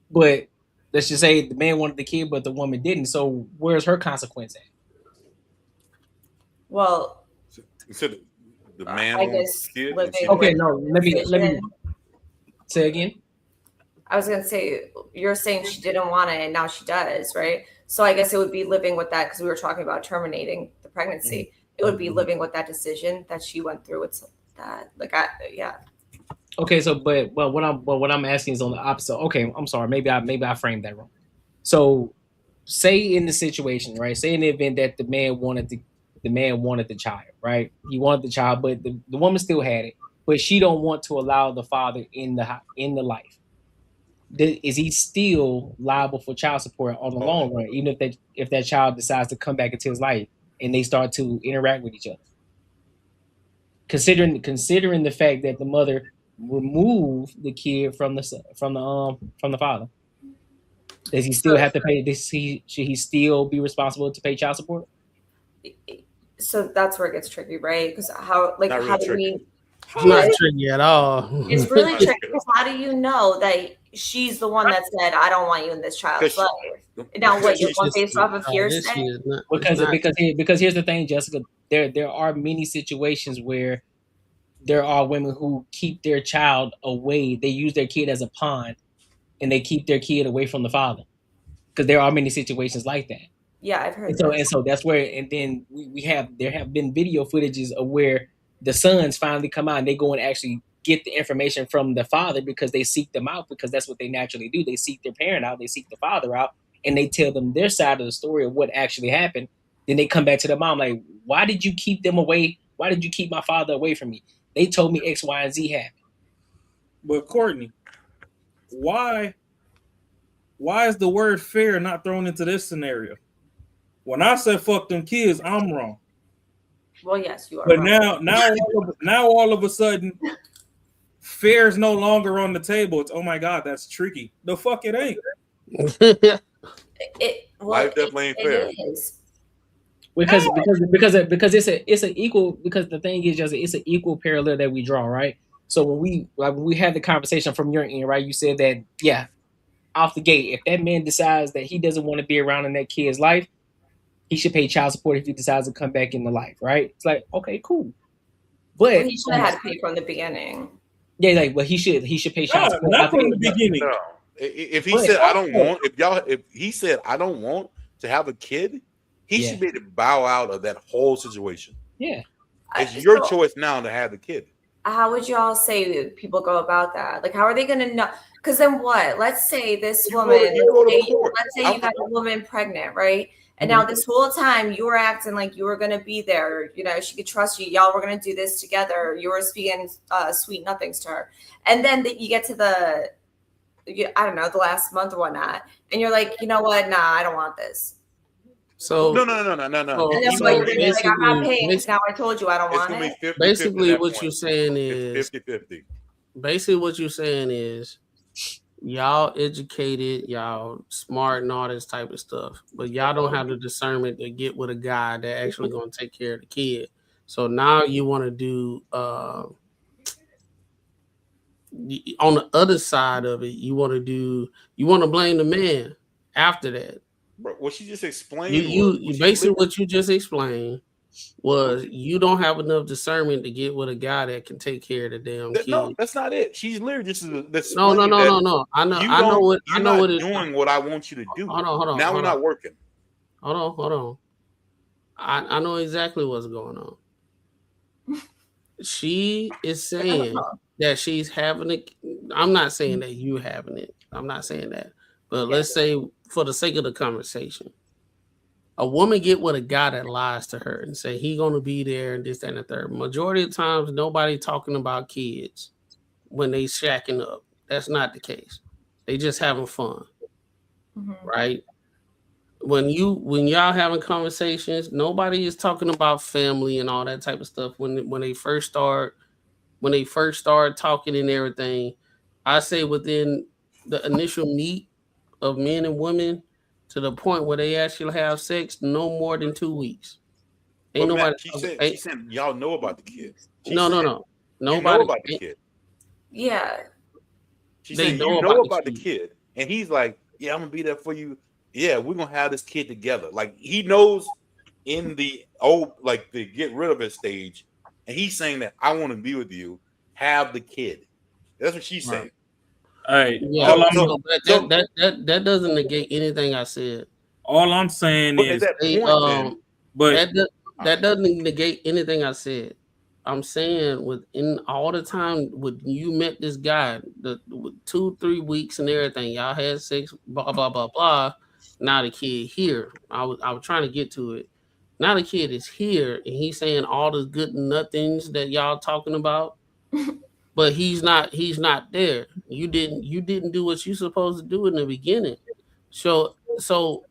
but let's just say the man wanted the kid, but the woman didn't. So where's her consequence at? Well, so the man wants the kid. Okay, no, let me say again. I was gonna say you're saying she didn't want it and now she does, right? So I guess it would be living with that because we were talking about terminating the pregnancy. It would be living with that decision that she went through with that. Okay, so but what I'm asking is on the opposite. Okay, I'm sorry. Maybe I framed that wrong. So say in the situation, right? Say in the event that the man wanted the child, right? He wanted the child, but the woman still had it, but she don't want to allow the father in the life. Is he still liable for child support on the long run, even if that child decides to come back into his life and they start to interact with each other? Considering the fact that the mother removed the kid from the father, does he still have to pay? Should he still be responsible to pay child support? So that's where it gets tricky, right? Because how do we? It's not tricky at all. It's really tricky because how do you know that she's the one that said, I don't want you in this child's life? Now, what, you want based off of hearsay? Because here's the thing, Jessica. There are many situations where there are women who keep their child away. They use their kid as a pawn, and they keep their kid away from the father. Because there are many situations like that. Yeah, I've heard. And so that's where, and then there have been video footages of where the sons finally come out and they go and actually get the information from the father because they seek them out, because that's what they naturally do. They seek their parent out, they seek the father out, and they tell them their side of the story of what actually happened. Then they come back to the mom like, why did you keep them away? Why did you keep my father away from me? They told me X, Y, and Z happened. But Courtney, why is the word fair not thrown into this scenario? When I said fuck them kids, I'm wrong. Well, yes, you are. But now all of a sudden, fair is no longer on the table. It's, oh my God, that's tricky. The fuck it ain't. Life definitely ain't fair. It is. Because it's an equal, because the thing is just it's an equal parallel that we draw, right? So when we had the conversation from your end, right, you said that, yeah, off the gate, if that man decides that he doesn't want to be around in that kid's life, he should pay child support if he decides to come back into life, right? It's like, okay, cool. But he should have had to pay from the beginning. Yeah, he should pay child support. Not from the beginning. No. If he said I don't want, if he said I don't want to have a kid, he should be able to bow out of that whole situation. Yeah. It's your choice now to have the kid. How would y'all say people go about that? Like, how are they going to know? Because then what? Let's say this woman, let's say you got a woman pregnant, right? And now this whole time you were acting like you were going to be there. You know, she could trust you. Y'all were going to do this together. You were speaking sweet nothings to her. And then you get to the last month or whatnot. And you're like, you know what? Nah, I don't want this. So No. And then what you're gonna be like, I'm not paying because now I told you I don't want it. 50, basically, 50 what you're saying is 50-50. basically what you're saying is y'all educated, y'all smart, and all this type of stuff, but y'all don't have the discernment to get with a guy that actually going to take care of the kid. So now you want to do on the other side of it. You want to blame the man after that. Bro, what she just explained. You basically what you just explained was you don't have enough discernment to get with a guy that can take care of the damn kid. No, that's not it. She's literally just No. I know what it's doing. What I want you to do. Hold on. Now we're not working. Hold on. I know exactly what's going on. She is saying that she's having it. I'm not saying that you having it. I'm not saying that. But let's say, for the sake of the conversation, a woman get with a guy that lies to her and say he gonna be there and this, that, and the third. Majority of the times, nobody talking about kids when they shacking up. That's not the case. They just having fun, right? When y'all having conversations, nobody is talking about family and all that type of stuff. When they first start talking and everything, I say within the initial meet of men and women to the point where they actually have sex, no more than 2 weeks. Ain't nobody. She said y'all know about the kid. No. Nobody know about the kid. Yeah. She said you know about the kid, and he's like, "Yeah, I'm gonna be there for you. Yeah, we're gonna have this kid together." Like he knows in the the get rid of it stage, and he's saying that I want to be with you, have the kid. That's what she's saying. Hey, yeah, that doesn't negate anything I said. All I'm saying is that doesn't negate anything I said. I'm saying within all the time when you met this guy, with 2-3 weeks and everything, y'all had sex, blah blah blah blah. Now the kid here. I was trying to get to it. Now the kid is here and he's saying all the good nothings that y'all talking about. But he's not there. You didn't do what you supposed to do in the beginning. So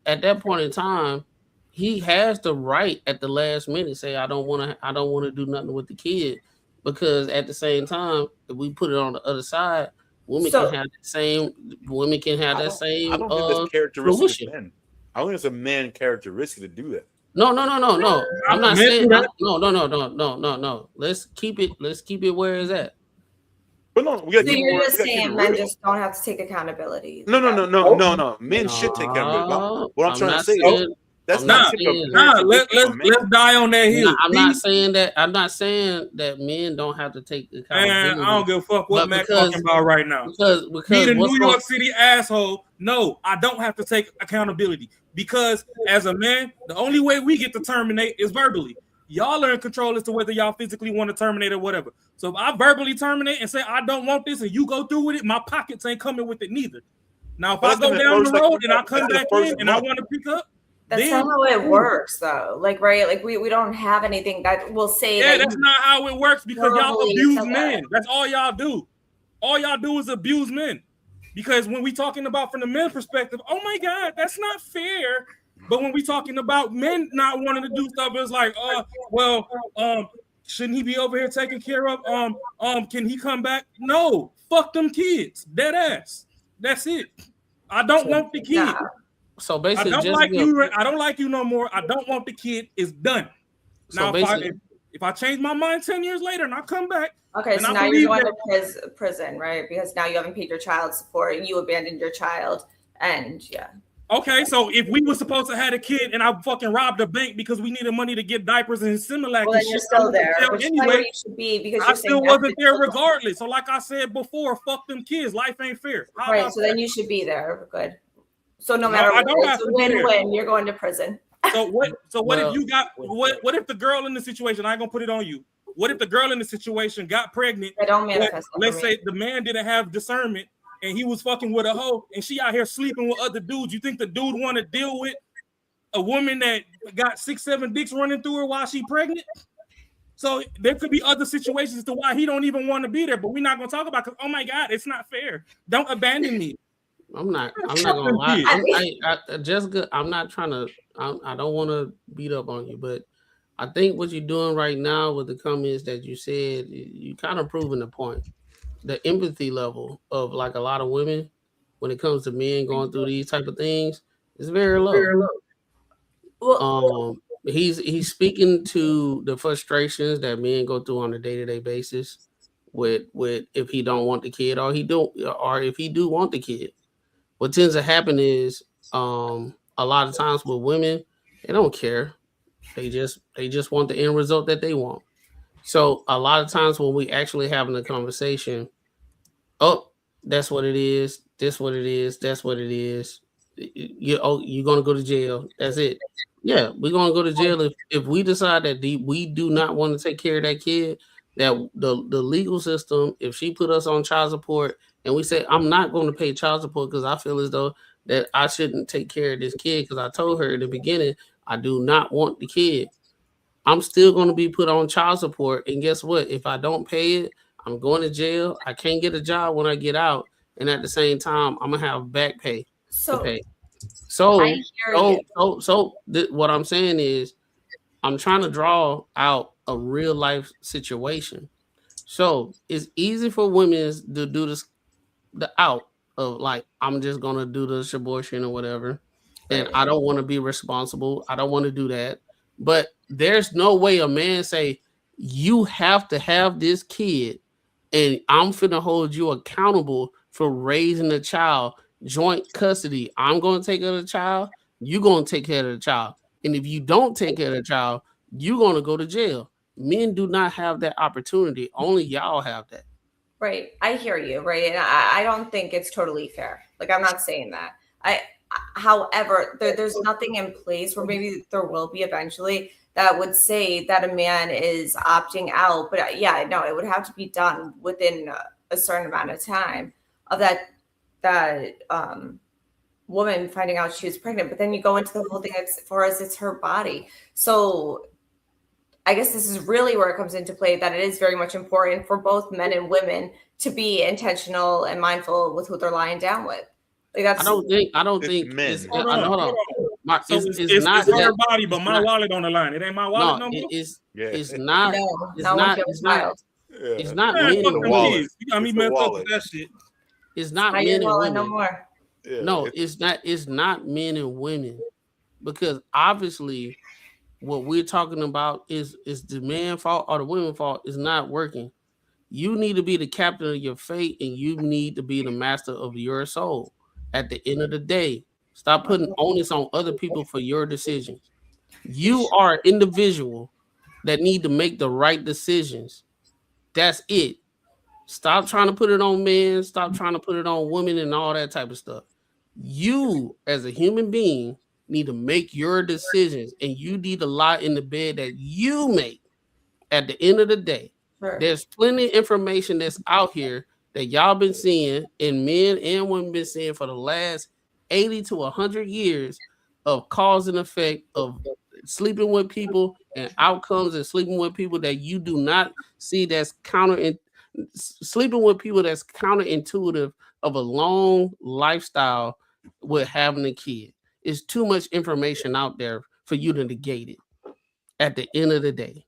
at that point in time, he has the right at the last minute say I don't want to do nothing with the kid, because at the same time, if we put it on the other side, women can have that same. I don't think that's characteristic of men. I think it's a man characteristic to do that. No. I'm not saying that. No. Let's keep it where it's at. But no, so you're just saying men just don't have to take accountability. No. Men should take accountability. What I'm trying to say is that's not. Let's die on that hill. I'm not saying that men don't have to take accountability. Man, I don't give a fuck what Matt's talking about right now. Because me, the New York City asshole. No, I don't have to take accountability because as a man, the only way we get to terminate is verbally. Y'all are in control as to whether y'all physically want to terminate or whatever. So if I verbally terminate and say I don't want this and you go through with it, my pockets ain't coming with it neither. Now if I go down the road and I come back in and I want to pick up, that's not how it works though. Like, right? Like we don't have anything that will say that. That's not how it works because y'all abuse men. That's all y'all do. All y'all do is abuse men. Because when we talking about from the men's perspective, oh my God, that's not fair. But when we talking about men not wanting to do stuff, it's like, shouldn't he be over here taken care of? Can he come back? No, fuck them kids, dead ass. That's it. I don't want the kid. So basically, I don't like you no more. I don't want the kid. It's done. Now, if I change my mind 10 years later and I come back, okay, so now you're going to prison, right? Because now you haven't paid your child support and you abandoned your child, and yeah. Okay, so if we were supposed to have a kid and I fucking robbed a bank because we needed money to get diapers and Similac, well, then you're still there. Anyway, you should be because I still wasn't there regardless. So, like I said before, fuck them kids. Life ain't fair. Right. So then you should be there. Good. So no matter what, it's a win-win. You're going to prison. So what? So what if you got what if the girl in the situation? I ain't gonna put it on you. What if the girl in the situation got pregnant? They don't manifest. Let's say the man didn't have discernment. And he was fucking with a hoe, and she out here sleeping with other dudes. You think the dude want to deal with a woman that got 6-7 dicks running through her while she pregnant? So there could be other situations as to why he don't even want to be there, but we're not gonna talk about because oh my God, it's not fair. Don't abandon me. I'm not gonna lie. Jessica, I'm not trying to. I don't want to beat up on you, but I think what you're doing right now with the comments that you said, you kind of proving the point. The empathy level of like a lot of women when it comes to men going through these type of things is very low. He's speaking to the frustrations that men go through on a day-to-day basis with if he don't want the kid or if he do want the kid. What tends to happen is a lot of times with women, they don't care. They just want the end result that they want. So a lot of times when we actually having a conversation, oh, that's what it is. This what it is. That's what it is. You're gonna go to jail. That's it. Yeah, we're gonna go to jail if we decide that we do not want to take care of that kid. That the legal system, if she put us on child support and we say I'm not going to pay child support because I feel as though that I shouldn't take care of this kid because I told her in the beginning I do not want the kid. I'm still going to be put on child support, and guess what? If I don't pay it, I'm going to jail. I can't get a job when I get out, and at the same time, I'm gonna have back pay to pay. What I'm saying is, I'm trying to draw out a real life situation. So it's easy for women to do this, the out of like, I'm just gonna do this abortion or whatever, and I don't want to be responsible. I don't want to do that. But there's no way a man say you have to have this kid, and I'm finna hold you accountable for raising a child, joint custody. I'm gonna take care of the child. You're gonna take care of the child. And if you don't take care of the child, you're gonna go to jail. Men do not have that opportunity. Only y'all have that. Right. I hear you. Right. And I don't think it's totally fair. Like, I'm not saying that. However, there's nothing in place where maybe there will be eventually that would say that a man is opting out. But yeah, no, it would have to be done within a certain amount of time of that woman finding out she was pregnant. But then you go into the whole thing as far as it's her body. So I guess this is really where it comes into play, that it is very much important for both men and women to be intentional and mindful with who they're lying down with. Like, that's, I don't think men. Hold on. It's not her body, but my wallet on the line. It ain't my wallet no more. It's not men and women. You got me messed up with that shit. It's not men and women. No more. No, it's not men and women, because obviously what we're talking about is the man fault or the women fault is not working. You need to be the captain of your fate, and you need to be the master of your soul. At the end of the day, stop putting onus on other people for your decisions. You are an individual that need to make the right decisions. That's it. Stop trying to put it on men. Stop trying to put it on women and all that type of stuff. You, as a human being, need to make your decisions, and you need to lie in the bed that you make. At the end of the day, there's plenty of information that's out here that y'all been seeing, and men and women been seeing for the last 80 to 100 years, of cause and effect of sleeping with people and outcomes, and sleeping with people that you do not see that's sleeping with people that's counterintuitive of a long lifestyle with having a kid. It's too much information out there for you to negate it at the end of the day.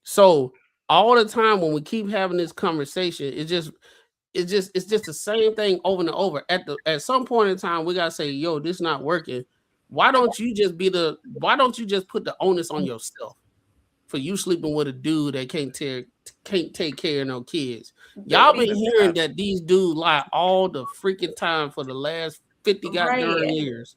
So all the time when we keep having this conversation, it's just the same thing over and over. At some point in time, we gotta say, yo, this not working. Why don't you just put the onus on yourself for you sleeping with a dude that can't take care of no kids? Y'all been hearing that these dudes lie all the freaking time for the last 50 goddamn years.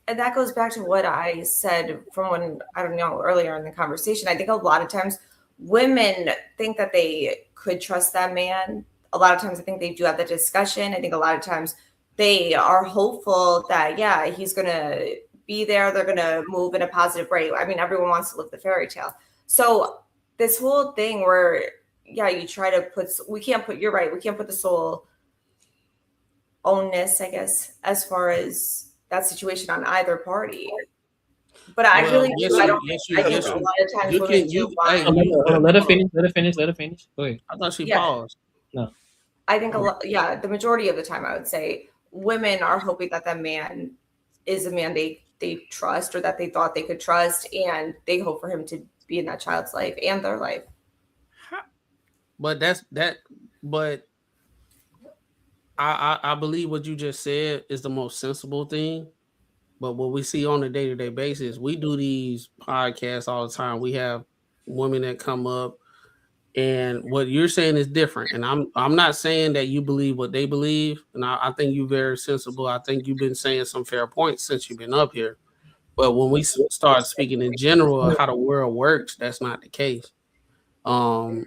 And that goes back to what I said from when, I don't know, earlier in the conversation. I think a lot of times women think that they could trust that man. A lot of times I think they do have that discussion. I think a lot of times they are hopeful that, yeah, he's going to be there. They're going to move in a positive way. I mean, everyone wants to live the fairy tale. So this whole thing where, yeah, you try to you're right, we can't put the sole onus, I guess, as far as that situation on either party. But I really do. I think a lot of times women do want. Let her finish. Go ahead. I thought she paused. No. I think the majority of the time I would say women are hoping that that man is a man they trust or that they thought they could trust, and they hope for him to be in that child's life and their life. But but I believe what you just said is the most sensible thing. But what we see on a day-to-day basis, we do these podcasts all the time. We have women that come up, and what you're saying is different. And I'm not saying that you believe what they believe, and I think you're very sensible. I think you've been saying some fair points since you've been up here. But when we start speaking in general of how the world works, that's not the case. And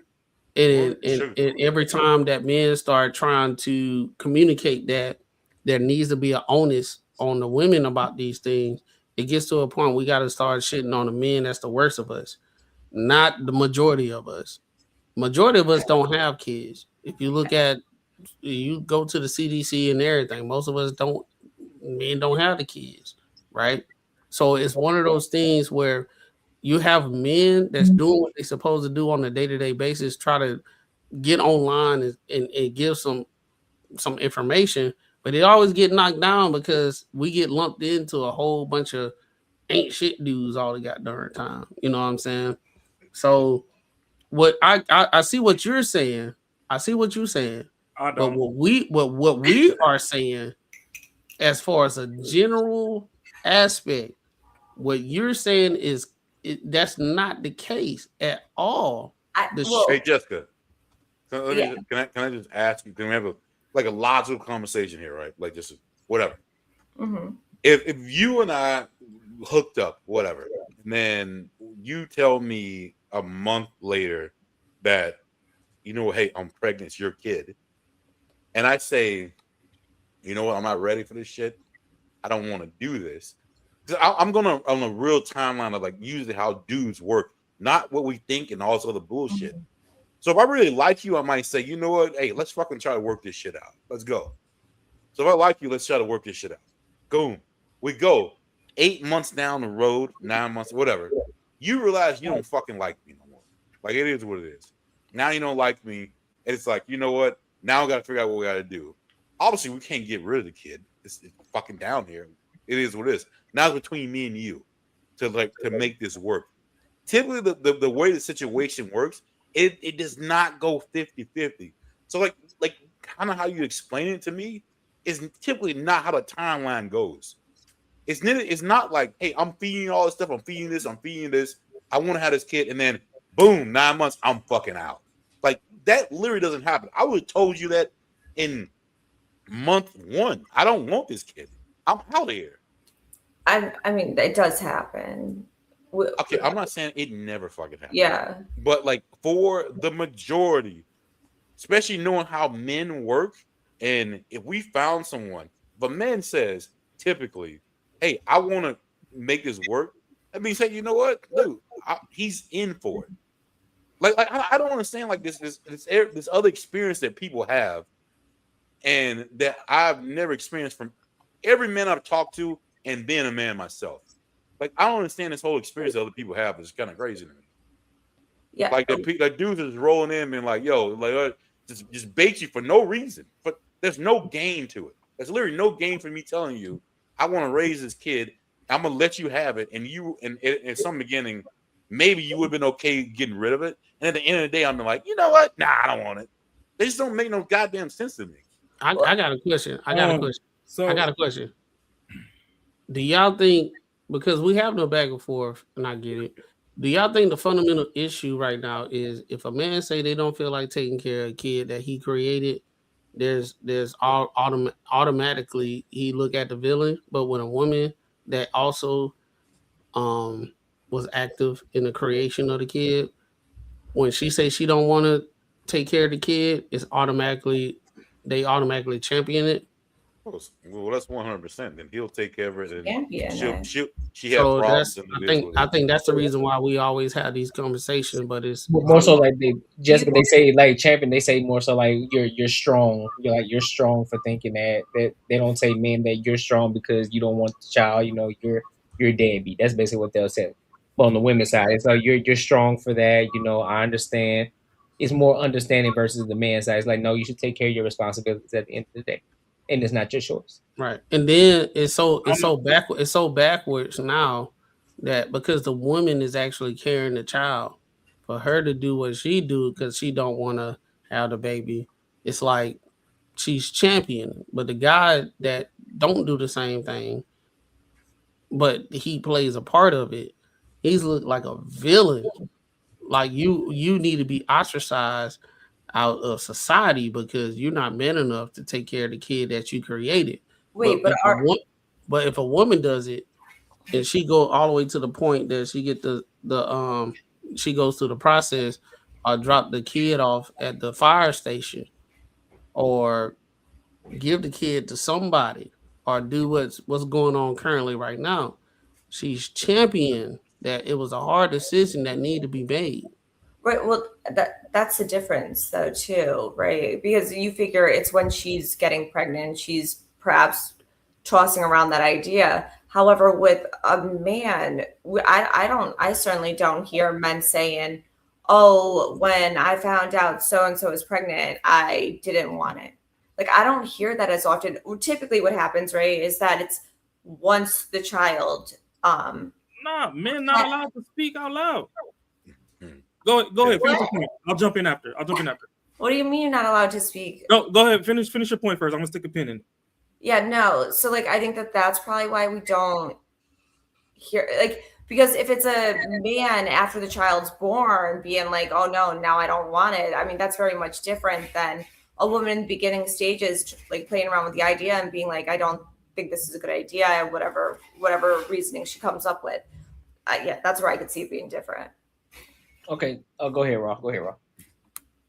every time that men start trying to communicate that there needs to be an onus on the women about these things, it gets to a point we got to start shitting on the men that's the worst of us, not the majority of us. Majority of us don't have kids. If you look at, you go to the CDC and everything, most of us men don't have the kids, right? So it's one of those things where you have men that's doing what they're supposed to do on a day-to-day basis, try to get online and give some information, but they always get knocked down because we get lumped into a whole bunch of ain't shit dudes all the goddamn time. You know what I'm saying? So what I see what you're saying. I see what you're saying. But what we are saying, as far as a general aspect, what you're saying is that's not the case at all. Hey Jessica, can I just ask you? Can we have a logical conversation here, right? Like just whatever. Mm-hmm. If you and I hooked up, whatever, and then you tell me a month later that, you know, hey, I'm pregnant, it's your kid, and I say, you know what, I'm not ready for this shit. I don't want to do this. I'm gonna on a real timeline of like usually how dudes work, not what we think and all this other bullshit. Mm-hmm. So if I really like you, I might say, you know what, hey, let's fucking try to work this shit out. Let's go. So if I like you, let's try to work this shit out. Boom. We go. 8 months down the road, 9 months, whatever. You realize you don't fucking like me no more. Like, it is what it is. Now you don't like me. And it's like, you know what? Now I got to figure out what we got to do. Obviously, we can't get rid of the kid. It's fucking down here. It is what it is. Now it's between me and you to make this work. Typically, the way the situation works, it does not go 50-50. So like kind of how you explain it to me is typically not how the timeline goes. It's not like, hey, I'm feeding you all this stuff, I'm feeding this, I want to have this kid, and then boom, 9 months, I'm fucking out. Like, that literally doesn't happen. I would have told you that in month 1. I don't want this kid. I'm out of here. I mean, it does happen. Okay, I'm not saying it never fucking happens. Yeah. But like for the majority, especially knowing how men work, and if we found someone, if a man says typically, hey, I want to make this work, that means, hey, you know what, dude, he's in for it. Like I don't understand like this other experience that people have, and that I've never experienced from every man I've talked to, and being a man myself. Like, I don't understand this whole experience that other people have. It's kind of crazy to me. Yeah. Like, the dudes is rolling in and like, yo, like, just bait you for no reason. But there's no gain to it. There's literally no gain for me telling you, I want to raise this kid. I'm going to let you have it. And you, and in some beginning, maybe you would have been okay getting rid of it. And at the end of the day, I'm like, you know what? Nah, I don't want it. They just don't make no goddamn sense to me. I got a question. I got a question. Do y'all think, because we have no back and forth, and I get it, do y'all think the fundamental issue right now is if a man say they don't feel like taking care of a kid that he created, there's automatically he look at the villain, but when a woman that also was active in the creation of the kid, when she says she don't want to take care of the kid, they automatically champion it. Well, that's 100%. Then he'll take care of it, and she has so problems. I think that's the reason why we always have these conversations. But it's more so like Jessica. They say like champion. They say more so like you're strong. You're strong for thinking that they don't say men that you're strong because you don't want the child. You know you're deadbeat. That's basically what they'll say. But on the women's side, it's like you're strong for that. You know, I understand. It's more understanding versus the man's side. It's like, no, you should take care of your responsibilities at the end of the day. and it's not your choice. Right. And then it's so backwards now that because the woman is actually carrying the child, for her to do what she do because she don't want to have the baby, it's like she's championing. But the guy that don't do the same thing, but he plays a part of it, he's looked like a villain. Like you need to be ostracized out of society because you're not man enough to take care of the kid that you created. Wait, but if a woman does it and she go all the way to the point that she get she goes through the process or drop the kid off at the fire station or give the kid to somebody or do what's going on currently right now, she's championed that it was a hard decision that needed to be made. Right. Well, that's the difference, though, too, right? Because you figure it's when she's getting pregnant, she's perhaps tossing around that idea. However, with a man, I certainly don't hear men saying, "Oh, when I found out so and so is pregnant, I didn't want it." Like, I don't hear that as often. Typically, what happens, right, is that it's once the child. Nah, men not allowed to speak out loud. Go ahead. Finish your point. I'll jump in after. What do you mean you're not allowed to speak? No, go ahead. Finish your point first. I'm gonna stick a pin in it. Yeah, no. So like, I think that's probably why we don't hear, like, because if it's a man after the child's born being like, "Oh no, now I don't want it," I mean, that's very much different than a woman in the beginning stages, like playing around with the idea and being like, "I don't think this is a good idea," whatever reasoning she comes up with. Yeah, that's where I could see it being different. Okay, go ahead, Rob.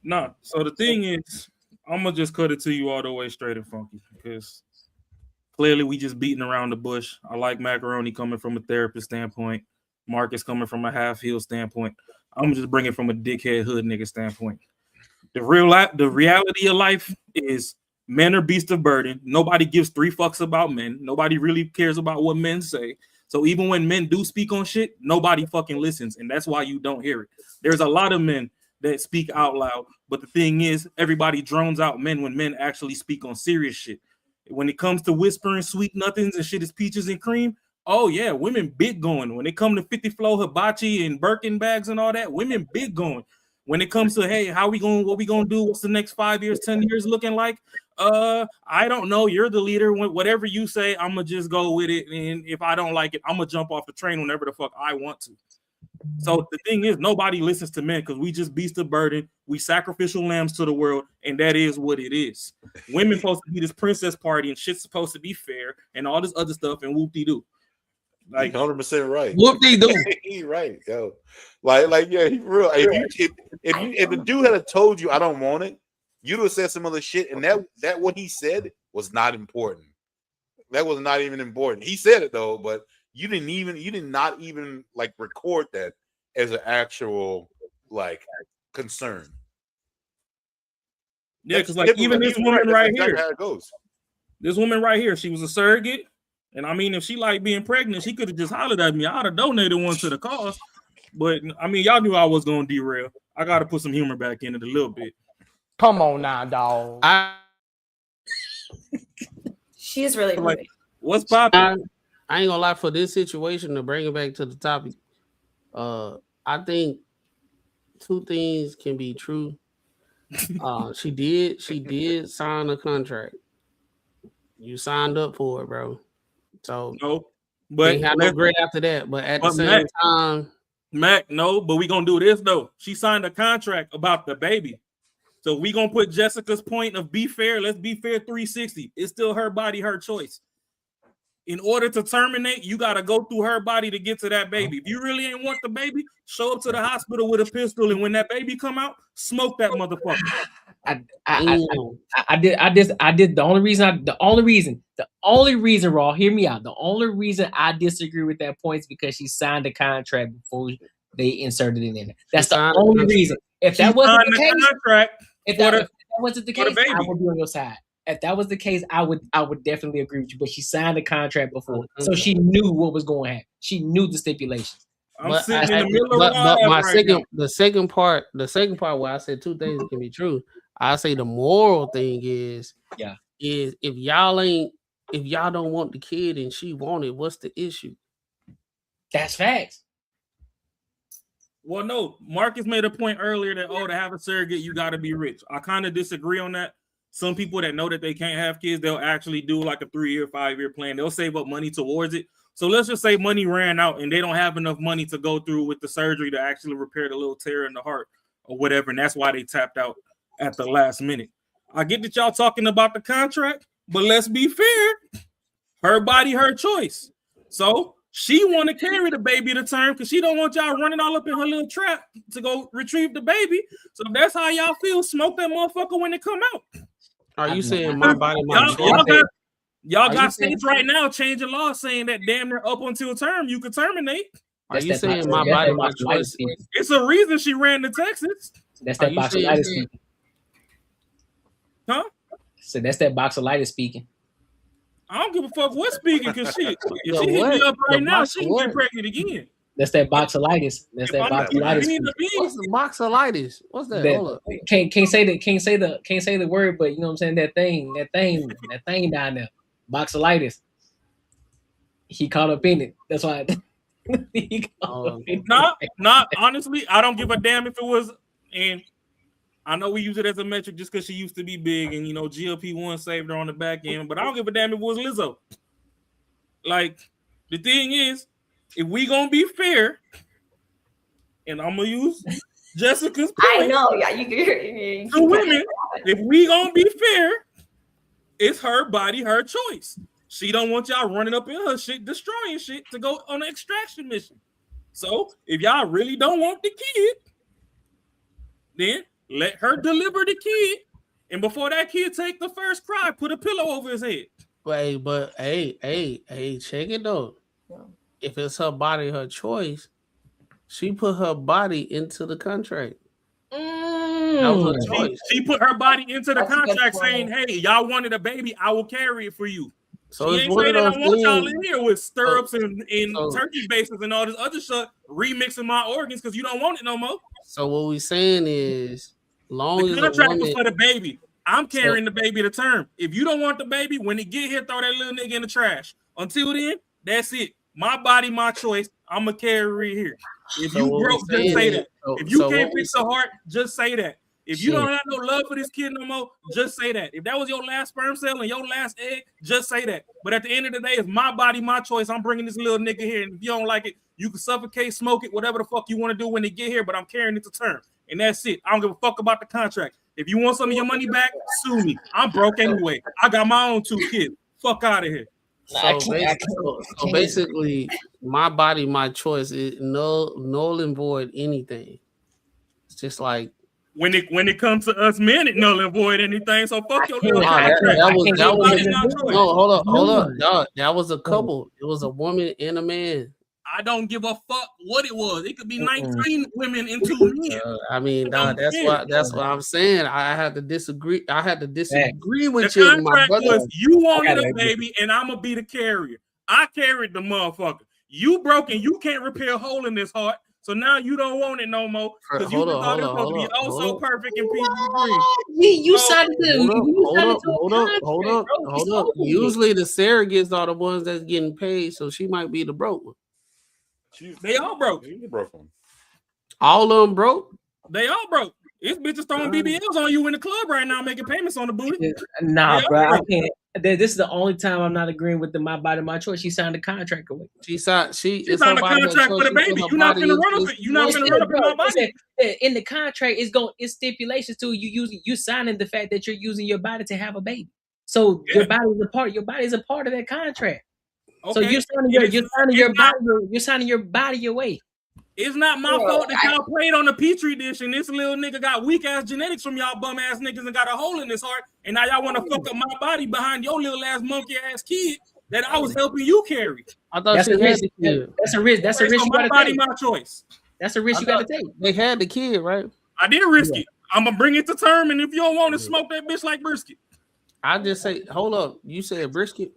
No, so the thing is, I'm gonna just cut it to you all the way straight and funky because clearly we just beating around the bush. I like Macaroni coming from a therapist standpoint. Marcus coming from a half-heel standpoint. I'm just bringing from a dickhead hood nigga standpoint. The reality of life is men are beasts of burden. Nobody gives 3 fucks about men. Nobody really cares about what men say. So even when men do speak on shit, nobody fucking listens. And that's why you don't hear it. There's a lot of men that speak out loud. But the thing is, everybody drones out men when men actually speak on serious shit. When it comes to whispering sweet nothings and shit is peaches and cream, oh yeah, women big going. When it comes to 50 flow hibachi and Birkin bags and all that, women big going. When it comes to, hey, what we gonna do? What's the next 5 years, 10 years looking like? I don't know. You're the leader. Whatever you say, I'm gonna just go with it. And if I don't like it, I'm gonna jump off the train whenever the fuck I want to. So the thing is, nobody listens to men because we just beast of burden. We sacrificial lambs to the world, and that is what it is. Women supposed to be this princess party, and shit's supposed to be fair, and all this other stuff, and whoop-de-doo. Like 100% right. Whoop-de-doo. He right, yo. Like yeah, he real. If the dude had told you I don't want it, you'd have said some other shit, and that what he said was not important. That was not even important. He said it though, but you did not even like record that as an actual like concern. Yeah, because like even this woman right here, how it goes. This woman right here, she was a surrogate, and I mean, if she liked being pregnant, she could have just hollered at me. I'd have donated one to the cause. But I mean, y'all knew I was gonna derail. I got to put some humor back in it a little bit. Come on now, dog. She is really like, what's poppin'? I ain't gonna lie, for this situation, to bring it back to the topic, I think 2 things can be true. She did sign a contract. You signed up for it, bro. So no, but ain't had no great after that. But at the same time, Mac, no, but we gonna do this though. She signed a contract about the baby. So we gonna put Jessica's point of be fair. Let's be fair 360. It's still her body, her choice. In order to terminate, you got to go through her body to get to that baby. If you really ain't want the baby, show up to the hospital with a pistol, and when that baby come out, smoke that motherfucker. I did. The only reason, Raw, hear me out. The only reason I disagree with that point is because she signed a contract before they inserted it in there. That's the only reason. If that wasn't the case, if that wasn't the case, I would be on your side. If that was the case, I would definitely agree with you. But she signed a contract before, so she knew what was going to happen. She knew the stipulations. I'm sitting in the middle of the second part where I said 2 things can be true. I say the moral thing is, is if y'all don't want the kid and she want it, what's the issue? That's facts. Well, no, Marcus made a point earlier that to have a surrogate, you got to be rich. I kind of disagree on that. Some people that know that they can't have kids, they'll actually do like a 3-year, 5-year plan. They'll save up money towards it. So let's just say money ran out and they don't have enough money to go through with the surgery to actually repair the little tear in the heart or whatever. And that's why they tapped out at the last minute. I get that y'all talking about the contract, but let's be fair. Her body, her choice. So she want to carry the baby to term because she don't want y'all running all up in her little trap to go retrieve the baby. So if that's how y'all feel, smoke that motherfucker when it come out. Are you saying my body, my y'all got states right now changing laws saying that damn near up until term you could terminate. Are you saying my body, my choice? It's a reason she ran to Texas. That's that boxolitis speaking. Huh? So that's that boxolitis speaking. I don't give a fuck what speaking, because shit, if she hit me up right now, she can get pregnant again. That's that boxolitis. That's that boxolitis. What's the boxolitis? What's that? Hold up. Can't say the word, but you know what I'm saying? That thing down there. Boxolitis. He caught up in it. That's why Not honestly, I don't give a damn if it was, and I know we use it as a metric just because she used to be big and GLP-1 saved her on the back end, but I don't give a damn if it was Lizzo. Like, the thing is, if we gonna be fair, and I'm gonna use Jessica's point. I know, yeah, you to women, if we gonna be fair, it's her body, her choice. She don't want y'all running up in her shit, destroying shit to go on an extraction mission. So if y'all really don't want the kid, then let her deliver the kid, and before that kid take the first cry, put a pillow over his head. But hey, check it though. If it's her body, her choice, she put her body into the contract. That was her choice. She put her body into the contract saying, hey, y'all wanted a baby, I will carry it for you. So she ain't saying that I want y'all in here with stirrups and turkey bases and all this other shit, remixing my organs because you don't want it no more. So what we saying is, long the as contract was for the baby. I'm carrying the baby to term. If you don't want the baby, when it get here, throw that little nigga in the trash. Until then, that's it. My body, my choice. I'm a carrier here. If you broke, just say that. If you can't fix the heart, just say that. If you don't have no love for this kid no more, just say that. If that was your last sperm cell and your last egg, just say that. But at the end of the day, it's my body, my choice. I'm bringing this little nigga here. And if you don't like it, you can suffocate, smoke it, whatever the fuck you want to do when they get here. But I'm carrying it to term. And that's it. I don't give a fuck about the contract. If you want some of your money back, sue me. I'm broke anyway. I got my own 2 kids. Fuck out of here. So basically, my body, my choice is null and void anything. It's just like when it comes to us men, it null and void anything. So fuck your little hold up. Dog, that was a couple. It was a woman and a man. I don't give a fuck what it was. It could be 19 women and 2 men. I mean, that's what I'm saying. I had to disagree. With you. The contract was you wanted a baby, and I'm gonna be the carrier. I carried the motherfucker. You broke and you can't repair a hole in this heart. So now you don't want it no more because you thought it was supposed to be so perfect and peachy. You signed Hold up. Usually the surrogates are the ones that's getting paid, so she might be the broke one. They all broke. All of them broke. They all broke. This bitch is throwing BBLs on you in the club right now, making payments on the booty. Nah, bro, I can't. This is the only time I'm not agreeing with the my body, my choice. She signed a contract away. She signed a contract for the baby. You're not gonna run up it. You're not gonna run up in my body. In the contract, it's stipulations to you signing the fact that you're using your body to have a baby. So your body is a part of that contract. Okay. So you're signing your body away. It's not my fault that y'all played on the petri dish and this little nigga got weak ass genetics from y'all bum ass niggas and got a hole in his heart, and now y'all want to fuck up my body behind your little ass monkey ass kid that I was helping you carry. I thought that's a risk. That's a risk. That's a risk. My body, my choice. That's a risk you got to take. They had the kid, right? I did risk it. I'm gonna bring it to term, and if you don't want to smoke that bitch like brisket. I just say, hold up. You said brisket.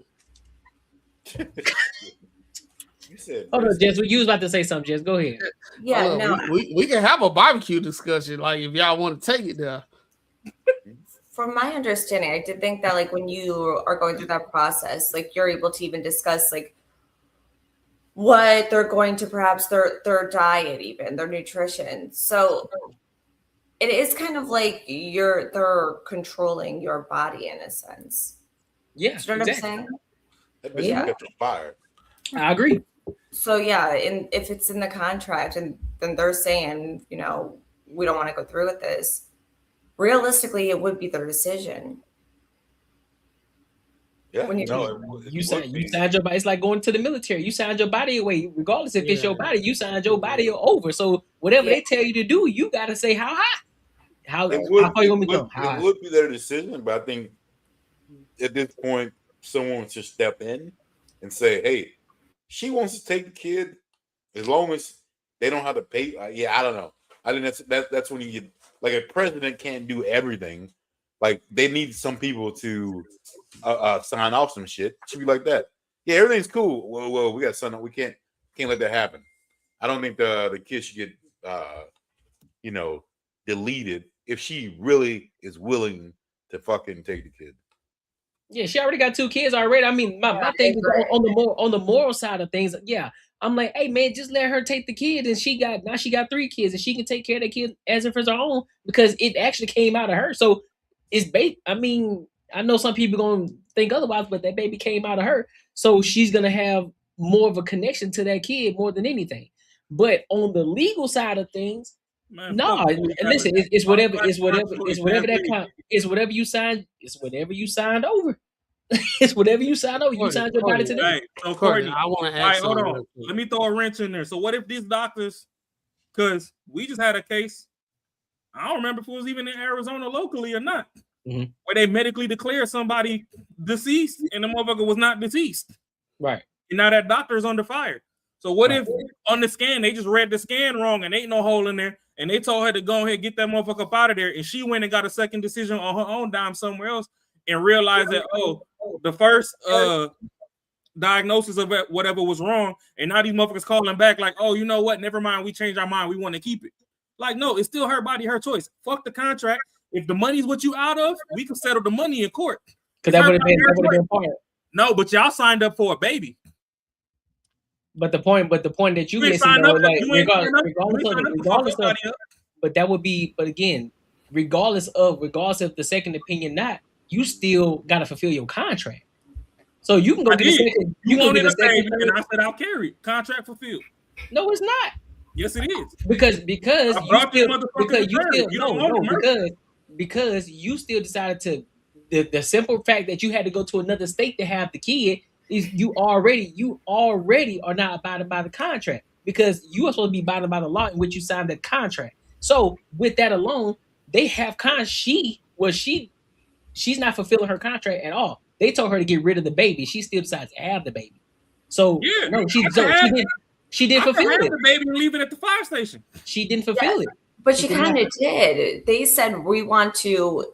Hold on, Jess. You was about to say something, Jess. Go ahead. Yeah, no. We can have a barbecue discussion, like if y'all want to take it there. From my understanding, I did think that like when you are going through that process, like you're able to even discuss like what they're going to perhaps their diet, even their nutrition. So it is kind of like they're controlling your body in a sense. Yeah, Do you know what I'm saying? That bitch will get you fired. I agree. So yeah, and if it's in the contract and then they're saying, you know, we don't want to go through with this, realistically it would be their decision. Yeah, When you signed your body. It's like going to the military. You signed your body away, regardless if it's your body. You signed your body over. So whatever they tell you to do, you got to say how high. How far you want me to go? It would be their decision, but I think at this point, someone should step in and say, "Hey, she wants to take the kid, as long as they don't have to pay." I don't know. I think that's when you get like a president can't do everything. Like they need some people to sign off some shit. It should be like that. Yeah, everything's cool. Well, we got something. We can't let that happen. I don't think the kid should get deleted if she really is willing to fucking take the kid. Yeah, she already got 2 kids already. I mean, my thing is on the moral side of things. Yeah, I'm like, hey man, just let her take the kid, and she got 3 kids, and she can take care of the kid as if it's her own because it actually came out of her. So it's I mean, I know some people gonna think otherwise, but that baby came out of her, so she's gonna have more of a connection to that kid more than anything. But on the legal side of things, no, listen, it's whatever you signed. It's whatever you signed over. It's whatever you signed over. You signed your body to that. Hey, so Courtney, I want to ask. Hold on. Let me throw a wrench in there. So what if these doctors? Because we just had a case. I don't remember if it was even in Arizona locally or not, where they medically declared somebody deceased and the motherfucker was not deceased. Right. And now that doctor is under fire. So what if on the scan they just read the scan wrong and ain't no hole in there, and they told her to go ahead and get that motherfucker up out of there, and she went and got a second decision on her own dime somewhere else and realized that the first diagnosis of whatever was wrong, and now these motherfuckers calling back like, oh, you know what? Never mind, we changed our mind. We want to keep it. Like, no, it's still her body, her choice. Fuck the contract. If the money's what you out of, we can settle the money in court. Because that would have been part. No, but y'all signed up for a baby. But the point that you missing, though, like regardless of, but that would be, but again, regardless of the second opinion, you still got to fulfill your contract. So you can go get a second. You can get a second. And I said I'll carry it. Contract fulfilled. No, it's not. Yes, it is. Because you still decided to the simple fact that you had to go to another state to have the kid is you already are not abiding by the contract because you are supposed to be abiding by the law in which you signed that contract. So with that alone, they have she's not fulfilling her contract at all. They told her to get rid of the baby. She still decides to have the baby. So yeah, no, she did fulfill it. The baby and leave it at the fire station. She didn't fulfill it. But she kind of did. They said, we want to,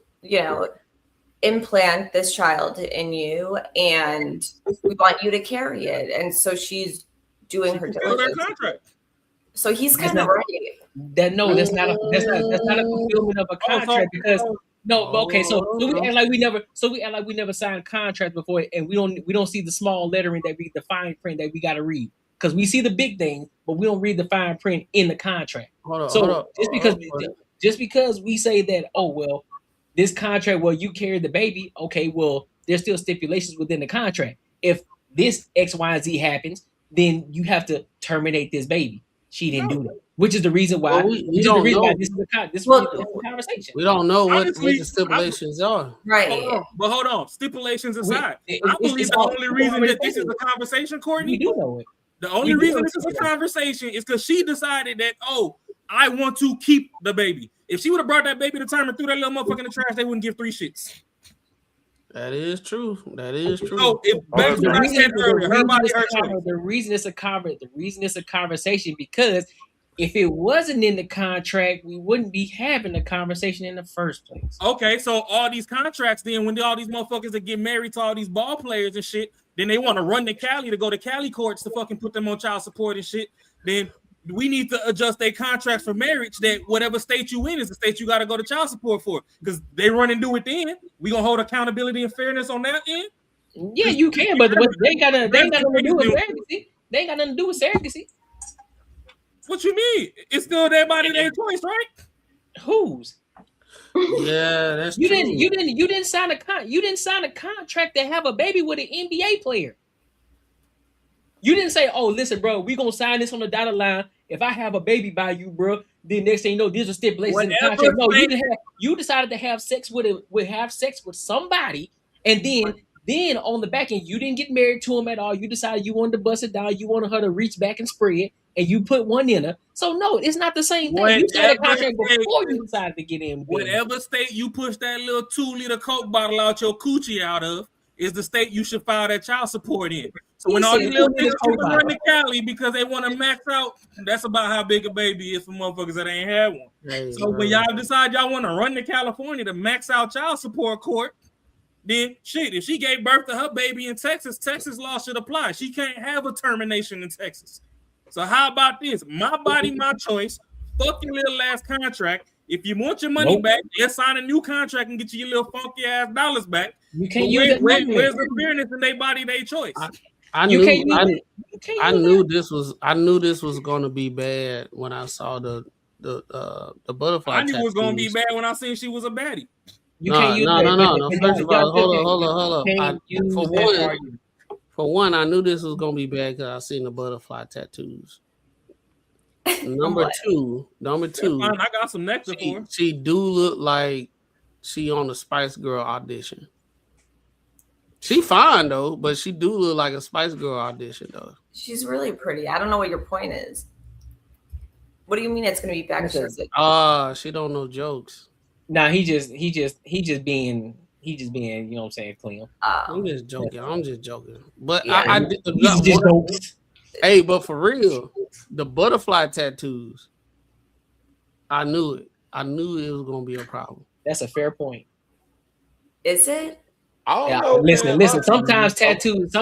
implant this child in you and we want you to carry it. And so she's doing her diligence. So he's kind of right. That's not a fulfillment of a contract because so we act like we never signed contracts before, and we don't see the small lettering that the fine print that we got to read because we see the big things, but we don't read the fine print in the contract. Just because we say that, oh well, this contract, well, you carry the baby, okay, well, there's still stipulations within the contract. If this X, Y, and Z happens, then you have to terminate this baby. She didn't do that, which is the reason why. This is a conversation. We don't know what the stipulations are. Right. But hold on. Stipulations aside, I believe the only reason that this is a conversation, Courtney, we do know it. The only reason this is a conversation is because she decided that, I want to keep the baby. If she would have brought that baby to term and threw that little motherfucker in the trash, they wouldn't give 3 shits. That is true. So back to what I said earlier, the reason it's a conversation because if it wasn't in the contract, we wouldn't be having the conversation in the first place. Okay, so all these contracts, then when all these motherfuckers that get married to all these ball players and shit, then they want to run to Cali to go to Cali courts to fucking put them on child support and shit. Then we need to adjust their contracts for marriage that whatever state you in is the state you got to go to child support for, because they run and do it then. We gonna hold accountability and fairness on that end. Yeah, you can, but they ain't got nothing to do with surrogacy. They ain't got nothing to do with surrogacy. What you mean? It's still their body, their choice, right? Whose? Yeah, that's you true. didn't sign a contract to have a baby with an NBA player. You didn't say, "Oh, listen, bro, we gonna sign this on the dotted line. If I have a baby by you, bro, then next thing you know, these are stipulations in the contract." No, you decided to have sex with somebody, and then on the back end, you didn't get married to him at all. You decided you wanted to bust it down. You wanted her to reach back and spread, and you put one in her. So no, it's not the same thing. You signed a contract before you decided to get in. Whatever state you push that little 2-liter Coke bottle out your coochie out of is the state you should file that child support in. So when all these little niggas run to Cali because they want to max out, that's about how big a baby is for motherfuckers that ain't had one. Hey, so when y'all decide y'all want to run to California to max out child support court, then shit, if she gave birth to her baby in Texas, Texas law should apply. She can't have a termination in Texas. So how about this? My body, my choice. Fuck your little ass contract. If you want your money back, let's sign a new contract and get you your little funky ass dollars back. You can't use it. Where's the fairness in their body, their choice? I knew this was going to be bad when I saw the butterfly. I knew it was going to be bad when I seen she was a baddie. No. First of all, hold on. For one, I knew this was going to be bad because I seen the butterfly tattoos. Number two. Fine, I got some nectar for her. She do look like she on the Spice Girl audition. She fine though, but she do look like a Spice Girl audition though. She's really pretty. I don't know what your point is. What do you mean it's gonna be back? She don't know jokes. Nah, he just being, you know what I'm saying, clean. I'm just joking. But yeah, hey, but for real, the butterfly tattoos, I knew it. I knew it was gonna be a problem. That's a fair point. Is it? Listen. Sometimes tattoos.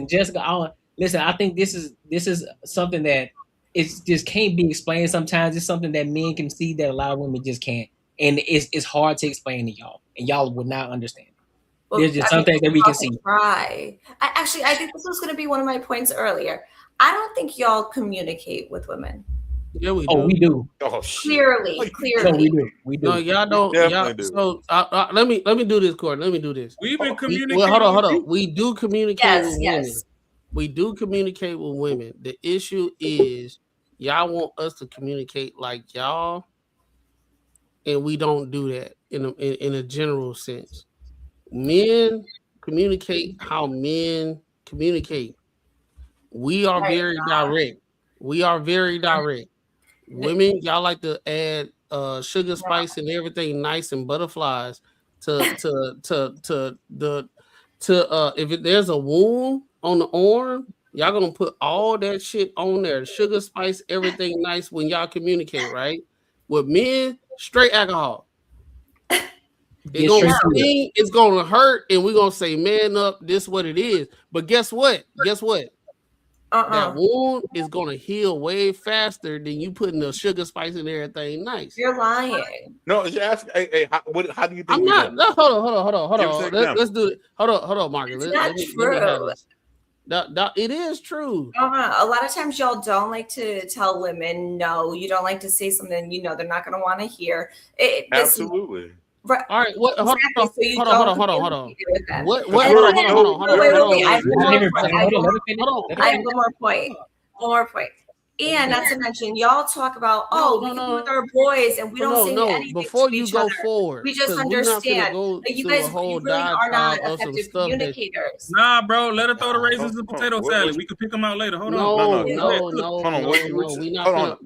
Jessica. I think this is something that it's just can't be explained. Sometimes it's something that men can see that a lot of women just can't, and it's hard to explain to y'all, and y'all would not understand. Well, there's just some things that we can see. Try. I think this was going to be one of my points earlier. I don't think y'all communicate with women. Yeah, we do. Oh, we do. Oh, clearly. No, we do. No, y'all don't. Y'all, do. So let me do this, Courtnee. Let me do this. We've been communicating. Hold on. We do communicate with women. Yes. We do communicate with women. The issue is y'all want us to communicate like y'all, and we don't do that in a general sense. Men communicate how men communicate. We are very direct. Women, y'all like to add sugar, spice, and everything nice and butterflies to if there's a wound on the arm, y'all gonna put all that shit on there. Sugar, spice, everything nice when y'all communicate, right? With men, straight alcohol. It's gonna hurt, and we're gonna say, man up, this what it is. But guess what? That wound is gonna heal way faster than you putting the sugar, spice, and everything nice. You're lying. No, just ask. Hey, how do you think? I'm not. No, hold on. Let's do it. Hold on, Margaret. It's not true. It is true. A lot of times y'all don't like to tell women no. You don't like to say something they're not going to want to hear. Absolutely. Right. All right. What? Hold on. I have one more point. And not to mention, y'all talk about, we can with our boys, and we don't say anything before to you each go other. forward. We just understand. You guys really are not effective communicators. Nah, bro, let her throw the raisins and potato salad. We can pick them out later. Hold on.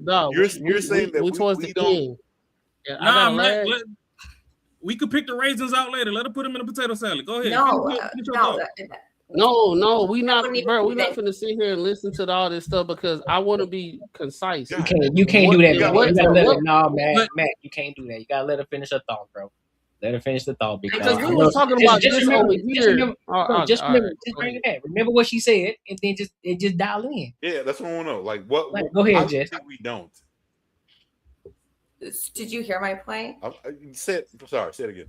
No. You're saying that we towards the end. Nah, man. We could pick the raisins out later. Let her put them in a potato salad. Go ahead. No, we not, bro. We're not finna sit here and listen to all this stuff because I want to be concise. You can't do that. Matt, you can't do that. You gotta let her finish her thought, bro. Let her finish the thought because we was talking about this over here. Just bring it back. Remember what she said, and then just dial in. Yeah, that's what I want to know. Like, what? Go ahead, how Jess. do you think we don't? Did you hear my point? Say it again.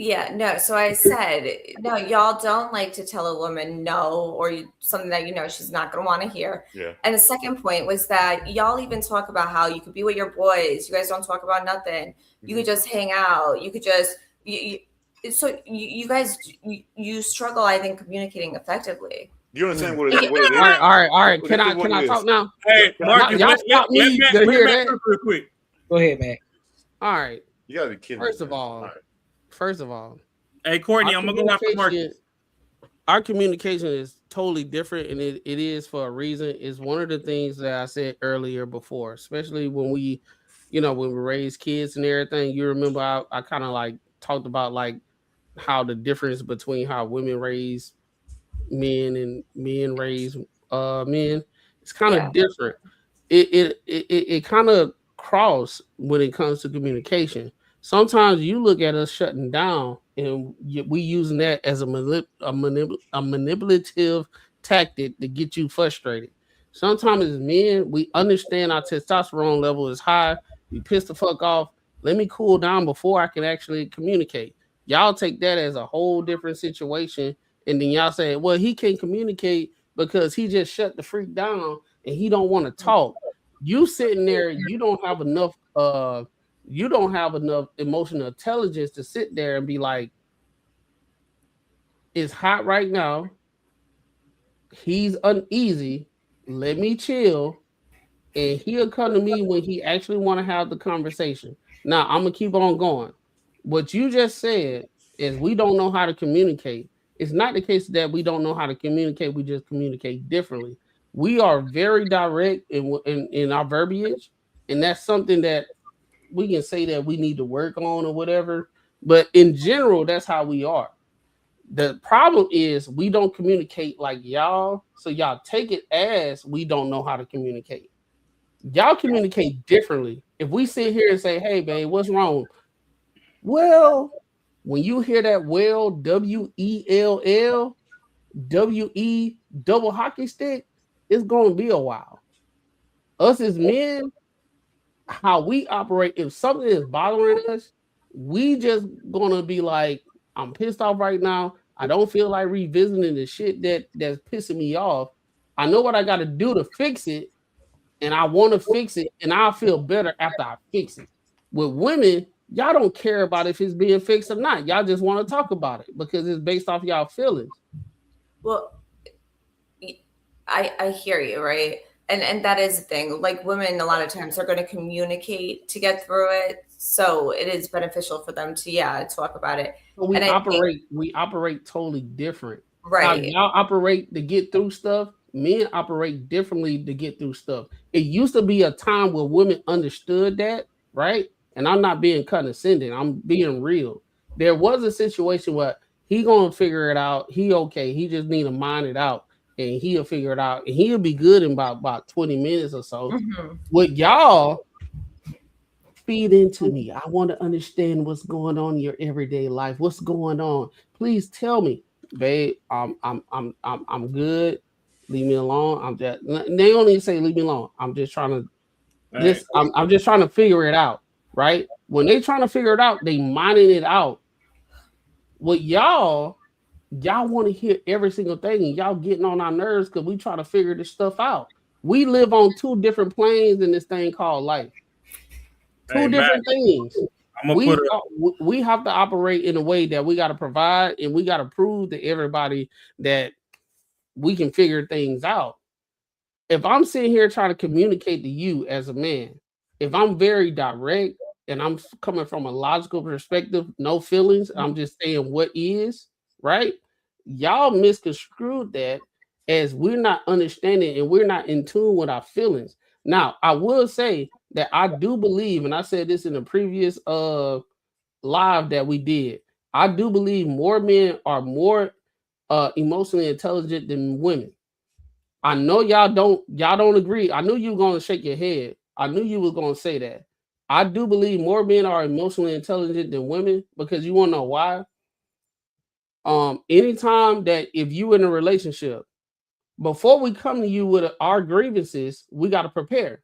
Yeah, no. So I said, no, y'all don't like to tell a woman no or something that you know she's not going to want to hear. Yeah. And the second point was that y'all even talk about how you could be with your boys. You guys don't talk about nothing. You could just hang out. You could just you guys struggle, I think, communicating effectively. Do you understand what it is? All right. Can I talk now? Hey, Marcus, y'all stop me to hear that. Real quick. Go ahead, man. All right. You gotta be kidding. First of all, hey Courtney, I'm gonna go after Marcus. Our communication is totally different, and it is for a reason. It's one of the things that I said earlier before, especially when we raise kids and everything. You remember I kind of like talked about like how the difference between how women raise men and men raise men. It's kind of different. It kind of cross when it comes to communication. Sometimes you look at us shutting down, and we using that as a manipulative tactic to get you frustrated. Sometimes as men, we understand our testosterone level is high. We piss the fuck off. Let me cool down before I can actually communicate. Y'all take that as a whole different situation, and then y'all say, well, he can't communicate because he just shut the freak down and he don't want to talk. You sitting there, you don't have enough emotional intelligence to sit there and be like, it's hot right now. He's uneasy. Let me chill. And he'll come to me when he actually want to have the conversation. Now, I'm going to keep on going. What you just said is we don't know how to communicate. It's not the case that we don't know how to communicate. We just communicate differently. We are very direct in our verbiage. And that's something that we can say that we need to work on or whatever. But in general, that's how we are. The problem is we don't communicate like y'all. So y'all take it as we don't know how to communicate. Y'all communicate differently. If we sit here and say, hey, babe, what's wrong? Well, when you hear that well, W-E-L-L, W-E double hockey stick, it's going to be a while. Us as men, how we operate, if something is bothering us, we just going to be like, I'm pissed off right now. I don't feel like revisiting the shit that's pissing me off. I know what I got to do to fix it, and I want to fix it, and I'll feel better after I fix it. With women, y'all don't care about if it's being fixed or not. Y'all just want to talk about it because it's based off y'all feelings. Well, I hear you, right? And that is the thing. Like women, a lot of times are going to communicate to get through it. So it is beneficial for them to talk about it. So we operate totally different. Right. Y'all operate to get through stuff. Men operate differently to get through stuff. It used to be a time where women understood that, right? And I'm not being condescending. I'm being real. There was a situation where he gonna figure it out. He okay. He just need to mind it out, and he'll figure it out. And he'll be good in about 20 minutes or so. Mm-hmm. With y'all, feed into me. I want to understand what's going on in your everyday life. What's going on? Please tell me, babe. I'm good. Leave me alone. I'm just. They only say leave me alone. I'm just trying to. I'm just trying to figure it out. Right? When they trying to figure it out, they minding it out. With y'all want to hear every single thing, and y'all getting on our nerves because we try to figure this stuff out. We live on two different planes in this thing called life. Two different things. We have to operate in a way that we got to provide, and we got to prove to everybody that we can figure things out. If I'm sitting here trying to communicate to you as a man, if I'm very direct and I'm coming from a logical perspective, no feelings, I'm just saying what is, right? Y'all misconstrued that as we're not understanding and we're not in tune with our feelings. Now, I will say that I do believe, and I said this in the previous live that we did, I do believe more men are more emotionally intelligent than women. I know y'all don't agree. I knew you were gonna shake your head. I knew you was gonna say that. I do believe more men are emotionally intelligent than women, because you want to know why? Anytime that if you in a relationship, before we come to you with our grievances, we got to prepare,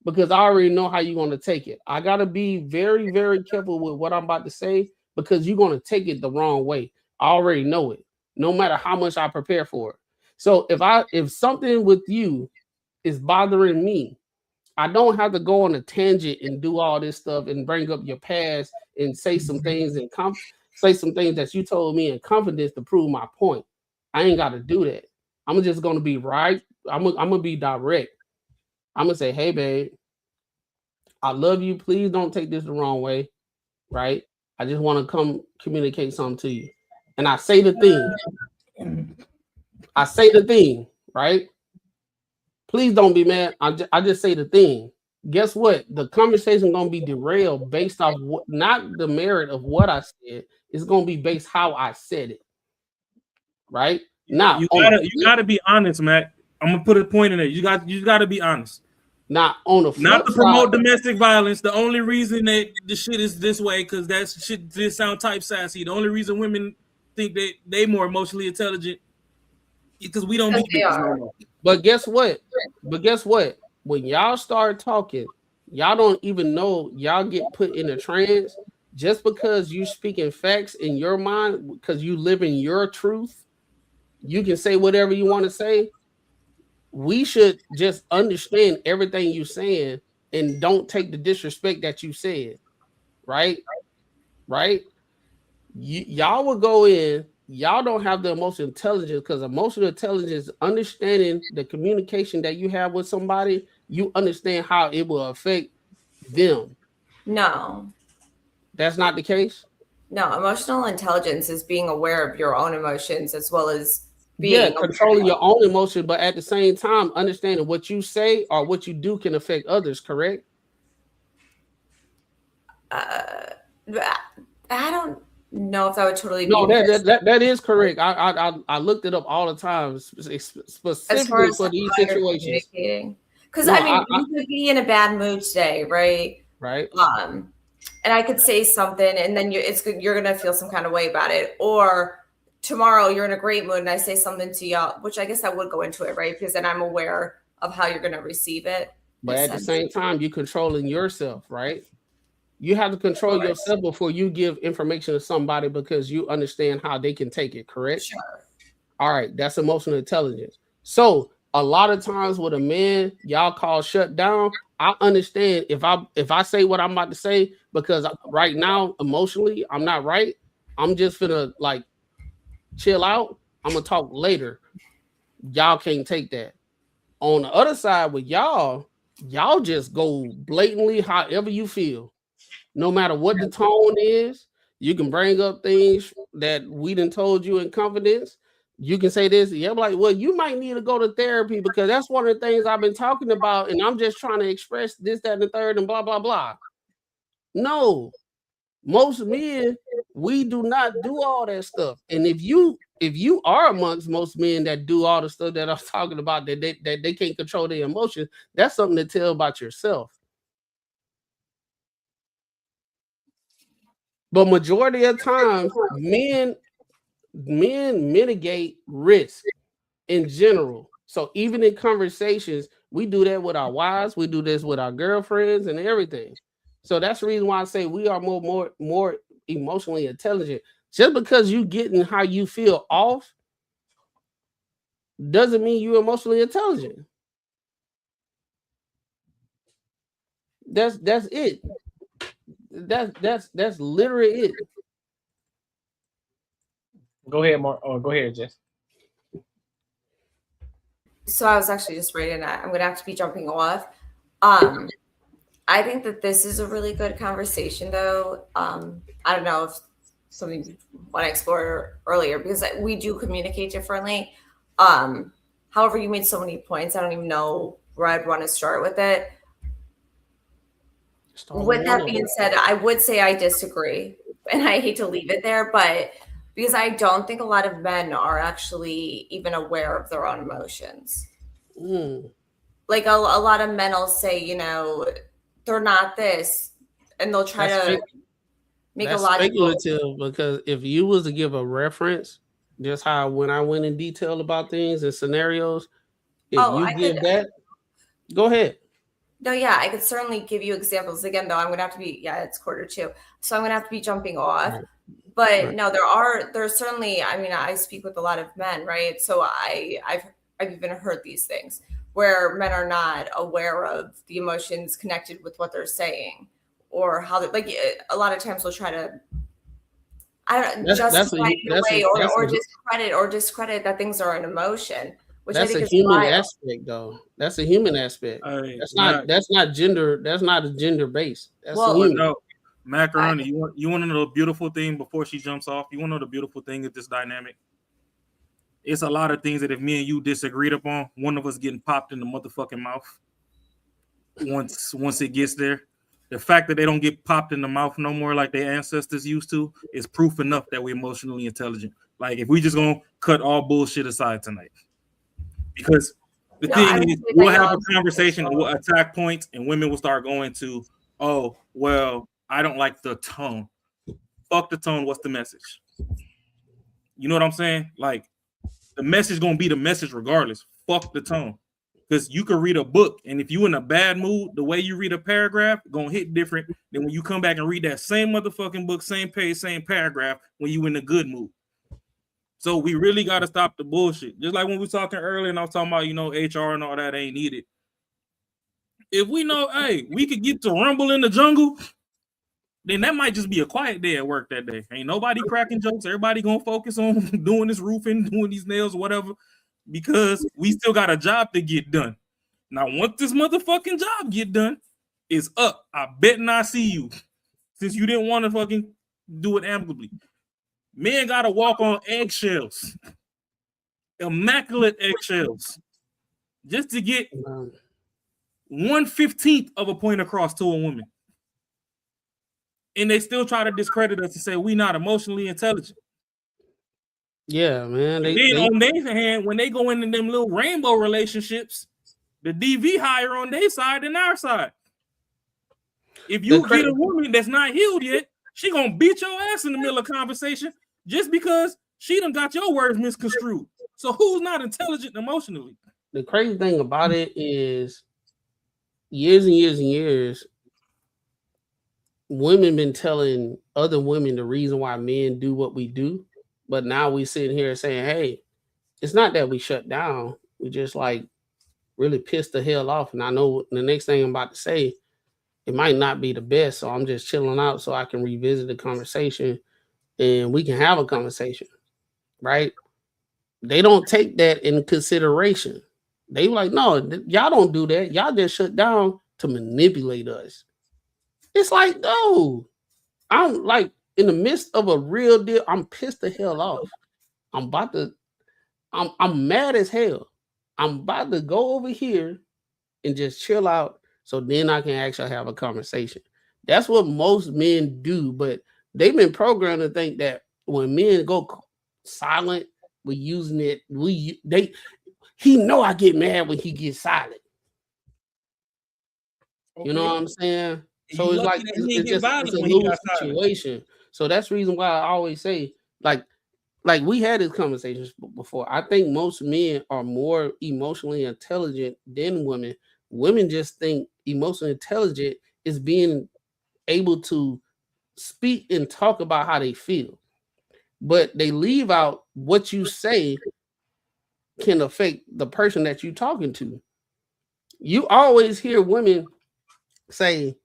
because I already know how you're going to take it. I got to be very, very careful with what I'm about to say, because you're going to take it the wrong way. I already know it, no matter how much I prepare for it. So if something with you is bothering me, I don't have to go on a tangent and do all this stuff and bring up your past and say some things and say some things that you told me in confidence to prove my point. I ain't got to do that. I'm just gonna be right. I'm gonna be direct. I'm gonna say, hey, babe, I love you. Please don't take this the wrong way, right? I just want to come communicate something to you. And I say the thing. I say the thing, right? Please don't be mad. I just say the thing. Guess what? The conversation gonna be derailed based off not the merit of what I said. It's gonna be based how I said it. Right? Now you gotta be honest, Mac. I'm gonna put a point in there. You gotta be honest. Now on the flip not to promote side, domestic violence. The only reason that the shit is this way, because that shit did sound type sassy. The only reason women think that they more emotionally intelligent because we don't beat bitches no more. But guess what? When y'all start talking, y'all don't even know y'all get put in a trance just because you speaking facts in your mind, because you live in your truth. You can say whatever you want to say. We should just understand everything you're saying and don't take the disrespect that you said. Right? Y'all will go in. Y'all don't have the emotional intelligence, because emotional intelligence, understanding the communication that you have with somebody, you understand how it will affect them. No. That's not the case? No, emotional intelligence is being aware of your own emotions as well as being controlling your own emotion, but at the same time, understanding what you say or what you do can affect others, correct? I don't know if that would totally be. No, that is correct. I looked it up all the time, specifically for these situations. Because you could be in a bad mood today, right? Right. And I could say something, and then you're gonna feel some kind of way about it. Or tomorrow you're in a great mood, and I say something to y'all, which I guess I would go into it, right? Because then I'm aware of how you're gonna receive it. But at the same time, you're controlling yourself, right? You have to control yourself before you give information to somebody, because you understand how they can take it, correct? Sure. All right, that's emotional intelligence. So a lot of times with a man, y'all call shut down. I understand if I say what I'm about to say, because right now emotionally I'm not right. I'm just gonna like chill out. I'm gonna talk later. Y'all can't take that. On the other side with y'all just go blatantly however you feel. No matter what the tone is, you can bring up things that we done told you in confidence. You can say this. Yeah, I'm like, well, you might need to go to therapy, because that's one of the things I've been talking about, and I'm just trying to express this, that, and the third, and blah, blah, blah. No, most men, we do not do all that stuff. And if you are amongst most men that do all the stuff that I'm talking about, that they can't control their emotions, that's something to tell about yourself. But majority of times, men mitigate risk in general. So even in conversations, we do that with our wives, we do this with our girlfriends and everything. So that's the reason why I say we are more emotionally intelligent. Just because you getting how you feel off doesn't mean you're emotionally intelligent. That's it. That's literally it. Go ahead, Mark. Oh, go ahead, Jess. So I was actually just reading that. I'm gonna have to be jumping off. I think that this is a really good conversation, though. I don't know if something you want to explore earlier, because we do communicate differently. However, you made so many points. I don't even know where I'd want to start with it. With that being said, I would say I disagree, and I hate to leave it there, but because I don't think a lot of men are actually even aware of their own emotions. Like a lot of men will say, they're not this, and they'll try That's to spec- make a that's logical. speculative because if you was to give a reference, just how when I went in detail about things and scenarios, if Oh, you I give could. that, go ahead. No, yeah, I could certainly give you examples. Again, though, I'm gonna have to be. Yeah, it's 1:45, so I'm gonna have to be jumping off. Right. But Right. no, there's certainly. I mean, I speak with a lot of men, right? So I've even heard these things where men are not aware of the emotions connected with what they're saying, or how they like. A lot of times they'll try to. I don't That's justify it in a way, or a discredit that things are an emotion, which I that's think a is human wild. aspect though. That's a human aspect. Hey, That's not gender. That's not a gender base. That's Well, a But human. no, Macaroni, you want to know the beautiful thing before she jumps off? You want to know the beautiful thing of this dynamic? It's a lot of things that if me and you disagreed upon, one of us getting popped in the motherfucking mouth. Once it gets there, the fact that they don't get popped in the mouth no more like their ancestors used to is proof enough that we're emotionally intelligent. Like if we just gonna cut all bullshit aside tonight, because the thing is, we'll have a conversation and we'll attack points, and women will start going to, oh well, I don't like the tone. Fuck the tone. What's the message? You know what I'm saying? Like the message gonna be the message regardless. Fuck the tone. Because you can read a book, and if you in a bad mood, the way you read a paragraph gonna hit different than when you come back and read that same motherfucking book, same page, same paragraph when you in a good mood. So we really gotta stop the bullshit. Just like when we were talking earlier, and I was talking about, HR and all that ain't needed. If we know, hey, we could get to rumble in the jungle, then that might just be a quiet day at work that day. Ain't nobody cracking jokes. Everybody gonna focus on doing this roofing, doing these nails, whatever, because we still got a job to get done. Now, once this motherfucking job get done, it's up. I bet not see you, since you didn't want to fucking do it amicably. Men gotta walk on eggshells, immaculate eggshells, just to get 1/15 of a point across to a woman. And they still try to discredit us and say we not emotionally intelligent. Yeah, man. Mm-hmm. They On their hand, when they go into them little rainbow relationships, the DV higher on their side than our side. If you get a woman that's not healed yet, she gonna beat your ass in the middle of conversation just because she done got your words misconstrued. So who's not intelligent emotionally? The crazy thing about it is years and years and years, women been telling other women the reason why men do what we do, but now we sitting here saying, hey, it's not that we shut down. We just like really pissed the hell off. And I know the next thing I'm about to say, it might not be the best. So I'm just chilling out so I can revisit the conversation and we can have a conversation, right? They don't take that in consideration. They like, no, y'all don't do that. Y'all just shut down to manipulate us. It's like, no, I'm like in the midst of a real deal. I'm pissed the hell off. I'm mad as hell. I'm about to go over here and just chill out so then I can actually have a conversation. That's what most men do, but they've been programmed to think that when men go silent, we're using it. He know I get mad when he gets silent. Okay. You know what I'm saying? So it's like it's a lose situation. So that's the reason why I always say, like we had these conversations before. I think most men are more emotionally intelligent than women. Women just think emotionally intelligent is being able to speak and talk about how they feel, but they leave out what you say can affect the person that you're talking to. You always hear women say,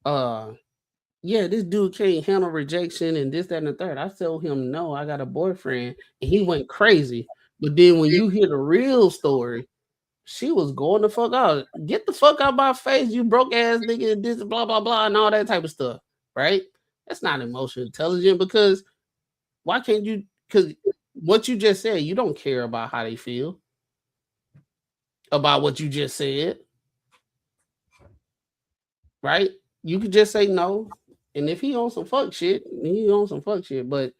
yeah, this dude can't handle rejection and this, that, and the third. I told him, no, I got a boyfriend, and he went crazy. But then when you hear the real story, she was going the fuck out. Get the fuck out of my face, you broke ass nigga, this, blah, blah, blah, and all that type of stuff, right? That's not emotionally intelligent, because why can't you? Because what you just said, you don't care about how they feel about what you just said, right? You could just say no. And if he on some fuck shit, he on some fuck shit. But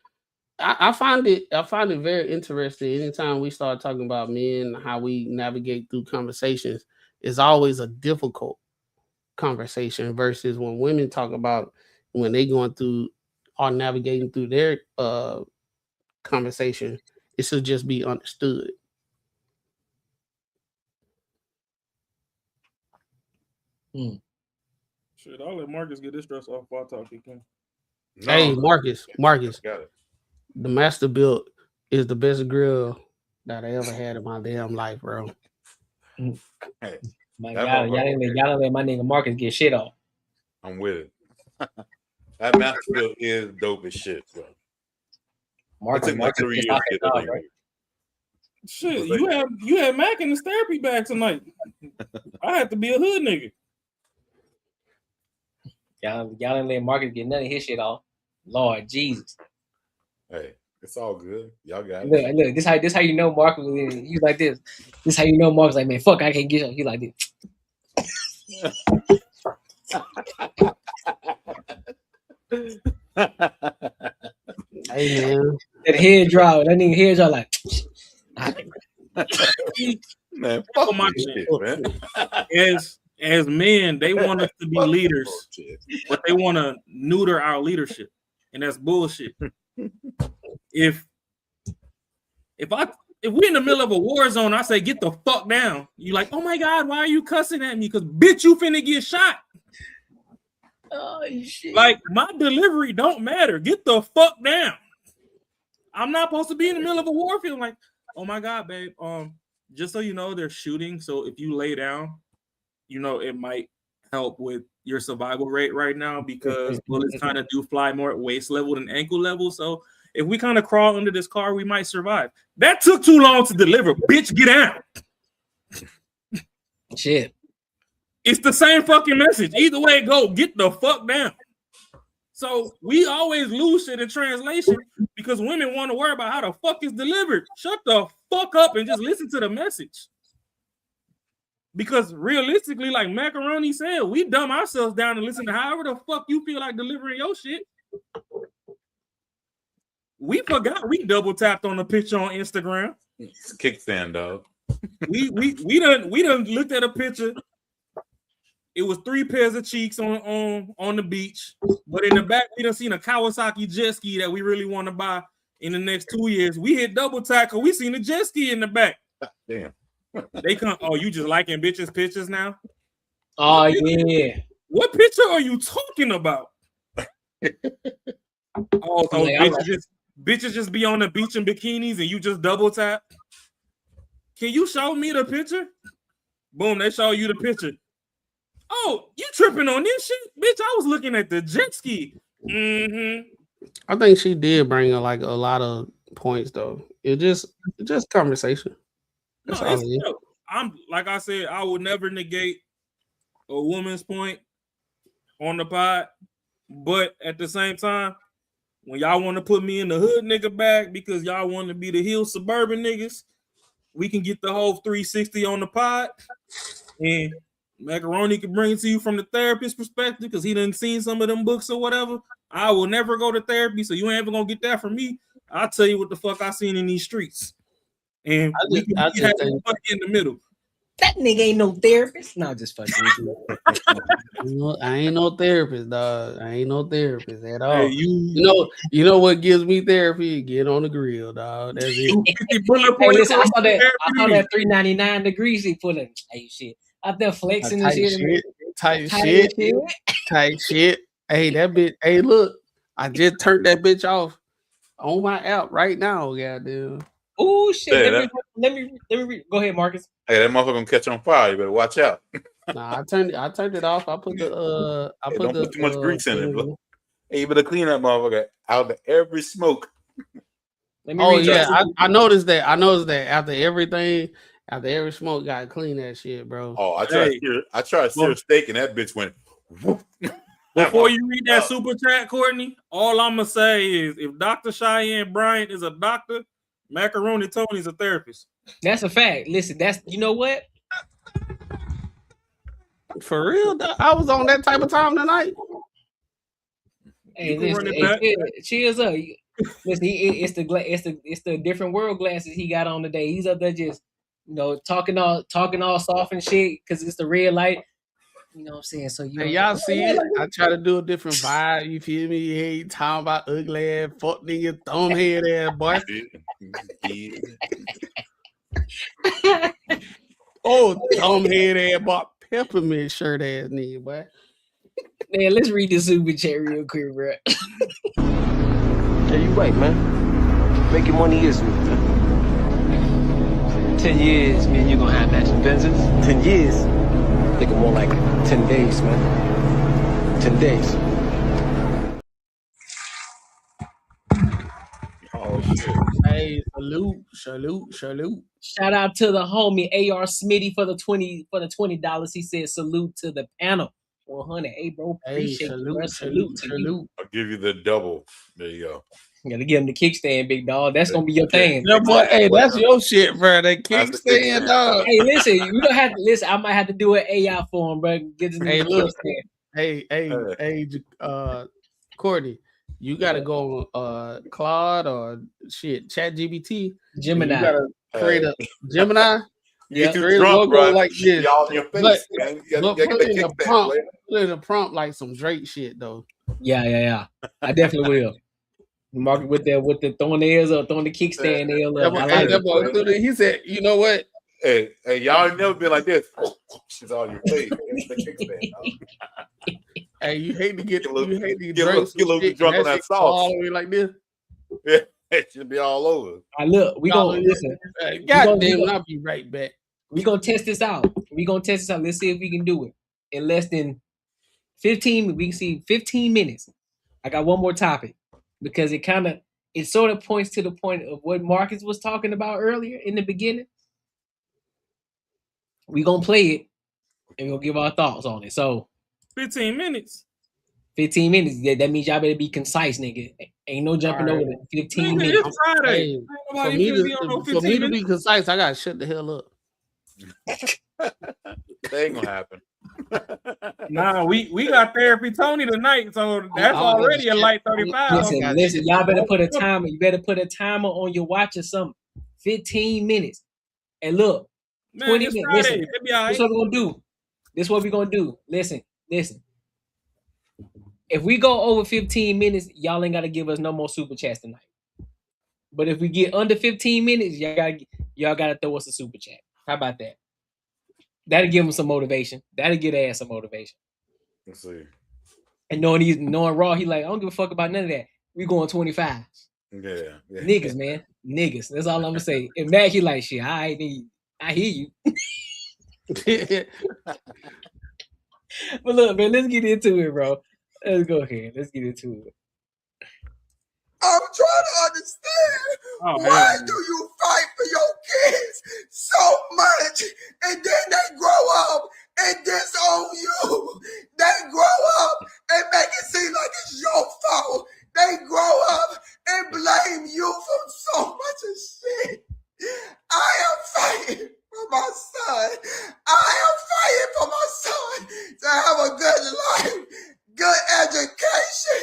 I find it very interesting. Anytime we start talking about men, how we navigate through conversations, is always a difficult conversation versus when women talk about when they going through or navigating through their conversation, it should just be understood. Shit, I'll let Marcus get his stress off while I talk to him. Hey, Marcus, Got it. the Master Built is the best grill that I ever had in my damn life, bro. Hey, My that God, motherfucker- y'all don't let my nigga Marcus get shit off. I'm with it. That Master Built is dope as shit, bro. It took my 3 years to get that thing. Right? Shit, you had Mac in his therapy bag tonight. I had to be a hood nigga. Y'all didn't let Marcus get none of his shit off. Lord Jesus. Hey, it's all good. Y'all got it. Look, this how you know Marcus was in. He's like this. This how you know Marcus like, man, fuck, I can't get up. He like this. Hey man, that head draw. That nigga head draw like. Man, fuck my shit, man. As men, they want us to be leaders, but they want to neuter our leadership, and that's bullshit. If we're in the middle of a war zone, I say get the fuck down. You like, oh my God, why are you cussing at me? Because bitch, you finna get shot. Oh shit! Like my delivery don't matter. Get the fuck down. I'm not supposed to be in the middle of a war field. Like, oh my God, babe. Just so you know, they're shooting. So if you lay down, you know it might help with your survival rate right now because bullets kind of do fly more at waist level than ankle level. So if we kind of crawl under this car, we might survive. That took too long to deliver. Bitch, get out. Shit. It's the same fucking message. Either way it go, get the fuck down. So we always lose shit in translation because women want to worry about how the fuck it's delivered. Shut the fuck up and just listen to the message. Because realistically, like Macaroni said, we dumb ourselves down and listen to however the fuck you feel like delivering your shit. We forgot we double tapped on the picture on Instagram. It's a kickstand, dog. We done looked at a picture. It was 3 pairs of cheeks on the beach, but in the back we done seen a Kawasaki jet ski that we really want to buy in the next 2 years. We hit double tap because we seen a jet ski in the back. Damn. They come. Oh, you just liking bitches' pictures now? Oh yeah. What picture are you talking about? Oh, so bitches just be on the beach in bikinis and you just double tap. Can you show me the picture? Boom, they show you the picture. Oh, you tripping on this shit, bitch? I was looking at the jet ski. Mm-hmm. I think she did bring like a lot of points though. It just conversation. That's all it is. I'm like I said, I would never negate a woman's point on the pod, but at the same time, when y'all want to put me in the hood nigga bag because y'all want to be the hill suburban niggas, we can get the whole 360 on the pod, and Macaroni can bring it to you from the therapist perspective because he done seen some of them books or whatever. I will never go to therapy, so you ain't ever gonna get that from me. I'll tell you what the fuck I seen in these streets. And we can have in the middle. That nigga ain't no therapist. No, just fucking. I ain't no therapist, dog. I ain't no therapist at all. Hey, you know what gives me therapy? Get on the grill, dog. That's it. Hey, listen, I saw that 399 degrees he put in. Hey, shit. Out there flexing and shit. Tight shit. Hey, that bitch. Hey, look. I just turned that bitch off on my app right now, goddamn. Oh shit! Yeah, let me go ahead, Marcus. Hey, that motherfucker gonna catch on fire. You better watch out. Nah, I turned it off. I put the don't put too much grease in it, bro. Hey, you better clean that motherfucker out of every smoke. Oh yeah, I noticed that. After every smoke, gotta clean that shit, bro. Oh, I tried to sear a steak and that bitch went. Whoop. Before you read that super chat, Courtney, all I'm gonna say is if Dr. Cheyenne Bryant is a doctor, Macaroni Tony's a therapist. That's a fact. Listen, you know what? For real, I was on that type of time tonight. Hey, listen, cheers up. Listen, it's the different world glasses he got on today. He's up there just talking all soft and shit because it's the red light. You know what I'm saying? So you Hey, know, y'all see it? I try to do a different vibe. You feel me? You ain't talking about ugly ass, fuck nigga, thumb head ass boy. Oh, thumb head ass boy, peppermint shirt ass nigga, boy. Man, let's read this super chat real quick, bro. Yeah, you right, man. Make it 1 year, man. 10 years, man, you're gonna have matching Benzes. 10 years? Think more like 10 days, man. 10 days. Oh shit. Hey, salute. Shout out to the homie AR Smitty for the $20. He said salute to the panel. 100. Hey, bro, Hey, appreciate you, bro. Salute to you. I'll give you the double. There you go. You gotta give him the kickstand, big dog. That's gonna be your thing. Yeah, boy, hey, that's your shit, bro. That That's the kickstand, dog. Hey, listen, you don't have to listen. I might have to do an AI for him, bro. Get this Hey, nigga look. kickstand. Hey, Courtney, you gotta go Claude or shit, Chat GBT. Gemini. You gotta create a Gemini. You create a drunk, logo bro. like this. Y'all in your face, man. You But gotta put get in the a kickstand, prompt. player. Put in a prompt like some Drake shit though. Yeah. I definitely will. Mark it with the throwing nails or throwing the kickstand nail up. I like it. He said, you know what? Hey, y'all ain't never been like this. She's on your face. That's the kickstand. Hey, you hate to get Get a little drink drunk on that sauce. all the way like this. Yeah, it should be all over. Look, we gonna listen. God damn, I'll be right back. We gonna test this out. Let's see if we can do it in less than 15. We can see 15 minutes. I got one more topic because it sort of points to the point of what Marcus was talking about earlier in the beginning. We gonna play it and we're gonna give our thoughts on it. So 15 minutes. 15 minutes. That means y'all better be concise, nigga. Ain't no jumping over the 15 minutes. It's Friday. Hey, Ain't for nobody me finna be on no to 15 minutes. be concise, I gotta shut the hell up. That ain't gonna happen. Nah, we got therapy Tony tonight, so that's already a light 35. Listen, y'all better put a timer. You better put a timer on your watch or something. 15 minutes. And look, Man, 20 it's minutes. Friday. Listen, It'll be all right. this is what we're gonna do. Listen. If we go over 15 minutes, y'all ain't gotta give us no more super chats tonight. But if we get under 15 minutes, y'all gotta throw us a super chat. How about that? That'll give them some motivation. That'll get ass some motivation. Let's see. And knowing Raw, he like, I don't give a fuck about none of that. We going 25. Yeah. Niggas, man. Niggas. That's all I'm gonna say. And Mac, he like, shit, I hear you. But look, man, let's get into it, bro. Let's go ahead. Let's get into it. I'm trying to understand why do you fight for your kids so much and then they grow up and disown you? They grow up and make it seem like it's your fault. They grow up and blame you for so much of shit. I am fighting for my son. I am fighting for my son to have a good life, good education,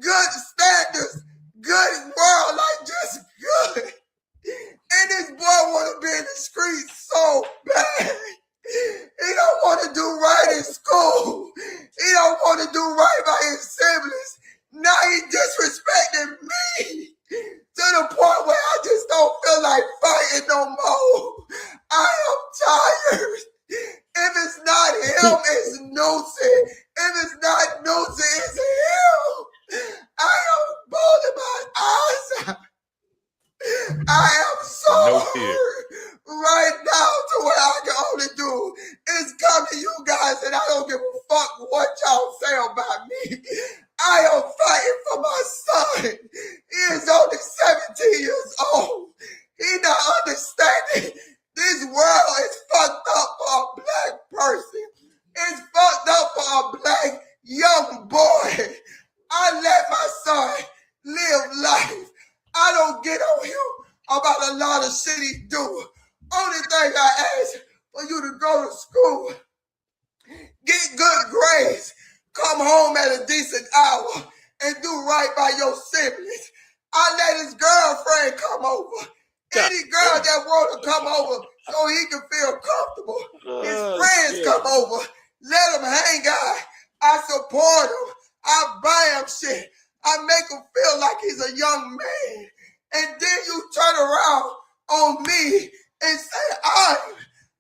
good standards, good world, like just good. And this boy want to be in the streets so bad. He don't want to do right in school. He don't want to do right by his siblings. Now he disrespecting me to the point where I just don't feel like fighting no more. I am tired. If it's not him, it's Newsy. If it's not Newsy, it's him. I am bawling my eyes out. I am so hurt right now to what I can only do is come to you guys and I don't give a fuck what y'all say about me. I am fighting for my son. He is only 17 years old. He not understanding this world is fucked up for a black person. It's fucked up for a black young boy. I let my son live life. I don't get on him about a lot of shit he do. Only thing I ask for you to go to school, get good grades, come home at a decent hour, and do right by your siblings. I let his girlfriend come over. Any girl that want to come over so he can feel comfortable. His friends come over let him hang out. I support him. I buy him shit. I make him feel like he's a young man. And then you turn around on me and say,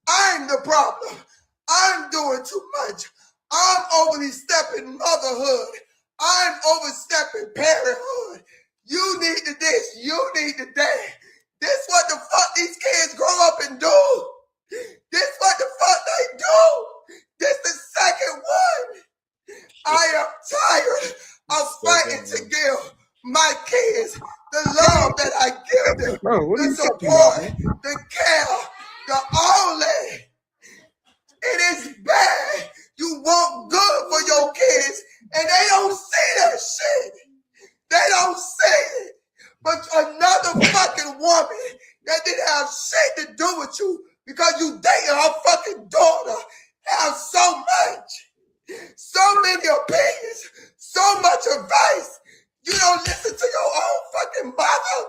I'm the problem. I'm doing too much. I'm overly stepping motherhood. I'm overstepping parenthood. You need to this. You need to that. This what the fuck these kids grow up and do. This what the fuck they do. This the second one. I am tired of fighting to give my kids the love that I give them, the support, the care, the only. It is bad. You want good for your kids, and they don't see that shit. They don't see it. But another fucking woman that didn't have shit to do with you because you dated her fucking daughter have so much, so many opinions, so much advice. You don't listen to your own fucking mother.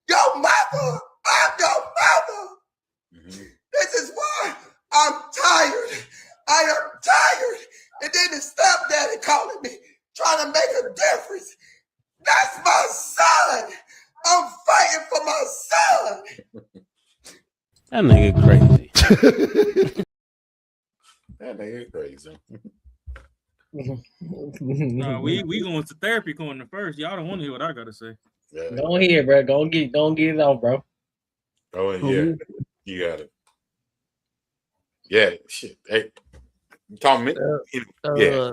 Your mother. I'm your mother. This is why I'm tired. I am tired. And then the stepdaddy calling me, trying to make a difference. That's my son. I'm fighting for my son. That nigga crazy. That nigga crazy. Nah, we going to therapy corner first. Y'all don't want to hear what I gotta say. Yeah. Go ahead, bro. Go get it off, bro. Oh yeah, you got it. Yeah, shit. Hey, Tom. Yeah.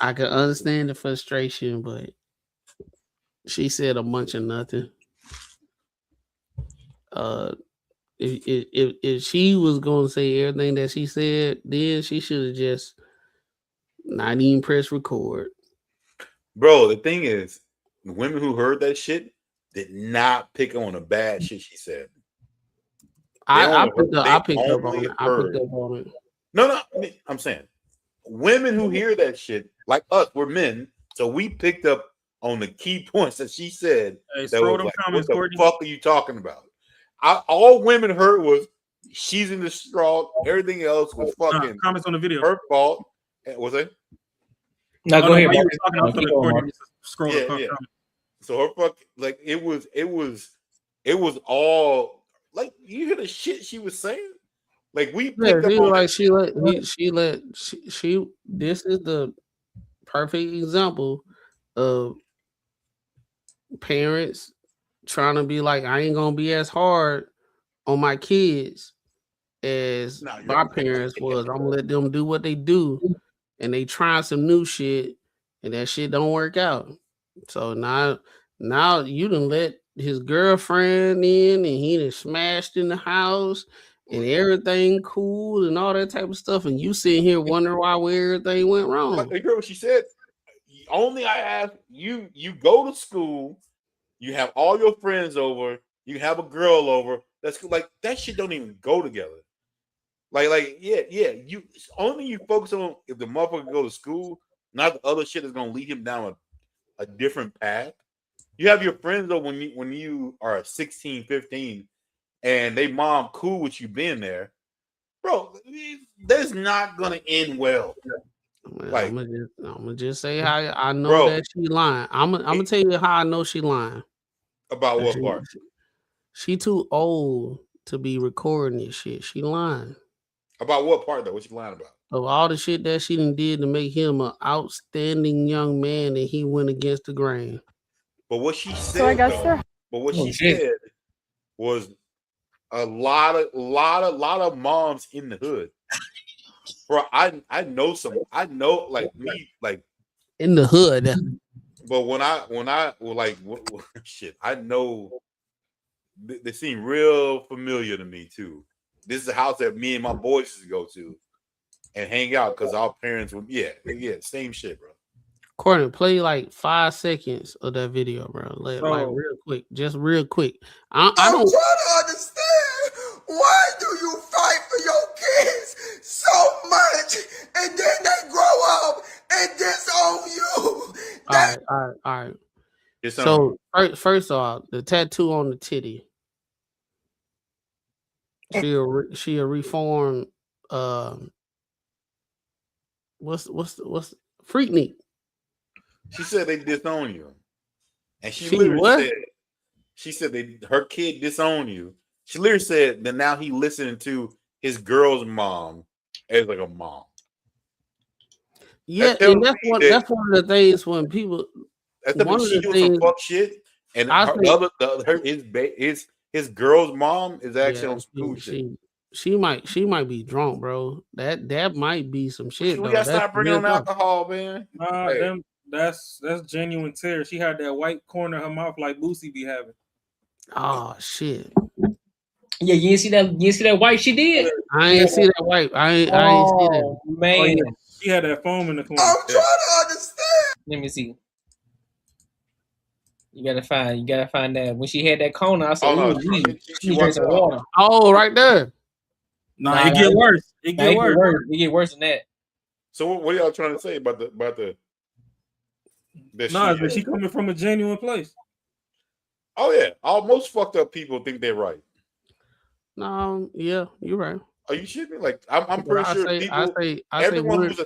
I can understand the frustration, but she said a bunch of nothing. If she was gonna say everything that she said, then she should have just not even press record. Bro, the thing is, the women who heard that shit did not pick on the bad shit she said. I picked up on it. No, I'm saying women who hear that shit, like us, we're men, so we picked up on the key points that she said. Hey, that was like, comments, what the Courtney. fuck are you talking about? All women heard was she's in the straw. Everything else was fucking comments on the video. Her fault. Was it? No, go ahead. Yeah. So her fuck, like it was all like you hear the shit she was saying. Like we picked up on like she this is the perfect example of parents trying to be like, I ain't gonna be as hard on my kids as my parents was. I'm gonna let them do what they do, and they trying some new shit, and that shit don't work out. So now you done let his girlfriend in, and he done smashed in the house, and everything cool and all that type of stuff, and you sitting here wondering why everything went wrong. You heard what she said? Only I ask you go to school, you have all your friends over, you have a girl over. That's like that shit don't even go together. Yeah. You only you focus on if the motherfucker go to school, not the other shit is gonna lead him down a different path. You have your friends though when you are 16, 15, and they mom cool with you being there, bro. That's not gonna end well. I'm gonna just say how I know that she lying. I'm gonna tell you how I know she lying. About what part? She too old to be recording this shit. She lying. About what part though? What you lying about? Of all the shit that she done did to make him an outstanding young man, and he went against the grain. But what she said, said was a lot of moms in the hood. Bro, I know like me, like in the hood. But when I like shit, I know they seem real familiar to me too. This is a house that me and my boys used to go to and hang out because our parents would same shit, bro. Courtney, play like 5 seconds of that video, bro. Like real quick, just real quick. I'm trying to understand, why do you fight for your kids so much and then they grow up and disown you? All right. So first off, the tattoo on the titty. She'll reform. What's Freaknik? She said they disown you, and she She literally what? said, she said her kid disowned you. She literally said that now he listening to his girl's mom as like a mom. Yeah, and that's one of the things when people. One of the doing some fuck shit, and his girl's mom is actually on some cool shit. She might be drunk, bro. That might be some shit. We gotta stop bringing on alcohol, man. Nah, that's genuine tear. She had that white corner of her mouth like Boosie be having. Oh shit. Yeah, you didn't see that white she did? I ain't see that white. I ain't see that. Man. Oh, yeah. She had that foam in the corner. I'm trying to understand. Let me see. You gotta find that. When she had that corner, I said, she drank some water. Oh, right there. Nah, it get worse. It get worse. It get worse than that. So what are y'all trying to say about the but she coming from a genuine place. Oh yeah, most fucked up people think they're right. No, yeah, you're right. Are you shitting me? Like I'm pretty sure people. Everyone who's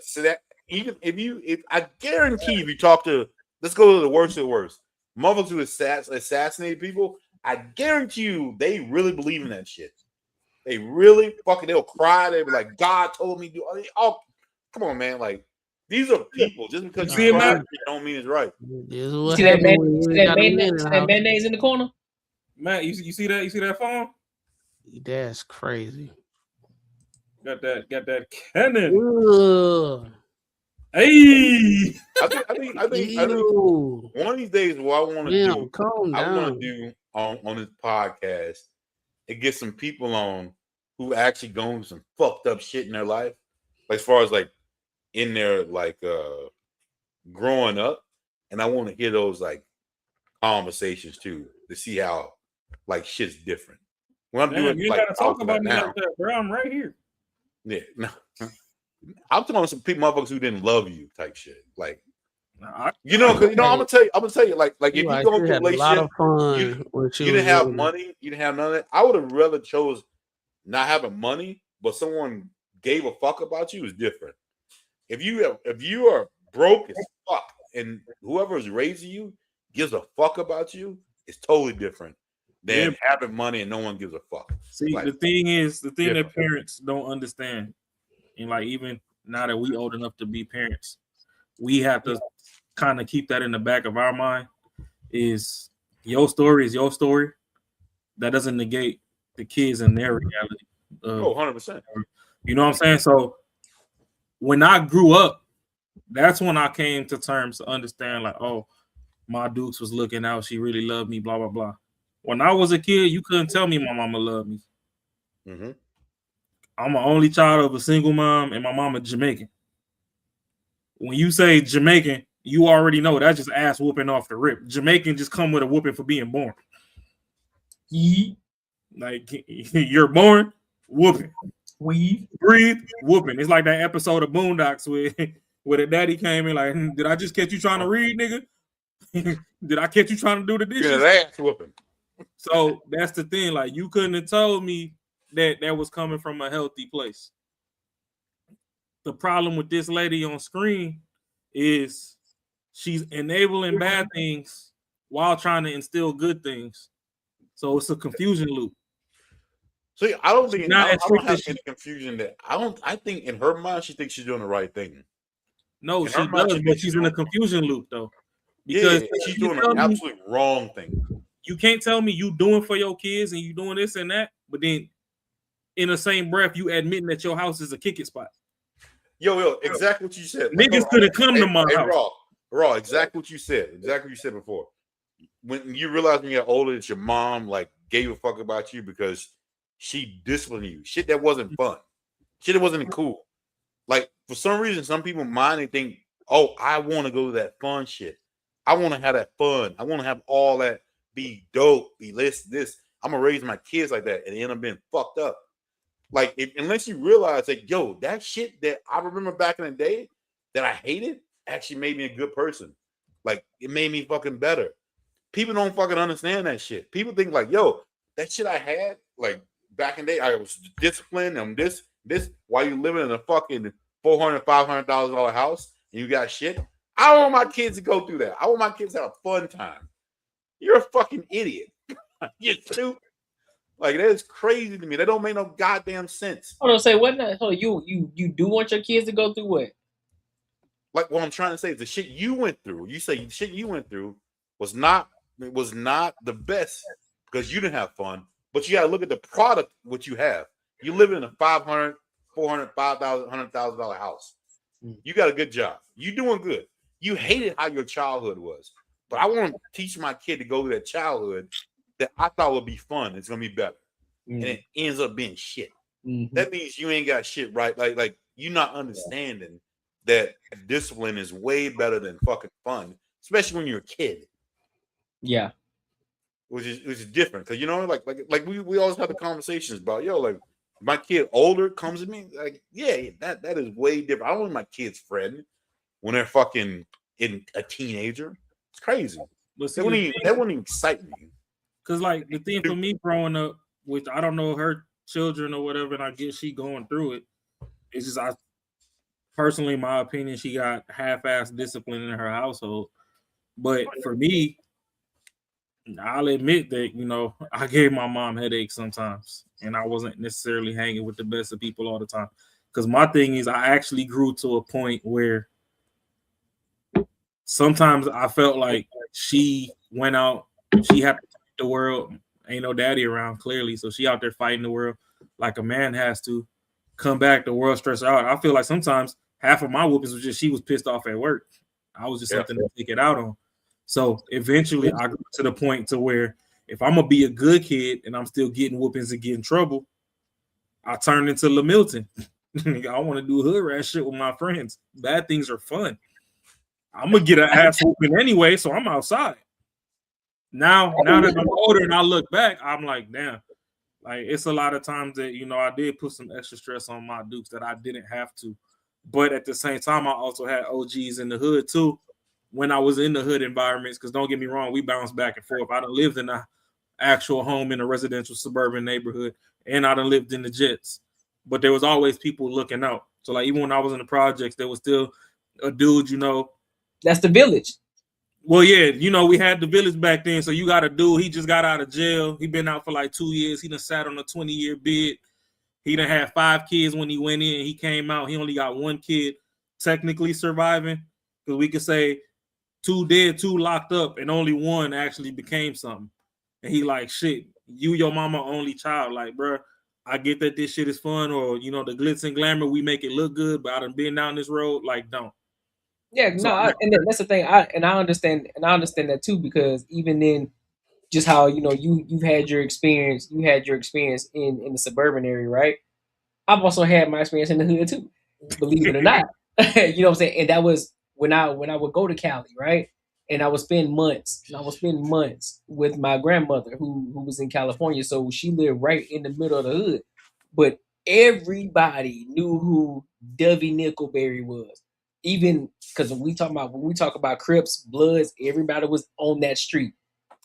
if I guarantee if you talk to, let's go to the worst of the worst, motherfuckers who assassinate people, I guarantee you they really believe in that shit. They really they'll cry. They'll be like, God told me to do. Oh, come on, man. Like these are people. Just because you cry, don't mean it's right. You see that mayonnaise in the corner? Matt, you see that? You see that phone? That's crazy. Got that cannon. Ugh. Hey, I think one of these days what I want to do on this podcast, it gets some people on who actually going through some fucked up shit in their life, like as far as like in their like growing up, and I want to hear those like conversations too to see how like shit's different. When I'm doing, you like, gotta talk about me like that, bro. I'm right here. Yeah, no. I'm talking about some people, motherfuckers who didn't love you, type shit. Like, I'm gonna tell you, like if you go into a relationship, you didn't have money, you didn't have none of that. I would have rather chose not having money, but someone gave a fuck about you is different. If you are broke as fuck and whoever is raising you gives a fuck about you, it's totally different than having money and no one gives a fuck. See, like, the thing that parents don't understand, and like even now that we old enough to be parents, we have to kind of keep that in the back of our mind. Is your story is your story. That doesn't negate the kids and their reality. 100%. You know what I'm saying? So when I grew up, that's when I came to terms to understand, like, oh, my Dukes was looking out. She really loved me, blah, blah, blah. When I was a kid, you couldn't tell me my mama loved me. Mm-hmm. I'm an only child of a single mom, and my mama Jamaican. When you say Jamaican, you already know that's just ass whooping off the rip. Jamaican just come with a whooping for being born. Like, you're born, whooping. We breathe, whooping. It's like that episode of Boondocks where the daddy came in like, did I just catch you trying to read, nigga? Did I catch you trying to do the dishes? Yeah, ass whooping. So that's the thing. Like, you couldn't have told me that was coming from a healthy place. The problem with this lady on screen is she's enabling bad things while trying to instill good things. So it's a confusion loop. So I don't think I don't have any confusion that I think in her mind she thinks she's doing the right thing. No, she does, but she's in a confusion loop though. Because she's doing the absolute wrong thing. You can't tell me you doing for your kids and you doing this and that, but then in the same breath you admitting that your house is a kick it spot. Yo, exactly what you said. Niggas couldn't come to my house. Raw, exactly what you said. Exactly what you said before. When you realize when you're older that your mom like gave a fuck about you because she disciplined you. Shit that wasn't fun. Shit that wasn't cool. Like, for some reason, some people mind and think, oh, I want to go to that fun shit. I want to have that fun. I want to have all that be dope, be this. I'm going to raise my kids like that and end up being fucked up. Like, unless you realize that, yo, that shit that I remember back in the day that I hated actually made me a good person. Like, it made me fucking better. People don't fucking understand that shit. People think like, yo, that shit I had, like, back in the day, I was disciplined. This while you living in a fucking $400,000-$500,000 house and you got shit. I don't want my kids to go through that. I want my kids to have a fun time. You're a fucking idiot. You're stupid. Like, that is crazy to me. That don't make no goddamn sense. Hold on, say what? Hold on, you do want your kids to go through what? Like, what I'm trying to say is the shit you went through. You say the shit you went through was not the best because you didn't have fun. But you got to look at the product what you have. You live in a $500,000, $400,000, $500,000, $100,000 house. You got a good job. You doing good. You hated how your childhood was, but I want to teach my kid to go to that childhood that I thought would be fun. It's gonna be better, and it ends up being shit. That means you ain't got shit right. Like you're not understanding that discipline is way better than fucking fun, especially when you're a kid. Yeah, which is different because like we always have the conversations about like my kid older comes to me like that is way different. I don't want my kids friend when they're fucking in a teenager. It's crazy. But see, that wouldn't even excite me. Because like the thing for me growing up, which I don't know her children or whatever, and I guess she going through it. It's just I personally, in my opinion, she got half-assed discipline in her household. But for me, I'll admit that I gave my mom headaches sometimes, and I wasn't necessarily hanging with the best of people all the time. Because my thing is, I actually grew to a point where sometimes I felt like she went out, she had to fight the world. Ain't no daddy around, clearly. So she out there fighting the world like a man has to. Come back, the world stressed her out. I feel like sometimes half of my whoopings was just she was pissed off at work. I was just something to take it out on. So eventually I got to the point to where if I'm going to be a good kid and I'm still getting whoopings and getting in trouble, I turned into LaMilton. I want to do hood rat shit with my friends. Bad things are fun. I'm gonna get an ass whooping anyway, so I'm outside. Now that I'm older and I look back, I'm like, damn, like it's a lot of times that I did put some extra stress on my dukes that I didn't have to. But at the same time, I also had OGs in the hood too when I was in the hood environments. Because don't get me wrong, we bounce back and forth. I done lived in an actual home in a residential suburban neighborhood, and I done lived in the jets. But there was always people looking out. So like even when I was in the projects, there was still a dude, That's the village. Well, yeah, we had the village back then. So you got a dude, he just got out of jail. He been out for like 2 years. He done sat on a 20-year bid. He done had 5 kids when he went in. He came out. He only got 1 kid technically surviving. Because we could say 2 dead, 2 locked up, and only 1 actually became something. And he like, shit, you, your mama, only child. Like, bro, I get that this shit is fun, or, the glitz and glamour, we make it look good, but I done been down this road. Like, don't. Yeah, and that's the thing. I understand that too, because even then, just how you've had your experience, in the suburban area, right? I've also had my experience in the hood too, believe it or not. You know what I'm saying? And that was when I would go to Cali, right? And I would spend months with my grandmother who was in California, so she lived right in the middle of the hood. But everybody knew who Dovey Nickelberry was. Even because when we talk about Crips, Bloods, everybody was on that street,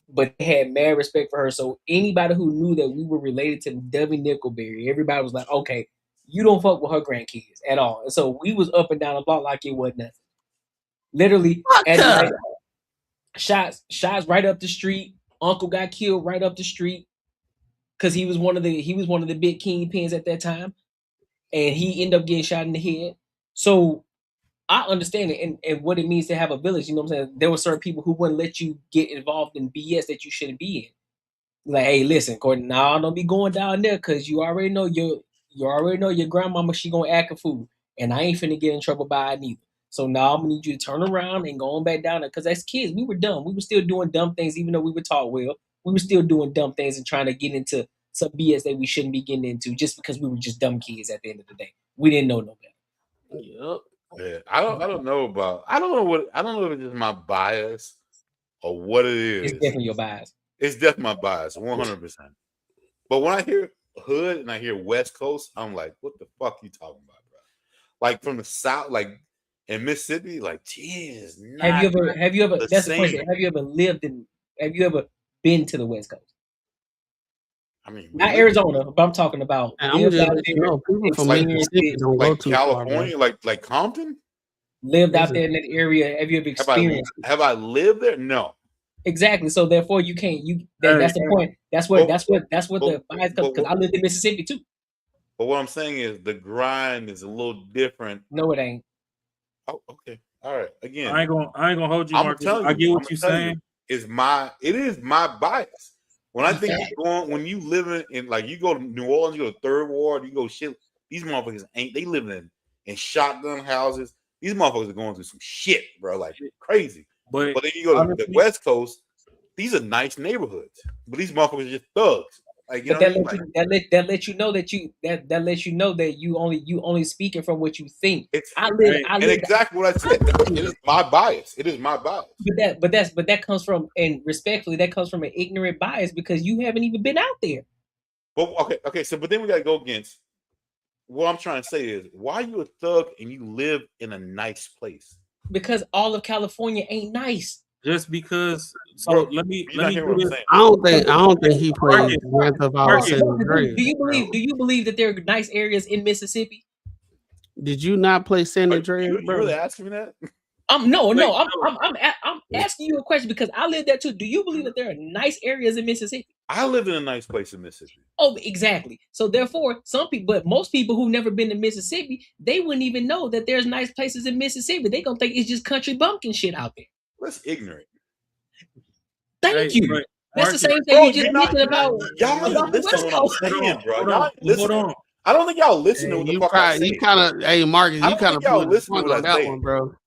but they had mad respect for her. So anybody who knew that we were related to Dovey Nickelberry, everybody was like, okay, you don't fuck with her grandkids at all. And so we was up and down the block like it wasn't nothing. Literally, at night, shots right up the street. Uncle got killed right up the street because he was one of the big kingpins at that time, and he ended up getting shot in the head. So I understand it and what it means to have a village. You know what I'm saying? There were certain people who wouldn't let you get involved in BS that you shouldn't be in. Like, hey, listen, Courtney, nah, don't be going down there because you already know your grandmama, she gonna act a fool. And I ain't finna get in trouble by it neither. So now I'm gonna need you to turn around and go on back down there. Because as kids, we were dumb. We were still doing dumb things, even though we were taught well. We were still doing dumb things and trying to get into some BS that we shouldn't be getting into just because we were just dumb kids at the end of the day. We didn't know no better. Yep. Yeah, I don't know if it's just my bias or what it is. It's definitely your bias. It's definitely my bias, 100%. But when I hear hood and I hear West Coast, I'm like, what the fuck you talking about, bro? Like from the South, like in Mississippi, like, geez. Have you ever that's the question. Have you ever been to the West Coast? I mean, not Arizona, but I'm talking about. And I'm just letting you know, people from Mississippi don't go like too far, California, man. like Compton. Lived out there in that area. Have you ever experienced it? Have I lived there? No. Exactly. So therefore, you can't. That's the point. That's what the bias comes, because I lived in Mississippi too. But what I'm saying is the grind is a little different. No, it ain't. Oh, okay. All right. Again, I ain't gonna hold you, Marcus. telling I get what I'm you're telling saying. It is my bias. When I think when you live in like you go to New Orleans, you go to Third Ward, you go shit. These motherfuckers they living in shotgun houses. These motherfuckers are going through some shit, bro, like crazy. But then you go to the West Coast, these are nice neighborhoods, but these motherfuckers are just thugs. Like, you know what I mean? That lets you know that lets you know that you only speaking from what you think. I live exactly what I said. It is my bias. It is my bias. But that comes from, and respectfully, that comes from an ignorant bias because you haven't even been out there. But okay. So, but then we got to go against. What I'm trying to say is, why are you a thug and you live in a nice place? Because all of California ain't nice. Just because. So let me do this. I don't think he played Grand Theft Auto San Andreas. Do you believe that there are nice areas in Mississippi? Did you not play San Andreas, bro? You really asking me that? No. I'm asking you a question because I live there too. Do you believe that there are nice areas in Mississippi? I live in a nice place in Mississippi. Oh, exactly. So therefore, but most people who've never been to Mississippi, they wouldn't even know that there's nice places in Mississippi. They gonna think it's just country bumpkin shit out there. That's ignorant. Thank you. That's the same thing you just mentioned about. Y'all ain't listening to what I'm saying, bro. Y'all listen. I don't think y'all listen to what the fuck I say. You kind of, hey, Marcus, you kind of y'all listen to on what I that say. one, bro.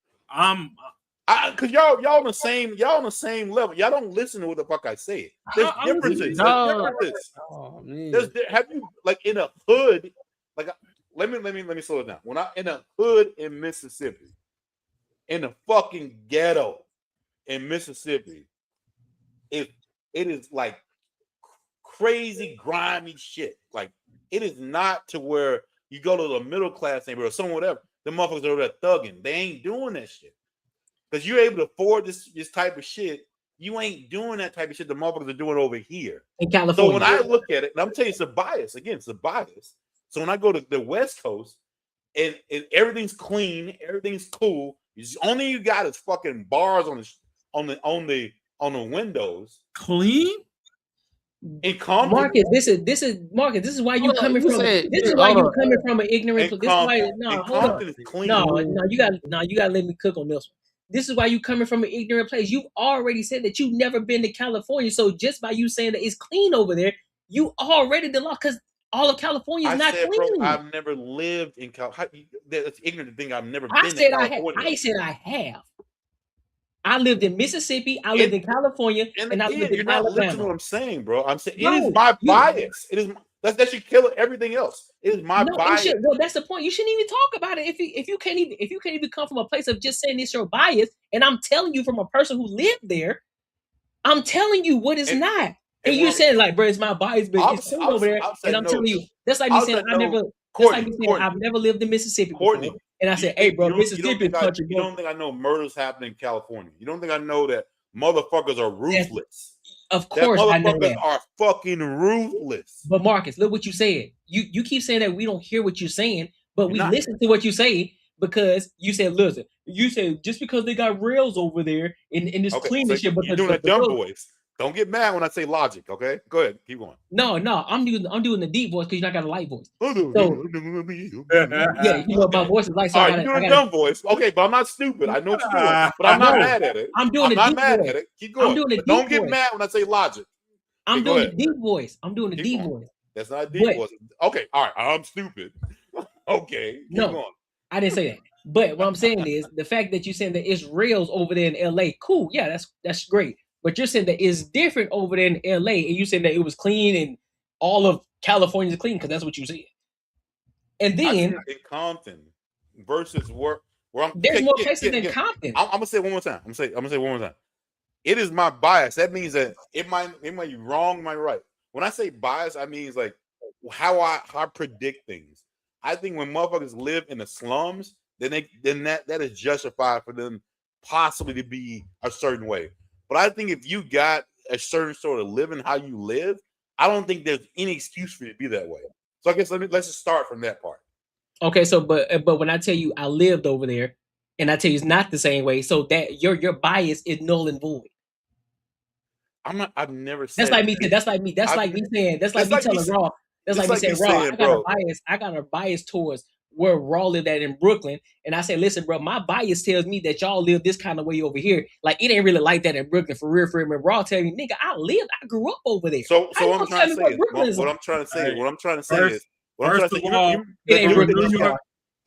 Cause y'all on the same level. Y'all don't listen to what the fuck I say. There's differences. Oh, man. Have you like in a hood? Like, let me slow it down. When I in a hood in Mississippi, in the fucking ghetto in Mississippi, it is like crazy grimy shit. Like, it is not to where you go to the middle class neighborhood or someone whatever. The motherfuckers are there thugging. They ain't doing that shit. Because you're able to afford this type of shit. You ain't doing that type of shit the motherfuckers are doing over here. In California. So when I look at it, and I'm telling you, it's a bias. Again, it's a bias. So when I go to the West Coast and everything's clean, everything's cool, the only thing you got is fucking bars on the windows. Clean? In Compton. Marcus, this is Marcus. This is why you coming from. This is why you coming from an ignorant. This is why hold on. You got let me cook on this one. This is why you coming from an ignorant place. You already said that you've never been to California. So just by you saying that it's clean over there, you already the law because all of California is not clean. Bro, I've never lived in California. That's ignorant to think I've never I been said to California. I said I have. I lived in Mississippi. I lived in California, and I lived in Alabama. Listening to what I'm saying, bro. I'm saying it is my bias. It is that should kill everything else. It is my bias. Well, that's the point. You shouldn't even talk about it if you can't even come from a place of just saying it's your bias. And I'm telling you from a person who lived there, I'm telling you what it's not. And you're saying like, bro, it's my bias, but it's cool over there. And I'm telling you, that's like me saying I've never lived in Mississippi before. And I said, hey, bro, Mississippi is country. You don't think I know murders happen in California? You don't think I know that motherfuckers are ruthless? Of course, I know motherfuckers that. are fucking ruthless. But Marcus, look what you said. You keep saying that we don't hear what you're saying, but we listen to what you say because you said, listen, you said just because they got rails over there in this clean so shit. But you're doing a dumb voice. Don't get mad when I say logic, okay? Go ahead, keep going. No, I'm doing the deep voice because you not got a light voice. So, yeah, you know my voice is light. So all right, you're doing a dumb voice, okay? But I'm not stupid. I know what you're doing, but I'm not mad at it. I'm doing not mad at it. Keep going. I'm doing but don't get mad when I say logic. I'm doing the deep voice. I'm doing the deep voice. That's not a deep voice. Okay, all right. I'm stupid. Okay, keep going. I didn't say that. But what I'm saying is the fact that you're saying that it's rails over there in LA, cool. Yeah, that's great. But you're saying that it's different over there in LA, and you said that it was clean and all of California is clean because that's what you said. And then in Compton versus where I'm there's more places than Compton. I'm gonna say it one more time. I'm gonna say one more time. It is my bias. That means that it might be wrong, might right. When I say bias, I mean like how I predict things. I think when motherfuckers live in the slums, then that is justified for them possibly to be a certain way. But I think if you got a certain sort of living how you live, I don't think there's any excuse for you to be that way. So I guess let's just start from that part. Okay, so but when I tell you I lived over there, and I tell you it's not the same way, so that your bias is null and void. I've never said That's like me. That's like me saying. That's like me telling Raw. That's like me saying, Raw. I got a bias. I got a bias towards where Raw lived at in Brooklyn, and I said, listen, bro, my bias tells me that y'all live this kind of way over here. Like it ain't really like that in Brooklyn for real. For him, Raw tell me, nigga, I grew up over there. So what I'm trying to say is, what I'm trying to say is, first of all,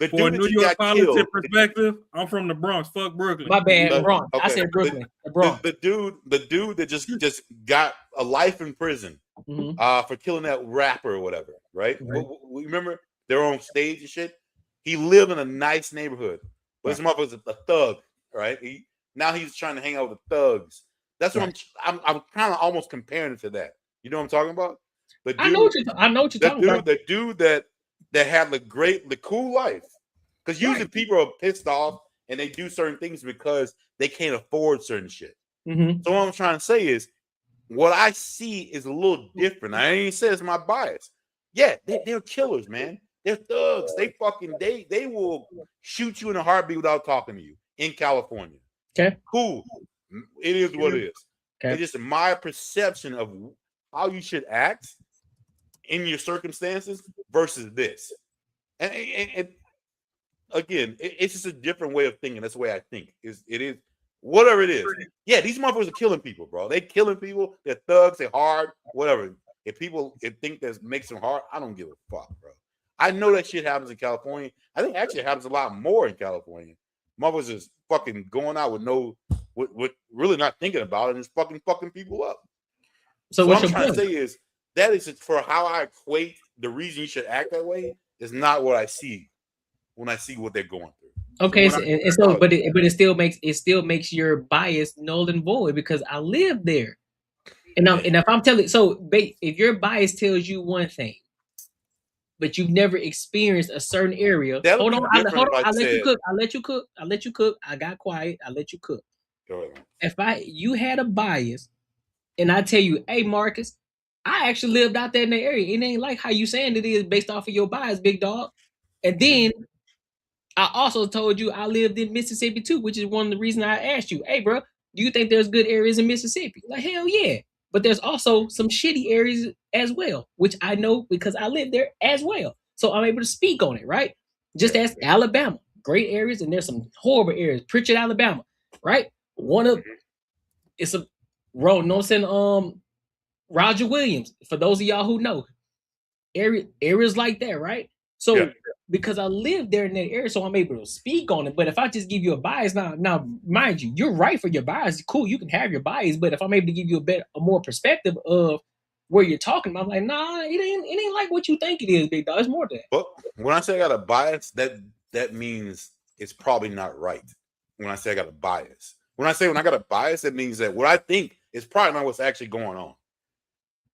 for a New York politics perspective, I'm from the Bronx. Fuck Brooklyn. My bad, Bronx. Okay. I said Brooklyn. The Bronx. The dude that just got a life in prison for killing that rapper or whatever, right? We remember they're on stage and shit. He lived in a nice neighborhood, but this motherfucker's a thug, right? Now he's trying to hang out with the thugs. That's what I'm kind of almost comparing it to that. You know what I'm talking about? I know what you're talking about. The dude that had the cool life. Because usually people are pissed off and they do certain things because they can't afford certain shit. So what I'm trying to say is, what I see is a little different. I ain't say it's my bias. Yeah, they're killers, man. They're thugs. They will shoot you in a heartbeat without talking to you in California. Okay. Cool. It is what it is. Okay. It's just my perception of how you should act in your circumstances versus this. And again, it's just a different way of thinking. That's the way I think. It is whatever it is. Yeah, these motherfuckers are killing people, bro. They killing people. They're thugs. They're hard. Whatever. If people think that makes them hard, I don't give a fuck, bro. I know that shit happens in California. I think actually it happens a lot more in California. Motherfuckers is fucking going out with really not thinking about it and just fucking people up. So what I'm trying to say is that is for how I equate the reason you should act that way is not what I see when I see what they're going through. Okay, but it still makes your bias null and void because I live there, and if I'm telling if your bias tells you one thing, but you've never experienced a certain area. Hold on, I'll let you cook. I got quiet. I'll let you cook. Go ahead. If you had a bias, and I tell you, hey Marcus, I actually lived out there in the area. It ain't like how you saying it is based off of your bias, big dog. And then I also told you I lived in Mississippi too, which is one of the reasons I asked you, hey, bro, do you think there's good areas in Mississippi? Like, hell yeah. But there's also some shitty areas as well, which I know because I live there as well. So I'm able to speak on it, right? Just as Alabama, great areas, and there's some horrible areas. Pritchard, Alabama, right? It's a road, no saying, Roger Williams, for those of y'all who know, areas like that, right? So because I live there in that area, so I'm able to speak on it. But if I just give you a bias, now mind you, you're right for your bias. Cool, you can have your bias, but if I'm able to give you a more perspective of where you're talking about, I'm like, nah, it ain't like what you think it is, big dog. It's more than that. But when I say I got a bias, that means it's probably not right. When I say I got a bias, when I got a bias, that means that what I think is probably not what's actually going on.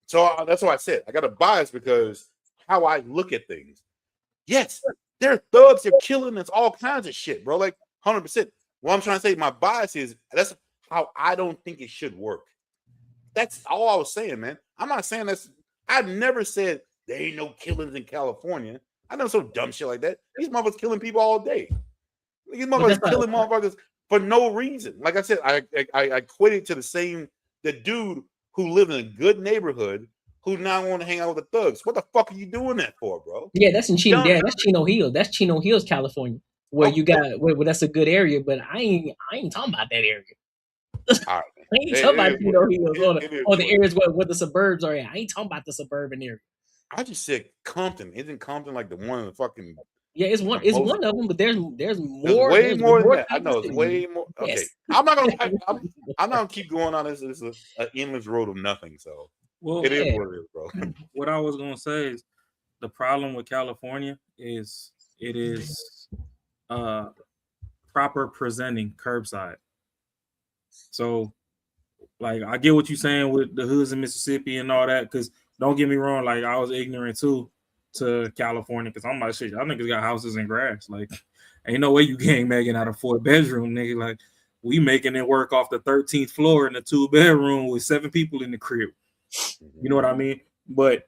So that's why I said I got a bias because how I look at things. Yes, they're thugs, they're killing us, all kinds of shit, bro. Like 100%. What I'm trying to say, my bias is that's how I don't think it should work. That's all I was saying, man. I'm not saying I've never said there ain't no killings in California. I know some dumb shit like that. These motherfuckers killing people all day. These motherfuckers killing motherfuckers for no reason. Like I said, I equated to the dude who lived in a good neighborhood who now want to hang out with the thugs. What the fuck are you doing that for, bro? Yeah, that's in Chino. Yeah, that's Chino Hills. That's Chino Hills, California, where you got where that's a good area. But I ain't talking about that area. I ain't talking about Chino Hills or the areas where the suburbs are at. I ain't talking about the suburban area. I just said Compton. Isn't Compton like the one of the fucking? Yeah, it's one of them, but there's more. There's way more than that. I know it's way more. Okay, yes. I'm not gonna keep going on this. This is an endless road of nothing. So. Well, it is what it is, bro. What I was gonna say is the problem with California is it is proper presenting curbside. So, like, I get what you're saying with the hoods in Mississippi and all that. Because don't get me wrong, like I was ignorant too to California because I'm like, shit, y'all niggas got houses and grass. Like, ain't no way you gang making out a 4-bedroom, nigga. Like, we making it work off the 13th floor in a 2-bedroom with 7 people in the crib. You know what I mean? But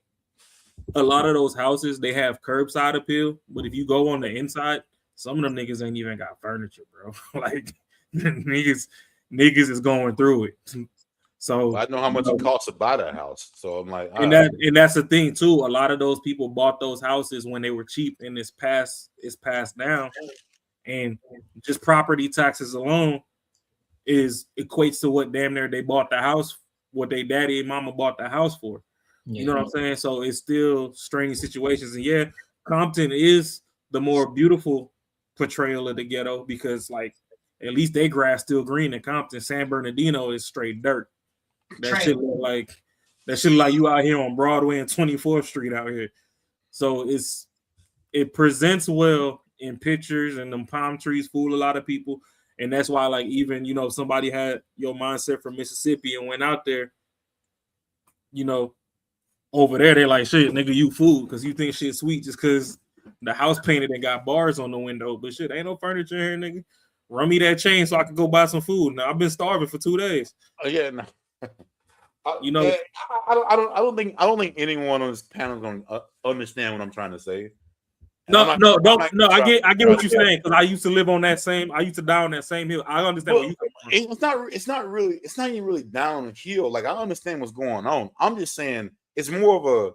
a lot of those houses, they have curbside appeal. But if you go on the inside, some of them niggas ain't even got furniture, bro. Like niggas is going through it. So I know how much it costs to buy that house. So I'm like, and that's the thing too. A lot of those people bought those houses when they were cheap, and it's passed down. And just property taxes alone equates to what damn near they bought the house, what they daddy and mama bought the house for. You know what I'm saying? So it's still strange situations. And yeah, Compton is the more beautiful portrayal of the ghetto because like at least they grass still green in Compton. San Bernardino is straight dirt. That shit look like you out here on Broadway and 24th Street out here. So it presents well in pictures, and them palm trees fool a lot of people. And that's why, like, even, you know, if somebody had your mindset from Mississippi and went out there, you know, over there, they're like, shit, nigga, you fool, because you think shit's sweet just because the house painted and got bars on the window. But shit, ain't no furniture here, nigga. Run me that chain so I can go buy some food. Now, I've been starving for 2 days. Oh, yeah, no. You know, I don't think anyone on this panel is going to understand what I'm trying to say. I get what you're saying because I used to live on that same. I used to die on that same hill. I understand. What you it's not even really down the hill. Like I understand what's going on. I'm just saying it's more of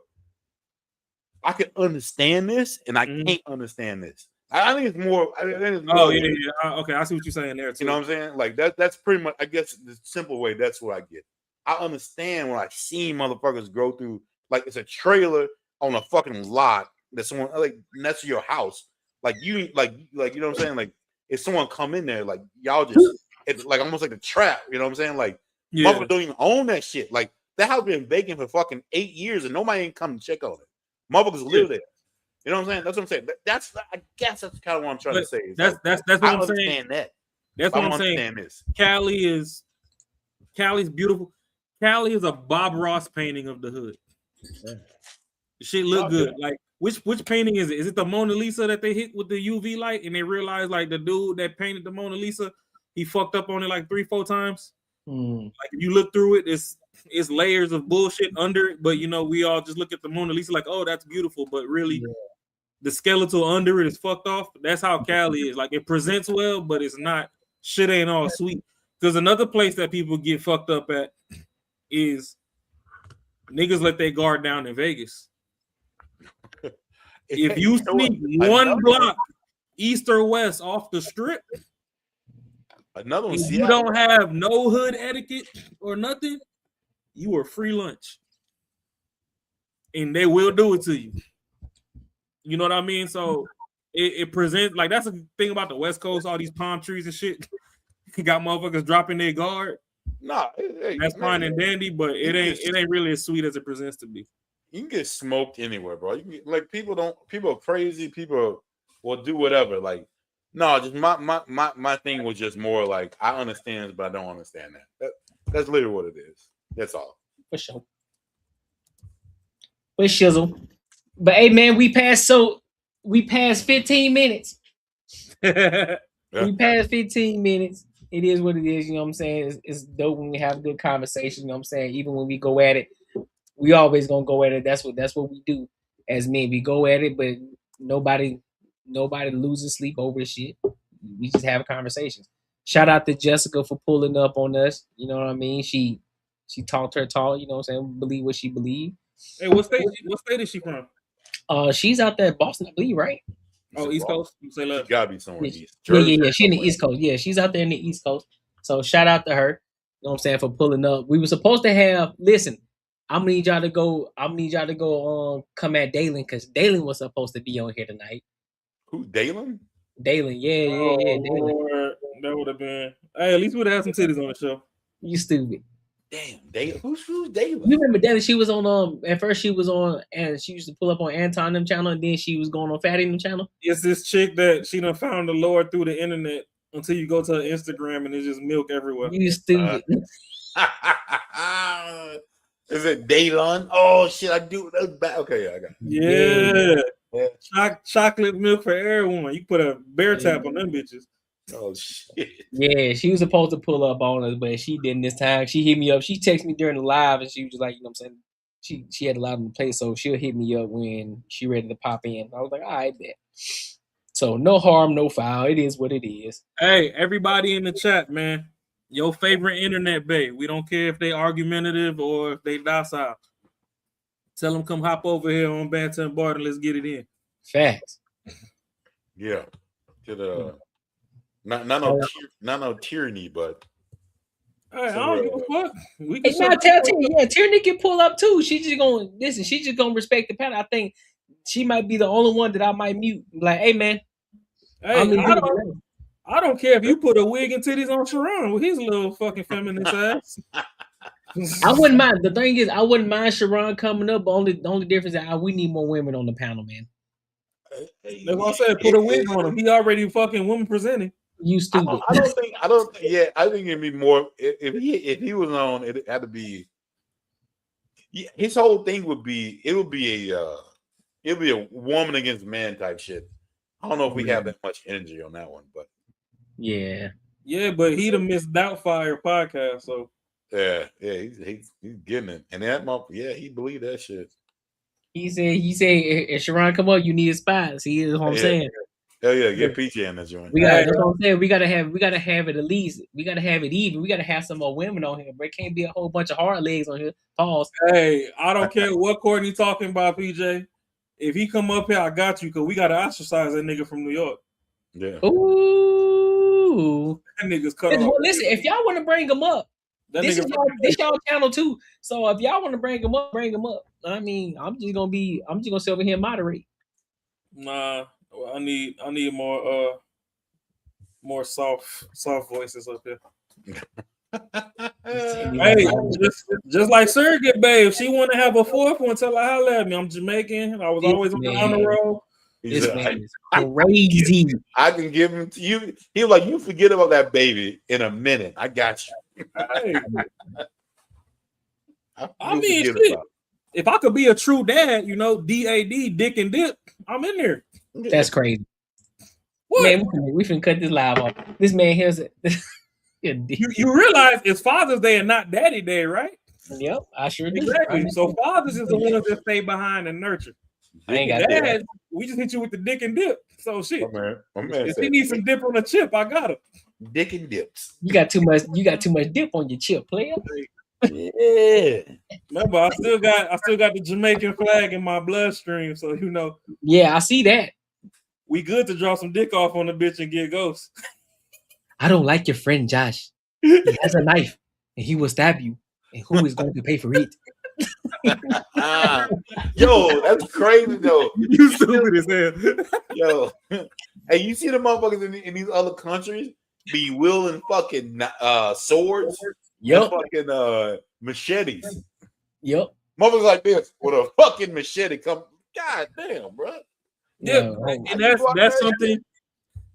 I can understand this and I can't understand this. I think it's more. Okay, I see what you're saying there too. You know what I'm saying? Like that's pretty much. I guess the simple way. That's what I get. I understand when I see motherfuckers go through. Like it's a trailer on a fucking lot. That someone like next to your house, like you know what I'm saying? Like if someone come in there, like y'all just it's like almost like a trap, you know what I'm saying? Like motherfuckers don't even own that shit. Like that house been vacant for fucking 8 years and nobody ain't come to check on it. Motherfuckers live there. You know what I'm saying? That's what I'm saying. I guess that's kind of what I'm trying to say. That's what I'm saying. That's what I'm saying. This. Cali's beautiful. Cali is a Bob Ross painting of the hood. The shit look good. Like which painting is it? Is it the Mona Lisa that they hit with the UV light and they realized like the dude that painted the Mona Lisa, he fucked up on it like 3-4 times? Like if you look through it, it's layers of bullshit under it, but you know, we all just look at the Mona Lisa like, oh, that's beautiful, but really the skeletal under it is fucked off. That's how Cali is. Like it presents well, but it's not. Shit ain't all sweet. Because another place that people get fucked up at is niggas let their guard down in Vegas. If you sneak one block east or west off the strip, another one, you don't have no hood etiquette or nothing, you are free lunch. And they will do it to you. You know what I mean? So it presents like that's the thing about the West Coast, all these palm trees and shit. You got motherfuckers dropping their guard. Nah, that's fine and dandy, but it ain't really as sweet as it presents to be. You can get smoked anywhere, bro. You can get, like people are crazy. People will do whatever. Like, no, just my thing was just more like I understand, but I don't understand that. That's literally what it is. That's all. For sure. With shizzle. But hey man, we passed 15 minutes. We passed 15 minutes. It is what it is, you know what I'm saying? It's dope when we have good conversation, you know what I'm saying? Even when we go at it, we always gonna go at it. That's what we do as men. We go at it, but nobody loses sleep over shit. We just have conversations. Shout out to Jessica for pulling up on us. You know what I mean? She talked her talk, you know what I'm saying? Believe what she believed. Hey, what state is she from? She's out there in Boston, I believe, right? Oh, East Coast? You say left. Gotta be somewhere east. Yeah. She in the East Coast. Yeah, she's out there in the East Coast. So shout out to her. You know what I'm saying, for pulling up. We were supposed to have I'm gonna need y'all to go come at Dalen because Dalen was supposed to be on here tonight. Who, Dalen? Dalen, yeah. Lord, that would have been. Hey, at least we'd have some titties on the show. You stupid. Damn, Dalen. Who's Dalen? You remember Dalen? She was on at first she was on and she used to pull up on Anton them channel and then she was going on Fatty them channel. It's this chick that she done found the Lord through the internet until you go to her Instagram and it's just milk everywhere. You stupid. Is it Daylon? Oh shit, I do. That's bad. Okay, yeah, I got it. Yeah. Chocolate milk for everyone. You put a bear tap on them bitches. Oh shit. Yeah, she was supposed to pull up on us, but she didn't this time. She hit me up. She texted me during the live and she was just like, you know what I'm saying? she had a lot on the plate, so she'll hit me up when she ready to pop in. I was like, all right, bet. So no harm, no foul. It is what it is. Hey, everybody in the chat, man. Your favorite internet bae. We don't care if they argumentative or if they docile. Tell them come hop over here on Banter and Barter. Let's get it in. Facts. Yeah. To the not no tyranny, but hey, I don't give a fuck. We Hey, can now tell Tierney can pull up too. She's just gonna listen. She's just gonna respect the pattern. I think she might be the only one that I might mute. Like, hey man, Hey, I don't care if you put a wig and titties on Sharon with his little fucking feminist ass. I wouldn't mind. The thing is, I wouldn't mind Sharon coming up. But the only difference is we need more women on the panel, man. That's what I said. Put a wig on him. He already fucking woman presenting. You stupid. I don't think. Yeah, I think it'd be more if he was on. It had to be. Yeah, his whole thing would be. It would be a woman against man type shit. I don't know if we have that much energy on that one, but yeah, but he the Miss Doubtfire podcast, so yeah, he's getting it, and that he believed that shit. He said, if Sharon come up, you need a spot. See, that's what I'm saying. Hell yeah, get PJ in that joint. That's what I'm saying. We gotta have it at least. We gotta have it even. We gotta have some more women on here, but it can't be a whole bunch of hard legs on here. Pause. Hey, I don't care what Courtney talking about, PJ. If he come up here, I got you, because we gotta ostracize that nigga from New York. Yeah. Ooh. That nigga's cut off. Well, listen, if y'all want to bring him up, this y'all channel too. So if y'all want to bring him up, bring him up. I mean, I'm just gonna sit over here and moderate. Nah, I need more soft voices up here. Hey, just like Surrogate, babe. If she want to have a fourth one, tell her holla at me. I'm Jamaican. I was always on the honor roll. This man is crazy. I can give him to you. He was like, you forget about that baby in a minute. I got you. Hey. I mean, shit, if I could be a true dad, DAD, dick and dip, I'm in there. That's crazy. What? Man, we finna cut this live off. This man here's it. You realize it's Father's Day and not Daddy Day, right? Yep, I sure do. Exactly. So fathers is the ones that stay behind and nurture. I ain't got Dad, we just hit you with the dick and dip. So shit. My man if he needs some dip on the chip, I got him. Dick and dips. You got too much dip on your chip, player. Yeah. Remember, I still got the Jamaican flag in my bloodstream, so Yeah, I see that. We good to draw some dick off on the bitch and get ghosts. I don't like your friend Josh. He has a knife and he will stab you. And who is going to pay for it? Yo, that's crazy though. You stupid as hell. Yo, hey, you see the motherfuckers in these other countries be wielding fucking swords? Yep. Fucking machetes. Yep. Motherfuckers like this with a fucking machete come. God damn, bro. Yeah, and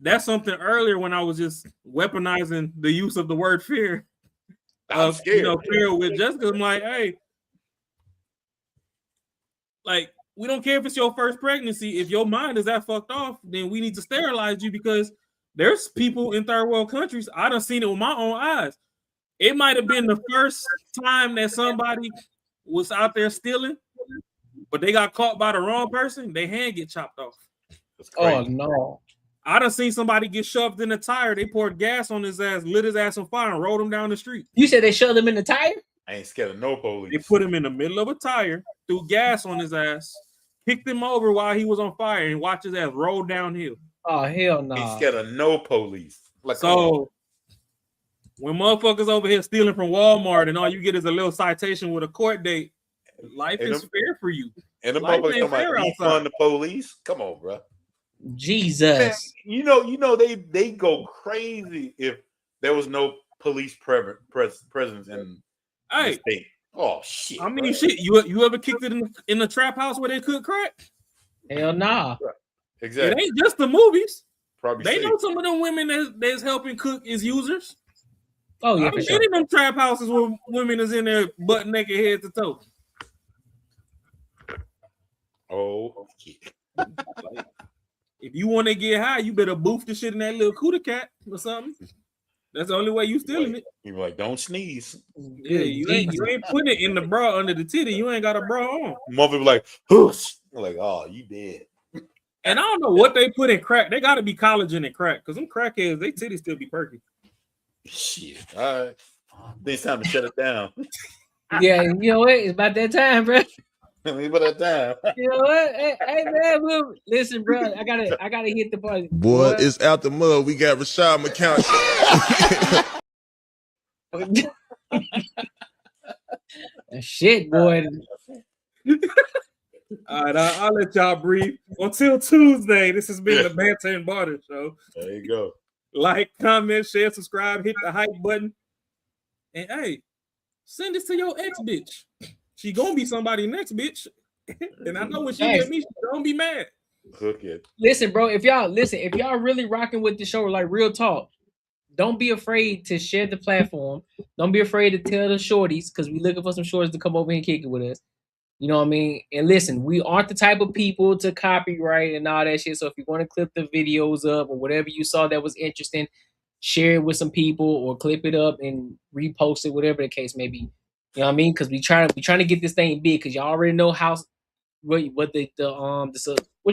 that's something earlier when I was just weaponizing the use of the word fear. I'm scared. Fear with Jessica. I'm like, hey, like, we don't care if it's your first pregnancy. If your mind is that fucked off, then we need to sterilize you, because there's people in third world countries. I done seen it with my own eyes. It might have been the first time that somebody was out there stealing, but they got caught by the wrong person. Their hand get chopped off. Oh no. I done seen somebody get shoved in a tire. They poured gas on his ass, lit his ass on fire, and rolled him down the street. You said they shoved him in the tire? I ain't scared of no police. They put him in the middle of a tire, threw gas on his ass, kicked him over while he was on fire, and watched his ass roll downhill. Oh, hell no. Ain't scared of no police. Like, so when motherfuckers over here stealing from Walmart and all you get is a little citation with a court date, life is fair for you. And the motherfuckers talking about defund the police. Come on, bro. Jesus. Man, you know they go crazy if there was no police presence in the state. Oh shit. I mean, shit. You ever kicked it in the trap house where they could crack? Hell nah. Exactly. It ain't just the movies. Probably they know some of them women that's helping cook is users. Oh yeah, I've been in them trap houses where women is in there butt naked, head to toe. Oh shit. If you want to get high, you better boof the shit in that little cooter cat or something. That's the only way you stealing it. You're like, don't sneeze. Yeah, you ain't putting it in the bra under the titty. You ain't got a bra on. Mother be like, whoosh. I'm like, oh, you dead. And I don't know what they put in crack. They got to be collagen in crack because them crackheads, they titties still be perky. Shit. All right. Then it's time to shut it down. Yeah, you know what? It's about that time, bro. About that time. You know what? Hey man, listen, bro. I gotta hit the button. Boy, it's out the mud. We got Rashad McCount. Shit, boy. All right, I'll let y'all breathe. Until Tuesday, this has been the Banter and Barter Show. There you go. Like, comment, share, subscribe, hit the hype button. And hey, send this to your ex bitch. She gonna be somebody next, bitch. And I know when she get me, she gonna be mad. Hook it. Listen, bro, if y'all really rocking with the show, like real talk, don't be afraid to share the platform. Don't be afraid to tell the shorties, because we looking for some shorties to come over and kick it with us. You know what I mean? And listen, we aren't the type of people to copyright and all that shit. So if you want to clip the videos up or whatever you saw that was interesting, share it with some people or clip it up and repost it, whatever the case may be. You know what I mean? Because we trying to get this thing big, because y'all already know what what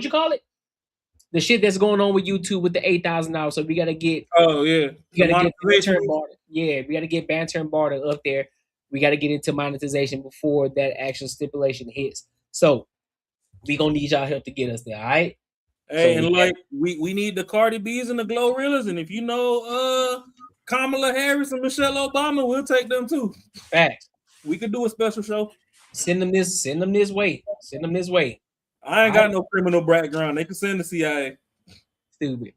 you call it? The shit that's going on with YouTube with the $8,000. So we gotta get we gotta get Banter and Barter. Yeah, we gotta get Banter and Barter up there. We got to get into monetization before that actual stipulation hits. So we gonna need y'all help to get us there, all right? Hey, so we need the Cardi B's and the Glorilla's, and if you know Kamala Harris and Michelle Obama, we'll take them too. Facts. We could do a special show. Send them this way. Send them this way. I ain't got no criminal background. They can send the CIA. Stupid.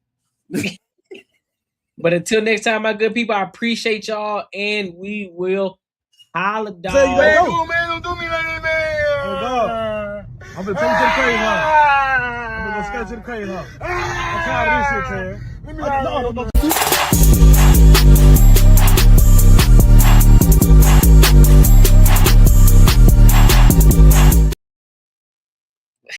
But until next time, my good people, I appreciate y'all, and we will holla, dog. Man, don't do me like that, man. Oh, dog. I'm gonna take you to the crane, huh? I'm gonna go sketch to the crane, huh? I'm tired of this shit, man. No.